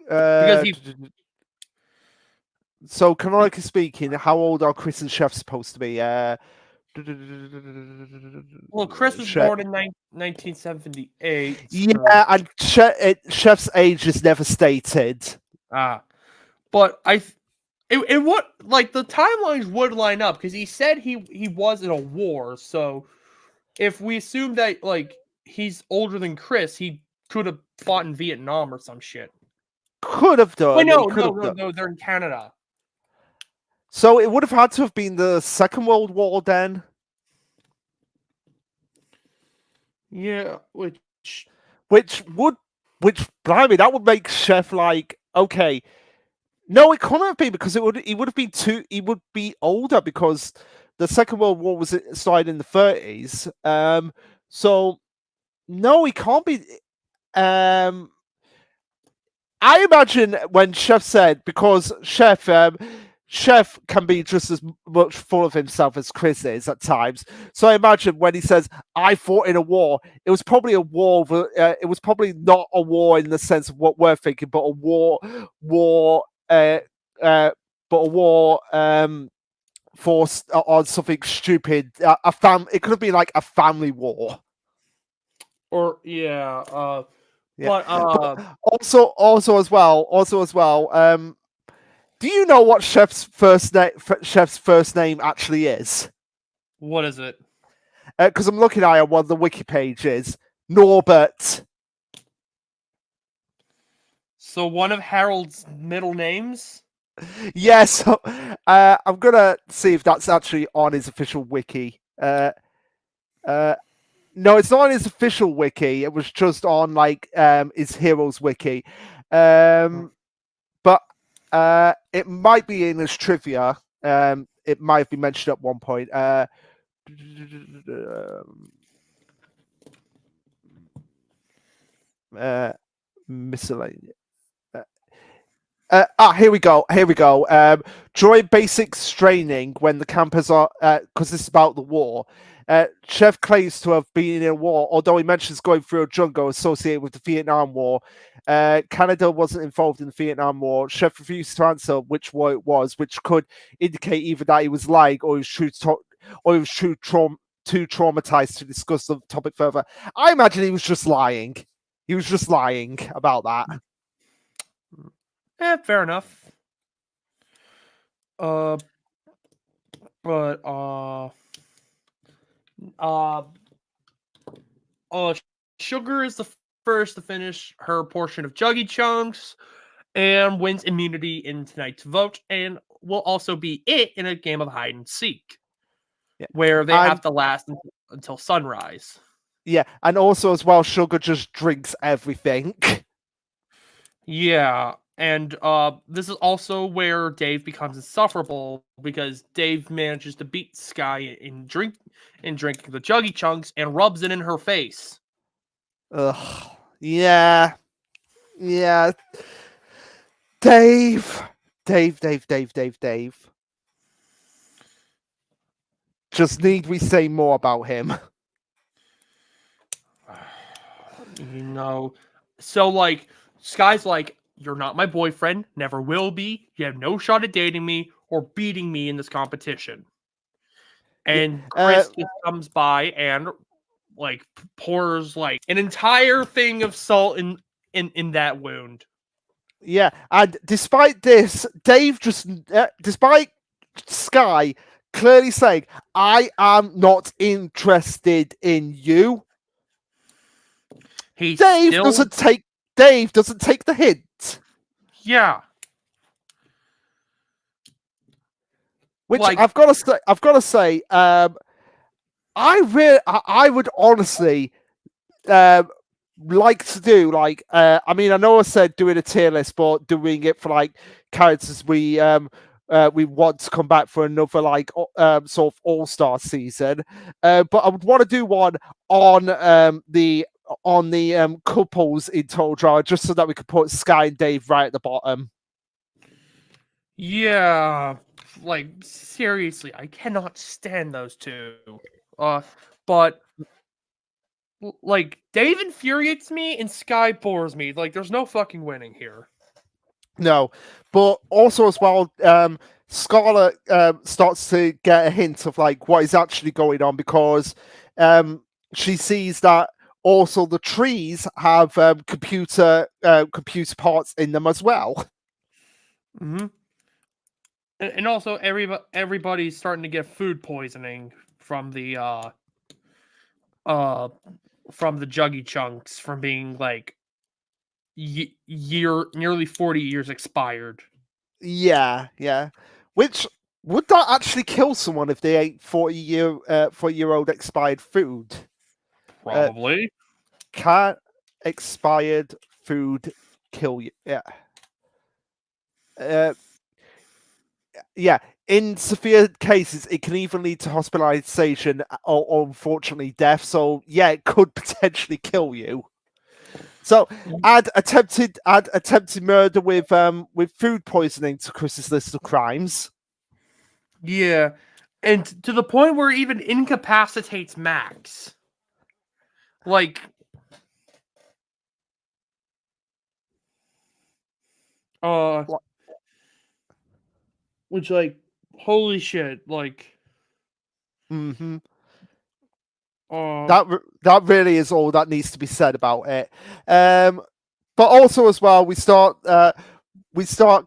because uh, he so canonically speaking, how old are Chris and Chef supposed to be? well, Chris was Chef. born in 1978. Yeah, and Chef's age is never stated. But it would like the timelines would line up because he said he was in a war. So if we assume that like he's older than Chris, he could have fought in Vietnam or some shit. Could have Wait, done. He could have done. no, they're in Canada. So it would have had to have been the Second World War then. Yeah, which blimey, that would make Chef like okay. No, it couldn't have been because he would have been he would be older because the Second World War was started in the 30s. So no, he can't be. I imagine when Chef said because Chef can be just as much full of himself as Chris is at times. So I imagine when he says "I fought in a war," it was probably a war. It was probably not a war in the sense of what we're thinking, but a war, but a war for on something stupid. It could have been like a family war. or yeah, Yeah. but Also as well. Do you know what Chef's first name actually is? what is it? Because I'm looking at it on the wiki page is Norbert. So one of Harold's middle names. Yes, I'm gonna see if that's actually on his official wiki. No, it's not on his official wiki. It was just on like his heroes wiki. But it might be in his trivia. It might have been mentioned at one point. Miscellaneous. Here we go. During basic training, when the campers are, because this is about the war, Chef claims to have been in a war, although he mentions going through a jungle associated with the Vietnam War. Canada wasn't involved in the Vietnam War. Chef refused to answer which war it was, which could indicate either that he was lying or he was too traumatized to discuss the topic further. I imagine he was just lying. He was just lying about that. Fair enough. But Sugar is the first to finish her portion of Juggy Chunks and wins immunity in tonight's vote, and will also be it in a game of hide and seek, where they have to last until sunrise. Yeah, and also as well, Sugar just drinks everything. Yeah, and this is also where Dave becomes insufferable because Dave manages to beat Sky in drinking the Juggy Chunks and rubs it in her face. Ugh. Yeah. Yeah. Dave. Just need we say more about him? So like Sky's like, you're not my boyfriend, never will be. You have no shot at dating me or beating me in this competition. And Chris just comes by and like pours like an entire thing of salt in that wound. Yeah, and despite this, Dave just despite Sky clearly saying, "I am not interested in you." Dave doesn't take the hint. Yeah. Which I've got to say, I would honestly like to do I mean, I know I said doing a tier list, but doing it for like characters we want to come back for another like sort of all-star season. But I would want to do one on the couples in Total Drama, just so that we could put Sky and Dave right at the bottom. Yeah, like seriously, I cannot stand those two. But like Dave infuriates me and Sky bores me. Like there's no fucking winning here. No, but also as well, Scarlet starts to get a hint of like what is actually going on, because she sees that also the trees have computer parts in them as well. Mm-hmm. And also everybody's starting to get food poisoning from the Juggy Chunks from being like nearly 40 years expired. Yeah. Which would that actually kill someone if they ate 40-year-old expired food? Probably. Can expired food kill you? Yeah. Yeah. In severe cases, it can even lead to hospitalization or unfortunately death. So yeah, it could potentially kill you. So add attempted murder with food poisoning to Chris's list of crimes. Yeah, and to the point where it even incapacitates Max. Like, which like, holy shit, like, that really is all that needs to be said about it. But also as well, we start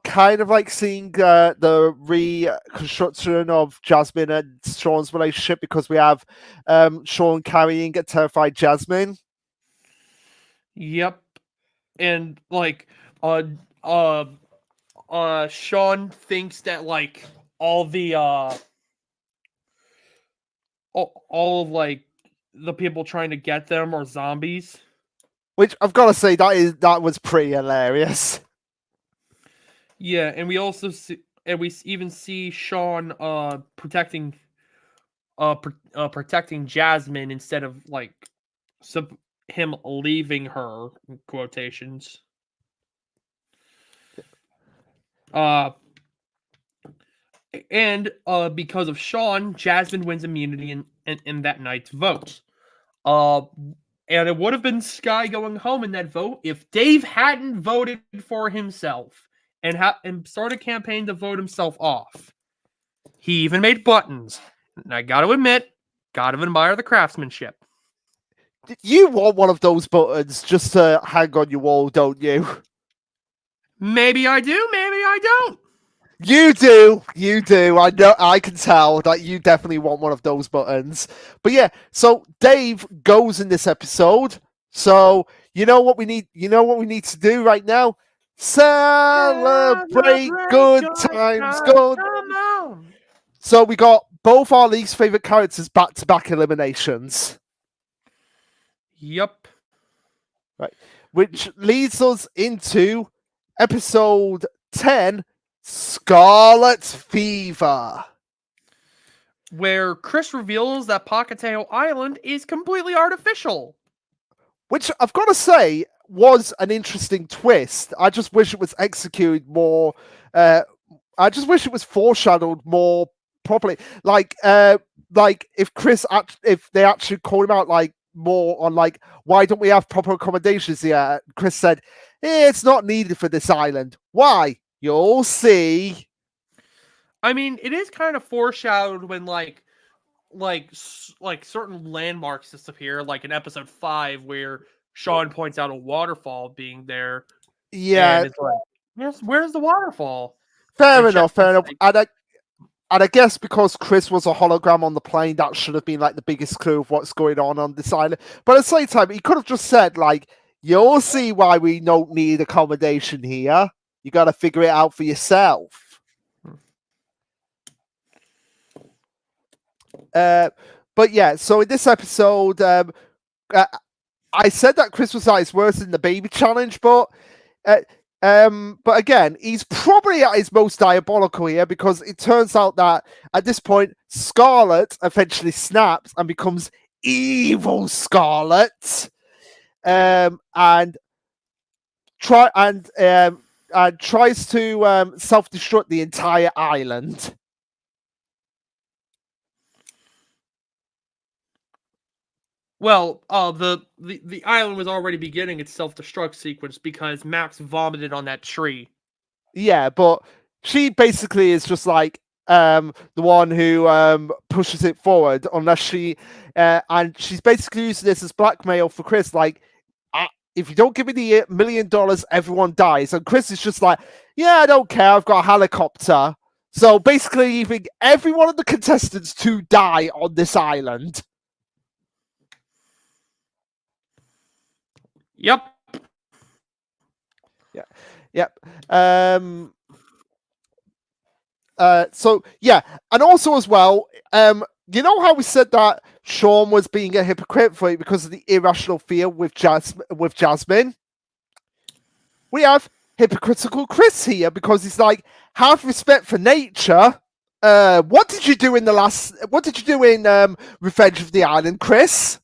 kind of like seeing the reconstruction of Jasmine and Sean's relationship, because we have Sean carrying a terrified Jasmine. Yep, and like, Sean thinks that like all of like the people trying to get them are zombies. Which I've got to say that was pretty hilarious. Yeah, and we also see, and we even see Sean protecting Jasmine instead of like him leaving her, in quotations. And because of Sean, Jasmine wins immunity in that night's vote. And it would have been Sky going home in that vote if Dave hadn't voted for himself and started a campaign to vote himself off. He even made buttons. And I gotta admit, gotta admire the craftsmanship. You want one of those buttons just to hang on your wall, don't you? Maybe I do, maybe I don't. You do. I know. I can tell that you definitely want one of those buttons. But yeah, so Dave goes in this episode. So you know what we need. You know what we need to do right now. Celebrate good times. Good. Come on. So we got both our least favorite characters back-to-back eliminations. Yep. Right, which leads us into episode 10. Scarlet Fever, where Chris reveals that Pahkitew Island is completely artificial. Which I've got to say was an interesting twist. I just wish it was executed more. I just wish it was foreshadowed more properly. Like if they actually called him out like more on like why don't we have proper accommodations here? Chris said, it's not needed for this island. Why? You'll see. I mean, it is kind of foreshadowed when like certain landmarks disappear, like in episode 5 where Sean points out a waterfall being there. Yeah, and it's like, where's the waterfall? Fair enough. And I guess because Chris was a hologram on the plane, that should have been like the biggest clue of what's going on this island. But at the same time, he could have just said like, you'll see why we don't need accommodation here. You got to figure it out for yourself. But yeah, so in this episode, I said that Chris was at his worst in the baby challenge, but again, he's probably at his most diabolical here because it turns out that at this point, Scarlet eventually snaps and becomes evil Scarlet, and tries to self-destruct the entire island. Well, the island was already beginning its self-destruct sequence because Max vomited on that tree. Yeah, but she basically is just like the one who pushes it forward, unless she and she's basically using this as blackmail for Chris. Like, if you don't give me the $1 million, everyone dies. And Chris is just like, yeah, I don't care. I've got a helicopter. So basically, leaving every one of the contestants to die on this island. Yep. Yeah. Yep. So yeah, and also as well, you know how we said that Sean was being a hypocrite for it because of the irrational fear with Jasmine? We have hypocritical Chris here because he's like, have respect for nature. What did you do in Revenge of the Island, Chris?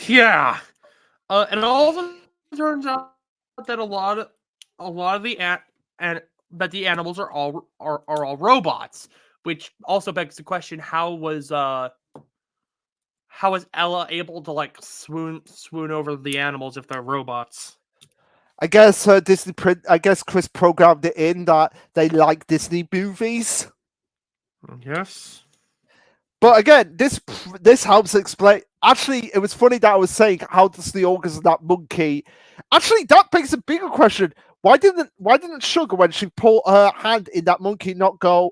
Yeah. And it also turns out that a lot of the that the animals are all robots, which also begs the question: how was Ella able to like swoon over the animals if they're robots? I guess Chris programmed it in that they like Disney movies. Yes. But again, this helps explain. Actually, it was funny that I was saying how does the organs of that monkey. Actually, that begs a bigger question. Why didn't Sugar, when she put her hand in that monkey, not go?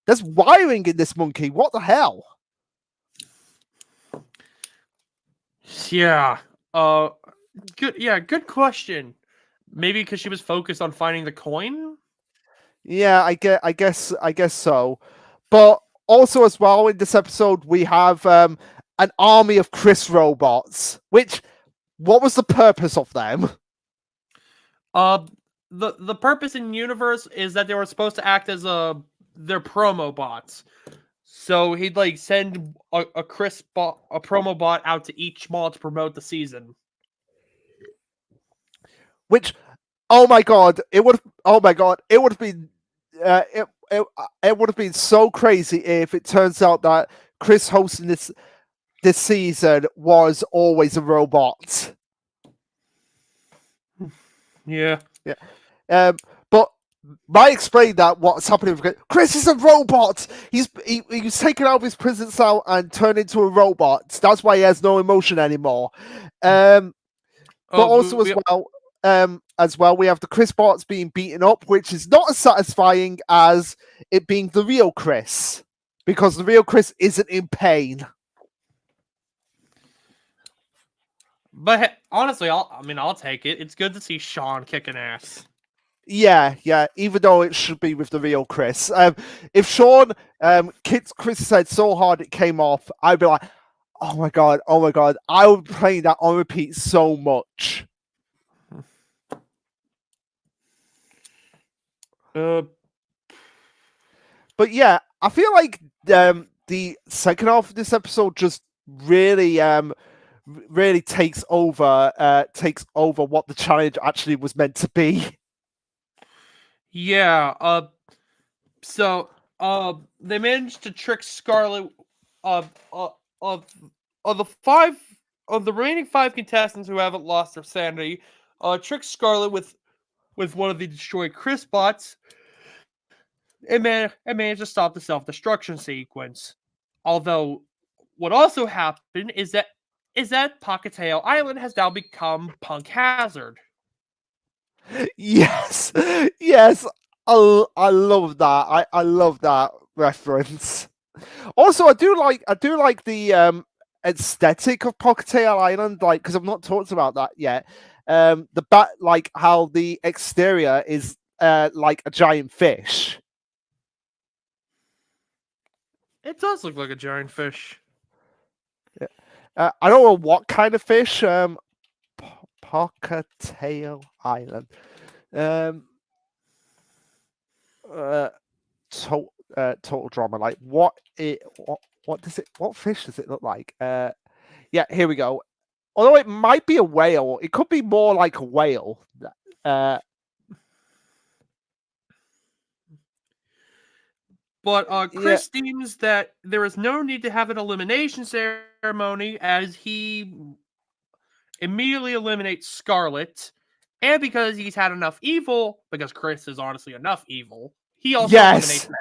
There's wiring in this monkey. What the hell? Yeah. Good. Yeah. Good question. Maybe because she was focused on finding the coin. Yeah, I guess so. But also, as well, in this episode, we have an army of Chris robots. What was the purpose of them? The purpose in universe is that they were supposed to act as their promo bots. So he'd like send a promo bot out to each mall to promote the season. Which, oh my god, it would have been it would have been so crazy if it turns out that Chris hosting this. this season was always a robot. Yeah. But might explain that what's happening with Chris is a robot. He was taken out of his prison cell and turned into a robot. That's why he has no emotion anymore. But also as well, we have the Chris bots being beaten up, which is not as satisfying as it being the real Chris, because the real Chris isn't in pain. But honestly, I'll take it. It's good to see Sean kicking ass. Yeah, even though it should be with the real Chris. If Sean kicks Chris' head so hard it came off, I'd be like, oh my god, I would play that on repeat so much. But yeah, I feel like the second half of this episode just really takes over what the challenge actually was meant to be. Yeah. So they managed to trick Scarlet of the remaining 5 contestants who haven't lost their sanity. Trick Scarlet with one of the destroyed Chris bots. It managed to stop the self-destruction sequence. Although, what also happened is that Pahkitew Island has now become Punk Hazard. Yes, I love that. I love that reference. Also, I do like the aesthetic of Pahkitew Island, like, because I've not talked about that yet. Like how the exterior is like a giant fish. It does look like a giant fish. Yeah. I don't know what kind of fish. Pahkitew Island. Total drama. Like what fish does it look like? Yeah, here we go. Although it might be a whale, it could be more like a whale. But Chris deems that there is no need to have an elimination ceremony, as he immediately eliminates Scarlet, and because he's had enough evil, because Chris is honestly enough evil, he also eliminates them.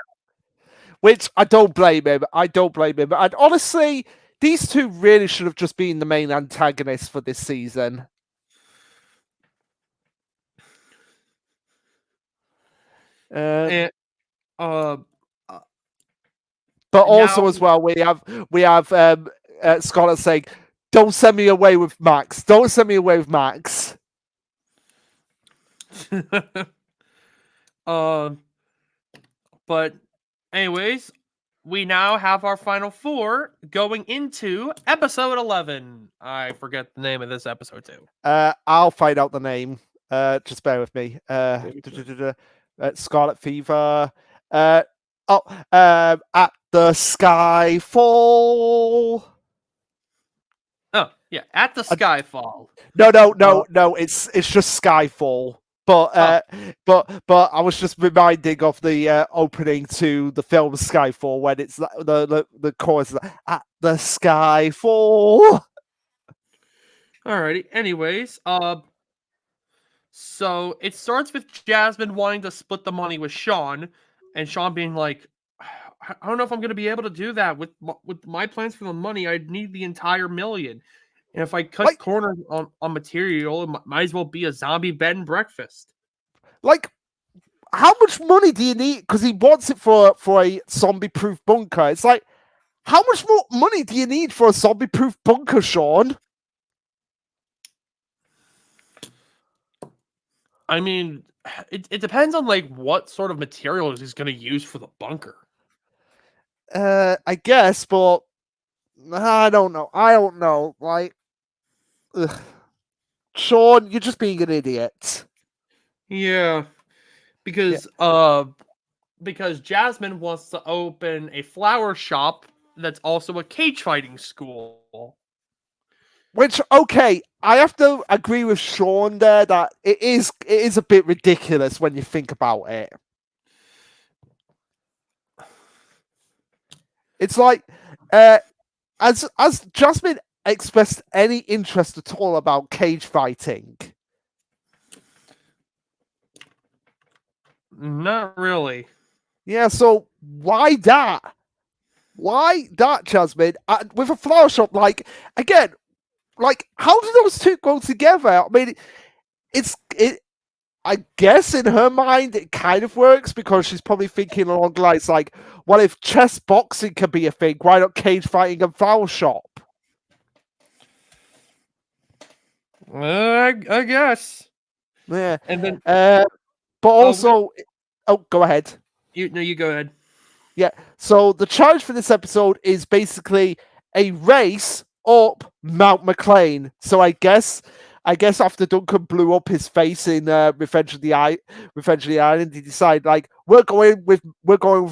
Which I don't blame him. And honestly, these two really should have just been the main antagonists for this season. But also, as well, we have Scarlet saying, "Don't send me away with Max. Don't send me away with Max." But anyways, we now have our final 4 going into episode 11. I forget the name of this episode too. I'll find out the name. Just bear with me. Scarlet Fever. At the Skyfall. Oh yeah, at the Skyfall. No. It's just Skyfall. But I was just reminding of the opening to the film Skyfall, when it's the chorus at the Skyfall. Alrighty. Anyways, so it starts with Jasmine wanting to split the money with Sean, and Sean being like, "I don't know if I'm going to be able to do that with my plans for the money. I'd need the entire million, and if I cut corners on material, it might as well be a zombie bed and breakfast." Like, how much money do you need? Because he wants it for a zombie-proof bunker. It's like, how much more money do you need for a zombie-proof bunker, Sean? I mean, it depends on like what sort of materials he's going to use for the bunker. I guess, but I don't know. Like, Sean, you're just being an idiot. Yeah, because Jasmine wants to open a flower shop that's also a cage fighting school. Which, okay, I have to agree with Sean there that it is a bit ridiculous when you think about it. It's like Has Jasmine expressed any interest at all about cage fighting? Not really. Yeah, so why that? Why that, Jasmine? With a flower shop, like, again, like, how do those two go together? I mean, it. I guess in her mind it kind of works because she's probably thinking along the lines like, well, if chess boxing can be a thing, why not cage fighting and flower shop? I guess. Yeah. And then, But we, also, oh, go ahead. you go ahead. Yeah. So the challenge for this episode is basically a race up Mount McLean. So I guess after Duncan blew up his face in Revenge of the Island, he decided like we're going with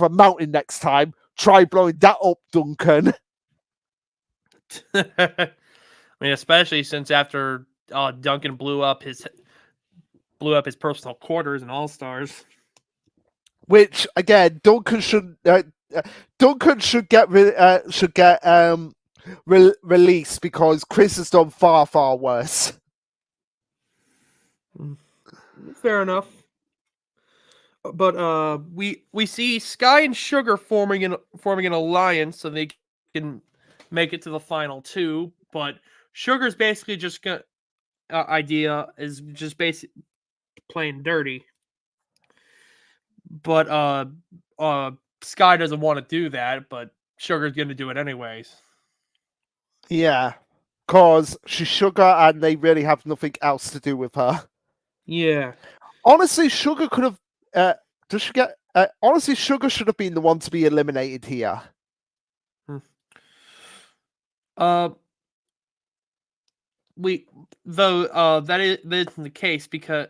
a mountain next time. Try blowing that up, Duncan. I mean, especially since after Duncan blew up his personal quarters and All Stars. Which again, Duncan should get released because Chris has done far worse. Fair enough. But we see Sky and Sugar forming an alliance so they can make it to the final two. But Sugar's basically just gonna idea is just basically playing dirty. But Sky doesn't want to do that, but Sugar's gonna do it anyways. Yeah, cause she's Sugar and they really have nothing else to do with her. Yeah. Honestly, Sugar could have. Does she get? Honestly, Sugar should have been the one to be eliminated here. Uh, that isn't the case because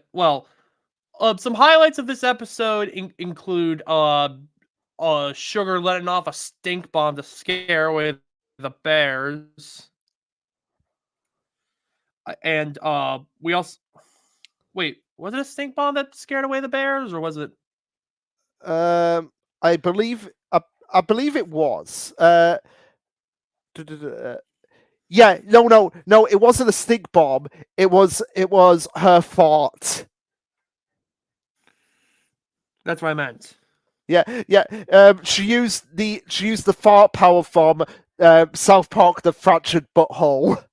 some highlights of this episode include Sugar letting off a stink bomb to scare away the bears, and we also wait. Was it a stink bomb that scared away the bears, or was it? I believe. I believe it was. Yeah, no, it wasn't a stink bomb. It was her fart. That's what I meant. Yeah. She used the fart power from South Park, the fractured butthole.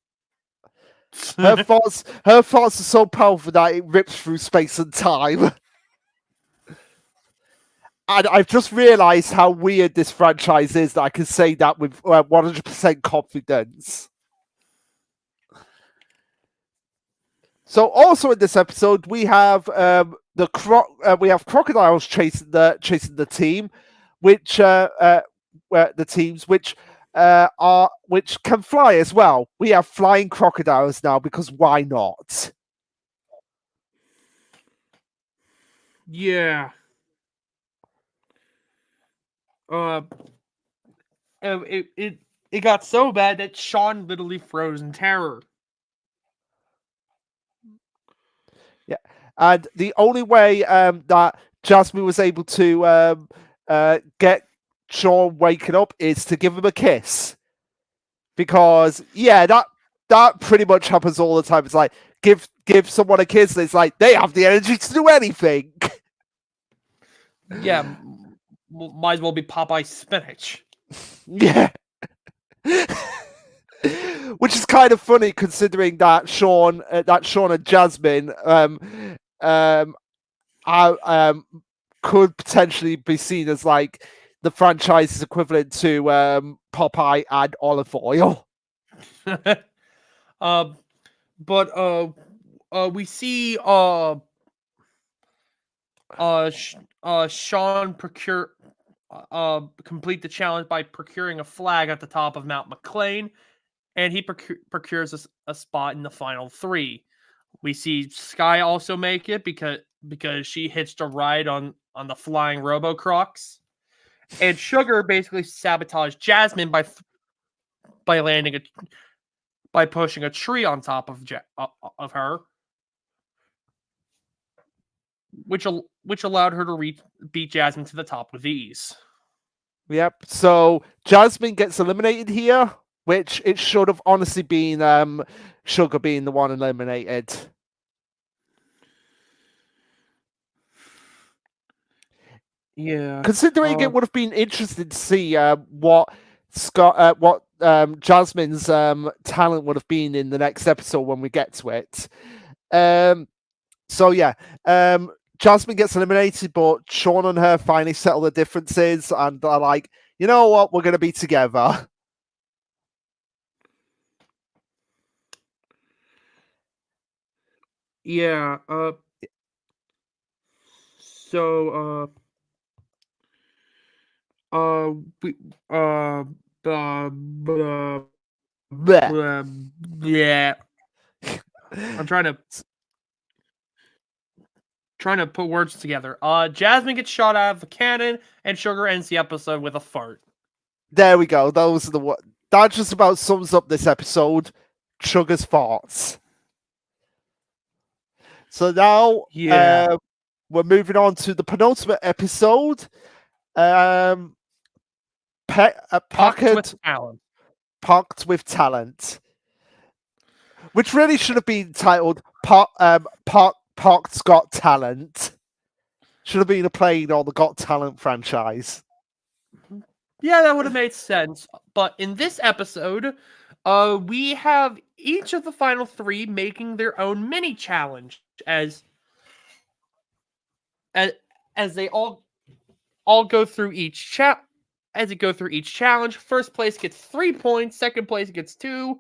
Her farts are so powerful that it rips through space and time. And I've just realised how weird this franchise is that I can say that with 100% confidence. So, also in this episode, we have we have crocodiles chasing the team, which the teams which which can fly as well. We have flying crocodiles now because why not? Yeah. It got so bad that Sean literally froze in terror. Yeah, and the only way that Jasmine was able to get Sean waking up is to give him a kiss, because yeah, that pretty much happens all the time. It's like give someone a kiss, and it's like they have the energy to do anything. Yeah, might as well be Popeye's spinach. Yeah. Which is kind of funny considering that Sean and Jasmine could potentially be seen as like the franchise's equivalent to Popeye and olive oil. But we see Sean complete the challenge by procuring a flag at the top of Mount McLean, and he procures a spot in the final three. We see Sky also make it because she hitched a ride on the flying Robo Crocs, and Sugar basically sabotaged Jasmine by landing by pushing a tree on top of her, which allowed her to beat Jasmine to the top with ease. Yep. So Jasmine gets eliminated here. which it should have honestly been Sugar being the one eliminated. Yeah. Considering it would have been interesting to see what Jasmine's talent would have been in the next episode when we get to it. So yeah, Jasmine gets eliminated, but Sean and her finally settle the differences, and they're like, you know what, we're gonna be together. Yeah. So we blah, blah, Blech. blah, yeah. I'm trying to put words together. Jasmine gets shot out of the cannon, and Sugar ends the episode with a fart. There we go. Those are that just about sums up this episode. Sugar's farts. So now, Yeah. we're moving on to the penultimate episode. Pockets with talent. Packed with Talent, which really should have been titled Park's Got Talent. Should have been a playing on the Got Talent franchise. Yeah, that would have made sense. But in this episode, we have each of the final three making their own mini challenge as they all go through each challenge. First place gets 3 points, second place gets 2,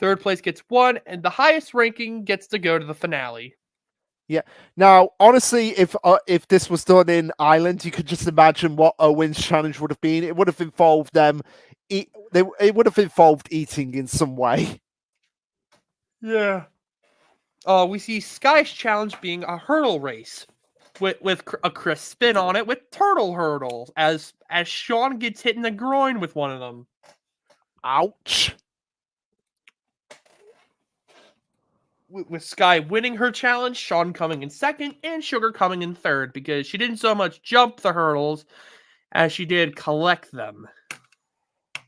third place gets 1, and the highest ranking gets to go to the finale. Yeah. Now, honestly, if this was done in Ireland, you could just imagine what Owen's challenge would have been. It would have involved them. It would have involved eating in some way. Yeah. We see Sky's challenge being a hurdle race with a crisp spin on it with turtle hurdles as Sean gets hit in the groin with one of them. Ouch. With Sky winning her challenge, Sean coming in second, and Sugar coming in third because she didn't so much jump the hurdles as she did collect them.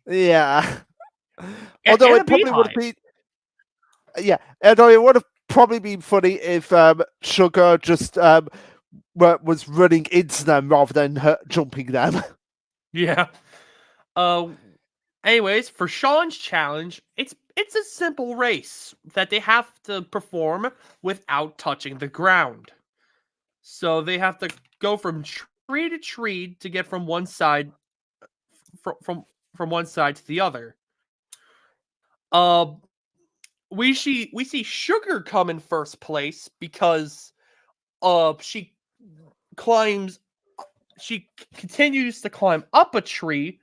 Yeah. Although it probably would have been. Yeah, although it would have probably been funny if Sugar just was running into them rather than her jumping them. Yeah. Anyways, for Sean's challenge, it's a simple race that they have to perform without touching the ground. So they have to go from tree to tree to get from one side from one side to the other. We see Sugar come in first place because she continues to climb up a tree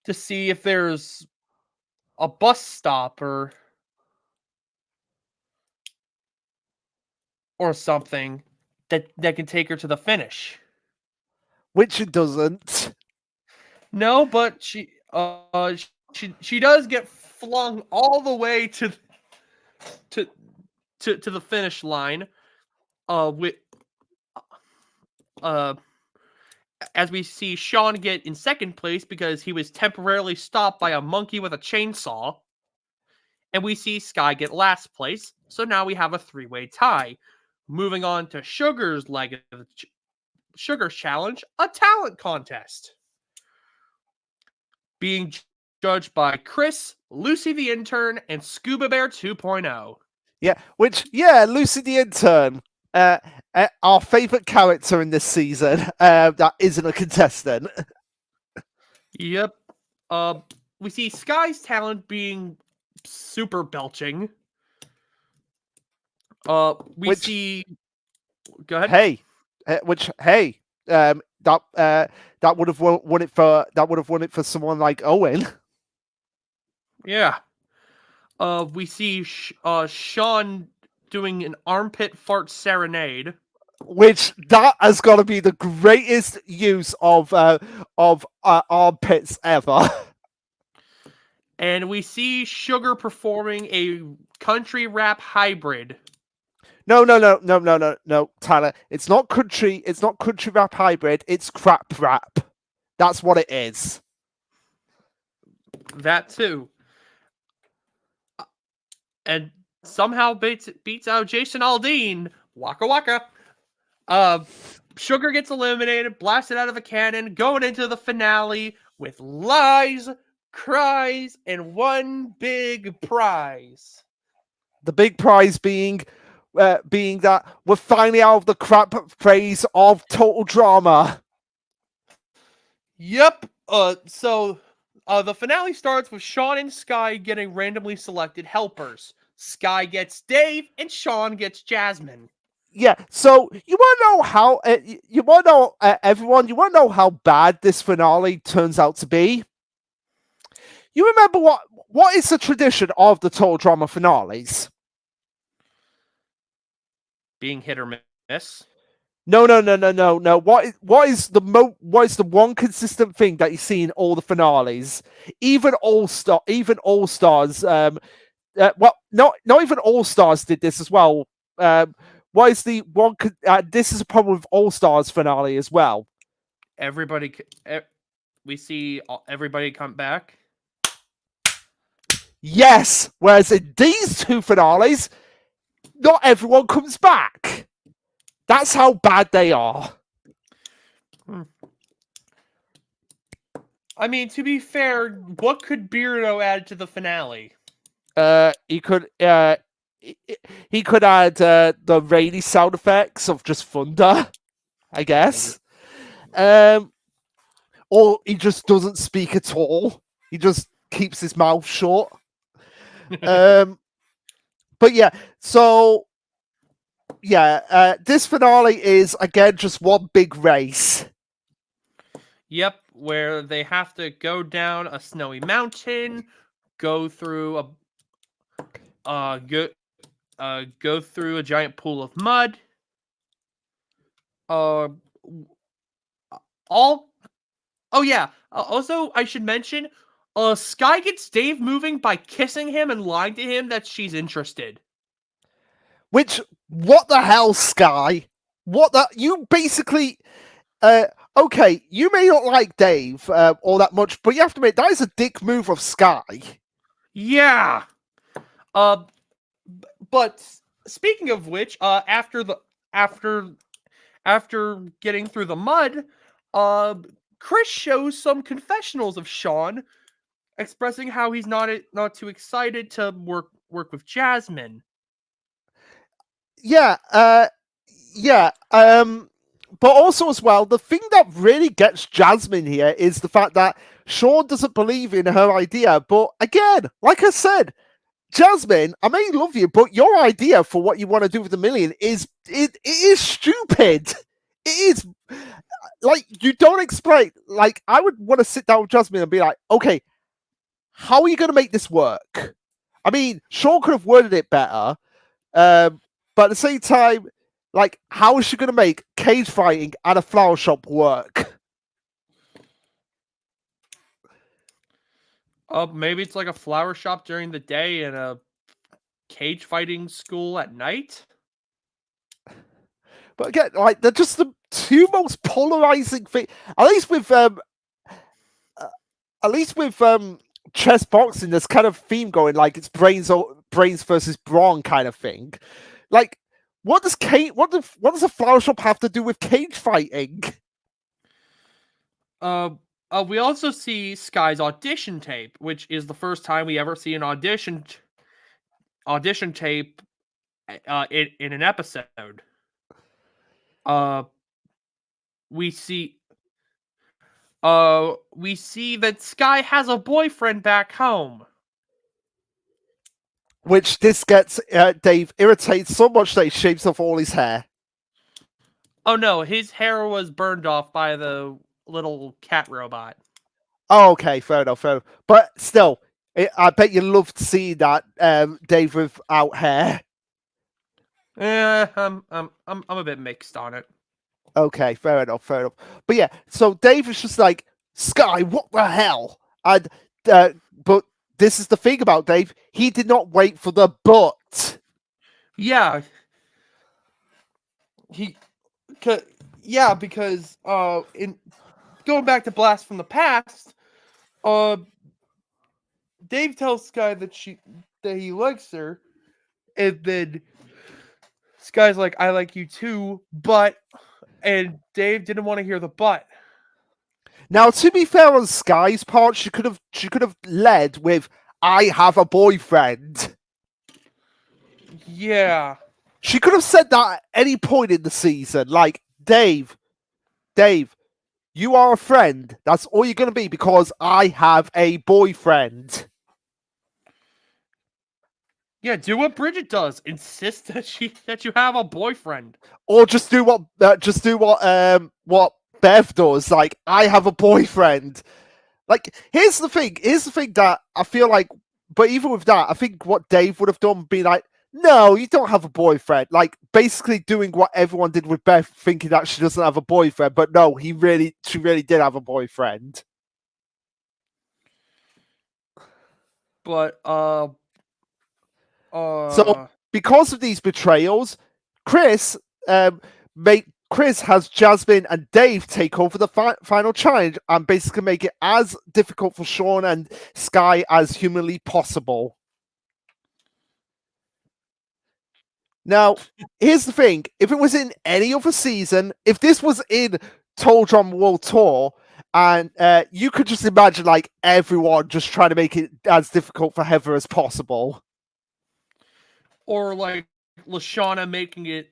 to see if there's a bus stop or something that can take her to the finish. Which it doesn't. No, but she does get flung all the way to the finish line. With as we see Sean get in second place because he was temporarily stopped by a monkey with a chainsaw. And we see Sky get last place. So now we have a 3-way tie. Moving on to Sugar's leg of the Sugar's challenge, a talent contest. Being judged by Chris, Lucy the intern, and Scuba Bear 2.0. Yeah, Lucy the intern, our favorite character in this season, that isn't a contestant. Yep. We see Sky's talent being super belching. We see. Go ahead. Hey, that would have won it for someone like Owen. Yeah. We see Sean doing an armpit fart serenade, which that has got to be the greatest use of armpits ever. And we see Sugar performing a country rap hybrid. No, Tyler. It's not country rap hybrid, it's crap rap. That's what it is. That too. and somehow beats out Jason Aldean. Waka waka. Uh, Sugar gets eliminated, blasted out of a cannon, going into the finale with lies, cries, and one big prize. The big prize being that we're finally out of the crap phase of total drama. Yep. So the finale starts with Sean and Sky getting randomly selected helpers. Sky gets Dave, and Sean gets Jasmine. Yeah, so you want to know how you want to know everyone. You want to know how bad this finale turns out to be. You remember what is the tradition of the total drama finales? Being hit or miss. No. What is the one consistent thing that you see in all the finales? Even All Stars. Well, not even All Stars did this as well. What is the one? This is a problem with All Stars finale as well. We see everybody come back. Yes, whereas in these two finales, not everyone comes back. That's how bad they are. I mean, to be fair, what could Beardo add to the finale? He could add the rainy sound effects of just thunder, I guess. Or he just doesn't speak at all. He just keeps his mouth shut. But yeah, so yeah, this finale is again just one big race. Yep, where they have to go down a snowy mountain, go through go through a giant pool of mud. Oh yeah. Also, I should mention, Sky gets Dave moving by kissing him and lying to him that she's interested. Which, what the hell, Sky? What the? You basically, okay, you may not like Dave all that much, but you have to admit that is a dick move of Sky. Yeah. But speaking of which, after getting through the mud, Chris shows some confessionals of Sean, expressing how he's not too excited to work with Jasmine. Yeah, yeah. But also as well, the thing that really gets Jasmine here is the fact that Sean doesn't believe in her idea. But again, like I said, Jasmine, I may love you, but your idea for what you want to do with the million is it is stupid. It is like you don't explain. Like I would want to sit down with Jasmine and be like, okay, how are you going to make this work? I mean, Sean could have worded it better, but at the same time, like, how is she going to make cage fighting at a flower shop work? Maybe it's like a flower shop during the day and a cage fighting school at night. But again, like, they're just the two most polarizing things. At least with chess boxing, there's kind of theme going, like it's brains versus brawn kind of thing. Like, what does a flower shop have to do with cage fighting? We also see Sky's audition tape, which is the first time we ever see an audition tape in an episode. We see that Sky has a boyfriend back home. Which this gets Dave irritates so much that he shaves off all his hair. Oh no, his hair was burned off by the little cat robot. Oh, okay, fair enough. But still, I bet you loved seeing that Dave without hair. I'm a bit mixed on it. Okay, fair enough. But yeah, so Dave is just like, Sky, what the hell? And but this is the thing about Dave, he did not wait for the but. Yeah. Because in going back to Blast from the Past, Dave tells Sky that he likes her, And then Sky's like, I like you too, but, and Dave didn't want to hear the but. Now, to be fair on Sky's part, she could have led with, "I have a boyfriend." Yeah. She could have said that at any point in the season, like, Dave, you are a friend. That's all you're gonna be because I have a boyfriend. Yeah, do what Bridget does. Insist that you have a boyfriend. Or just do what Bev does. Like, I have a boyfriend. Like, here's the thing that I feel like, but even with that, I think what Dave would have done would be like, no, you don't have a boyfriend. Like, basically doing what everyone did with Beth, thinking that she doesn't have a boyfriend, but no, she really did have a boyfriend. But So because of these betrayals, Chris Chris has Jasmine and Dave take over the final challenge and basically make it as difficult for Sean and Sky as humanly possible. Now, here's the thing. If it was in any other season, if this was in Toll Drum World Tour, and you could just imagine like everyone just trying to make it as difficult for Heather as possible. Or like Lashana making it,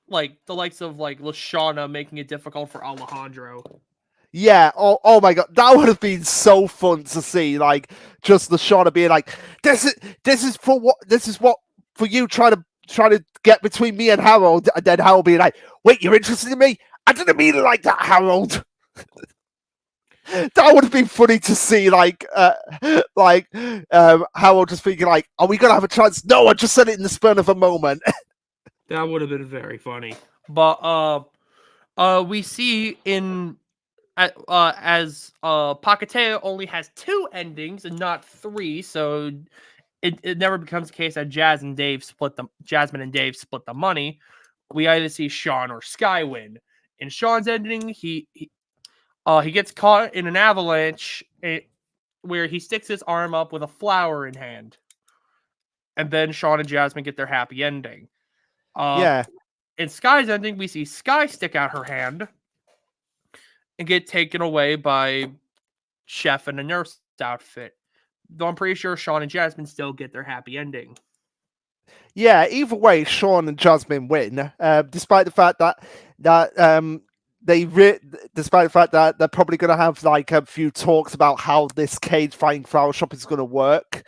like the likes of like Lashana making it difficult for Alejandro. Yeah. Oh my god, that would have been so fun to see. Like, just Lashana being like, "This is what for you trying to get between me and Harold," and then Harold being like, "Wait, you're interested in me? I didn't mean it like that, Harold." That would have been funny to see, Harold just thinking like, "Are we gonna have a chance?" No, I just said it in the spur of a moment. That would have been very funny. But we see in as Pahkitew only has 2 endings and not 3, so it never becomes the case that Jasmine and Dave split the money. We either see Sean or Sky win. In Sean's ending, he gets caught in an avalanche where he sticks his arm up with a flower in hand, and then Sean and Jasmine get their happy ending. Yeah. In Sky's ending, we see Sky stick out her hand and get taken away by Chef in a nurse outfit. Though I'm pretty sure Sean and Jasmine still get their happy ending. Yeah, either way, Sean and Jasmine win, despite the fact that despite the fact that they're probably going to have like a few talks about how this cage fighting flower shop is going to work.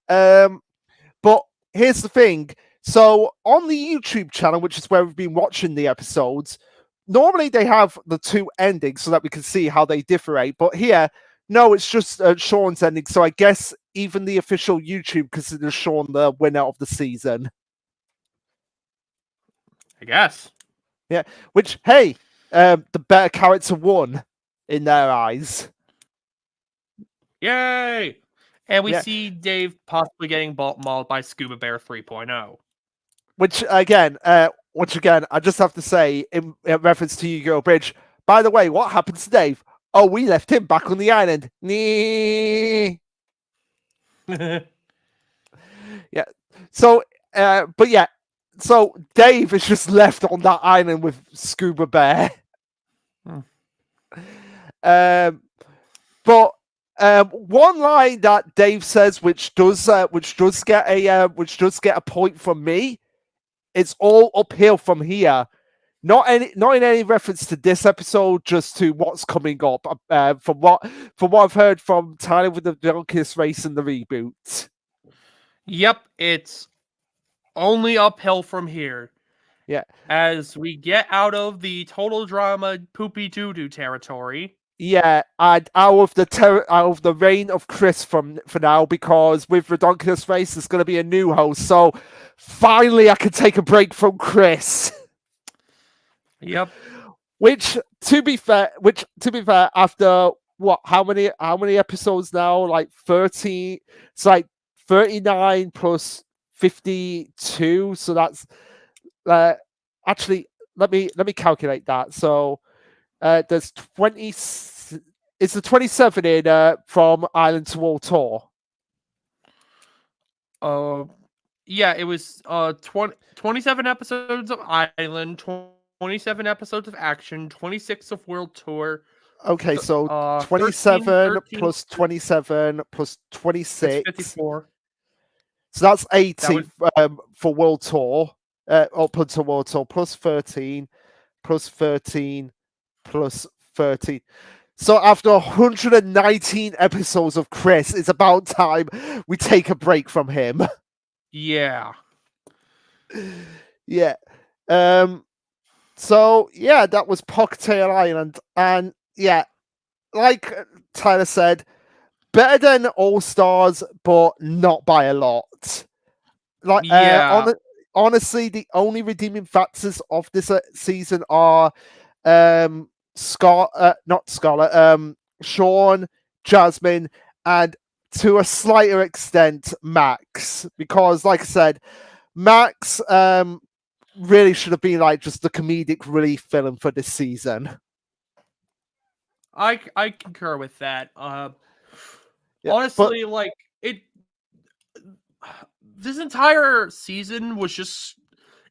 But here's the thing: so on the YouTube channel, which is where we've been watching the episodes, normally they have the 2 endings so that we can see how they differentiate. But here, no, it's just Sean's ending. So I guess even the official YouTube considers Sean the winner of the season. I guess. Yeah, which, hey, the better character won in their eyes. Yay! And we see Dave possibly getting mauled by Scuba Bear 3.0. Which again, I just have to say, in reference to Yu-Gi-Oh! Bridge, by the way, what happened to Dave? Oh, we left him back on the island. Nee. Yeah. So, but yeah, so Dave is just left on that island with Scuba Bear. But one line that Dave says, which does get a point from me, it's all uphill from here. Not in any reference to this episode, just to what's coming up. From what I've heard from Tyler with the Darkest Race and the reboot. Yep, it's only uphill from here. Yeah. As we get out of the total drama poopy doo-doo territory. Yeah, and out of the reign of Chris for now, because with Redonkulous Race, there's going to be a new host. So finally, I can take a break from Chris. Yep. Which, to be fair, after what? How many episodes now? Like 30. It's like 39 plus 52. So that's actually let me calculate that. So there's 20. It's the 27 in from Island to World Tour. Yeah, it was 27 episodes of Island, 27 episodes of Action, 26 of World Tour, Okay, so 13, 27 13. plus 27 plus That's 26. 54. So that's That 80 would, for World Tour, up until World Tour, plus 13, plus 13, plus 13. So after 119 episodes of Chris, it's about time we take a break from him. yeah. Yeah. So yeah, that was Pahkitew Island, and yeah, like Tyler said, better than All Stars, but not by a lot. Like, Yeah. honestly, the only redeeming factors of this season are not Scarlett, Sean, Jasmine, and to a slighter extent, Max. Because, like I said, Max really should have been like just the comedic relief villain for this season. I concur with that. Yeah, but Honestly, like it this entire season was just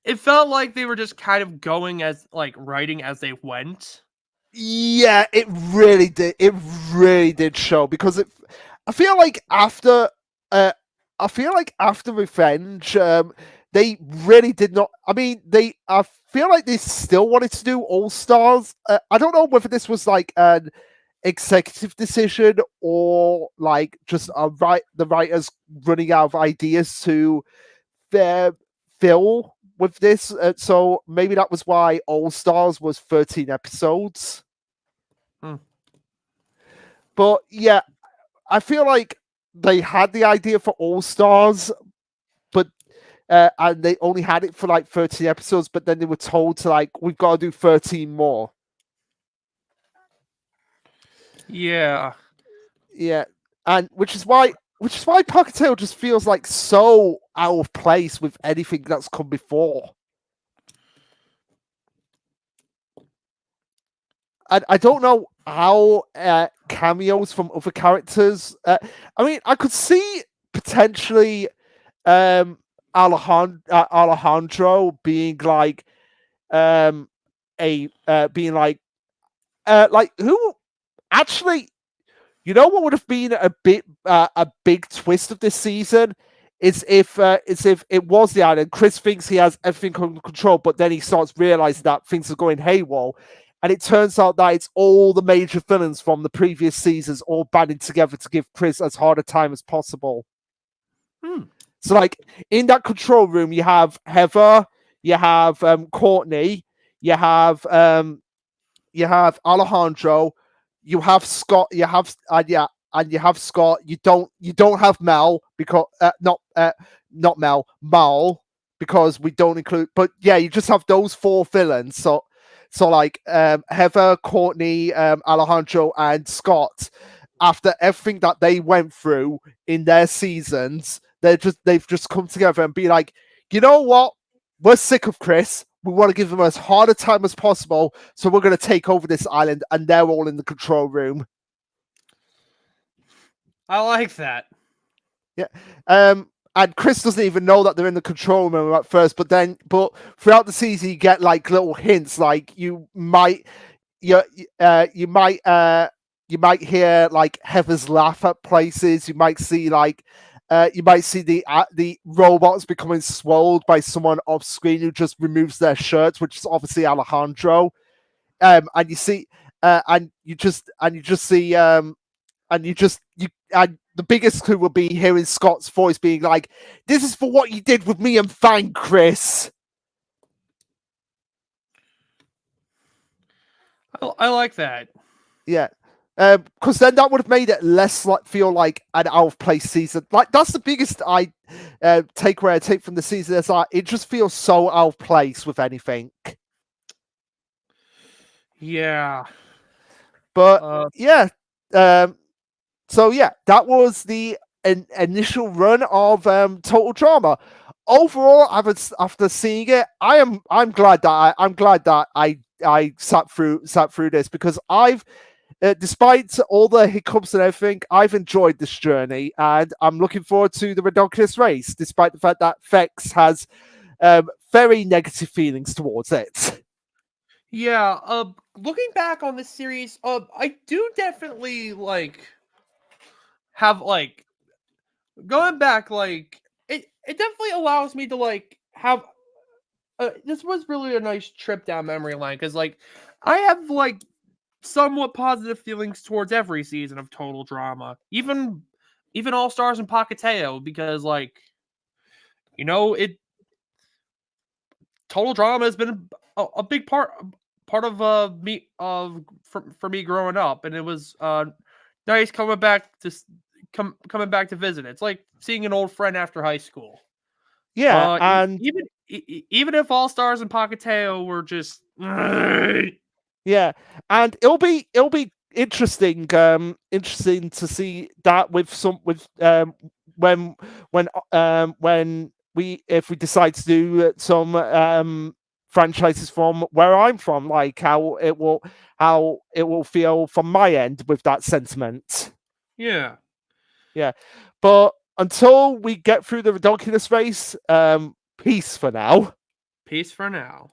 it felt like they were just kind of going as like writing as they went. yeah, it really did. It really did show because it. I feel like after, uh, I feel like after Revenge, they really did not. I mean, they. I feel like they still wanted to do All Stars. I don't know whether this was like an executive decision or like just the writers running out of ideas to uh, fill with this. So maybe that was why All Stars was 13 episodes. Hmm. But yeah, I feel like they had the idea for All Stars, but and they only had it for like 13 episodes, but then they were told to like we've got to do 13 more. Yeah. Yeah, and which is why Pahkitew just feels like so out of place with anything that's come before. And I don't know how cameos from other characters. I mean, I could see potentially Alejandro being like a being like who actually, you know what would have been a big twist of this season is if it was the island. Chris thinks he has everything under control, but then he starts realizing that things are going haywire, and it turns out that it's all the major villains from the previous seasons all banding together to give Chris as hard a time as possible. Hmm. So, like in that control room, you have Heather, you have Courtney, you have Alejandro, you have Scott, and you have Scott. You don't have Mel because not Mel, Mal, because we don't include. But yeah, you just have those four villains. So like Heather, Courtney, Alejandro, and Scott. After everything that they went through in their seasons, they've just come together and be like, you know what? We're sick of Chris. We want to give them as hard a time as possible, so we're going to take over this island, and they're all in the control room. I like that. Yeah. And Chris doesn't even know that they're in the control room at first, but throughout the season you get like little hints, like you you might hear like Heather's laugh at places. You might see the robots becoming swallowed by someone off screen who just removes their shirts, which is obviously Alejandro. And you see, and you just see, and you just you and the biggest clue will be hearing Scott's voice being like, "This is for what you did with me and Fang, Chris." I like that. Yeah. Because then that would have made it less like feel like an out of place season. Like that's the biggest takeaway I take from the season is like it just feels so out of place with anything. Yeah. But Uh, yeah, so yeah, that was the initial run of Total Drama. Overall, after seeing it, I'm glad that I sat through this because despite all the hiccups and everything, I've enjoyed this journey, and I'm looking forward to the Redonkulous race, despite the fact that Vex has very negative feelings towards it. Yeah, looking back on this series, I do definitely have going back, it definitely allows me to have. This was really a nice trip down memory lane because I have somewhat positive feelings towards every season of Total Drama, even All Stars and Pahkitew, because it Total Drama has been a big part of me for me growing up, and it was nice coming back to coming back to visit. It's like seeing an old friend after high school. Yeah, and Even if All Stars and Pahkitew were just yeah, and it'll be interesting interesting to see that when we if we decide to do some franchises from where I'm from, like how it will feel from my end with that sentiment. yeah. Yeah, but until we get through the Redonkulous race, peace for now. Peace for now.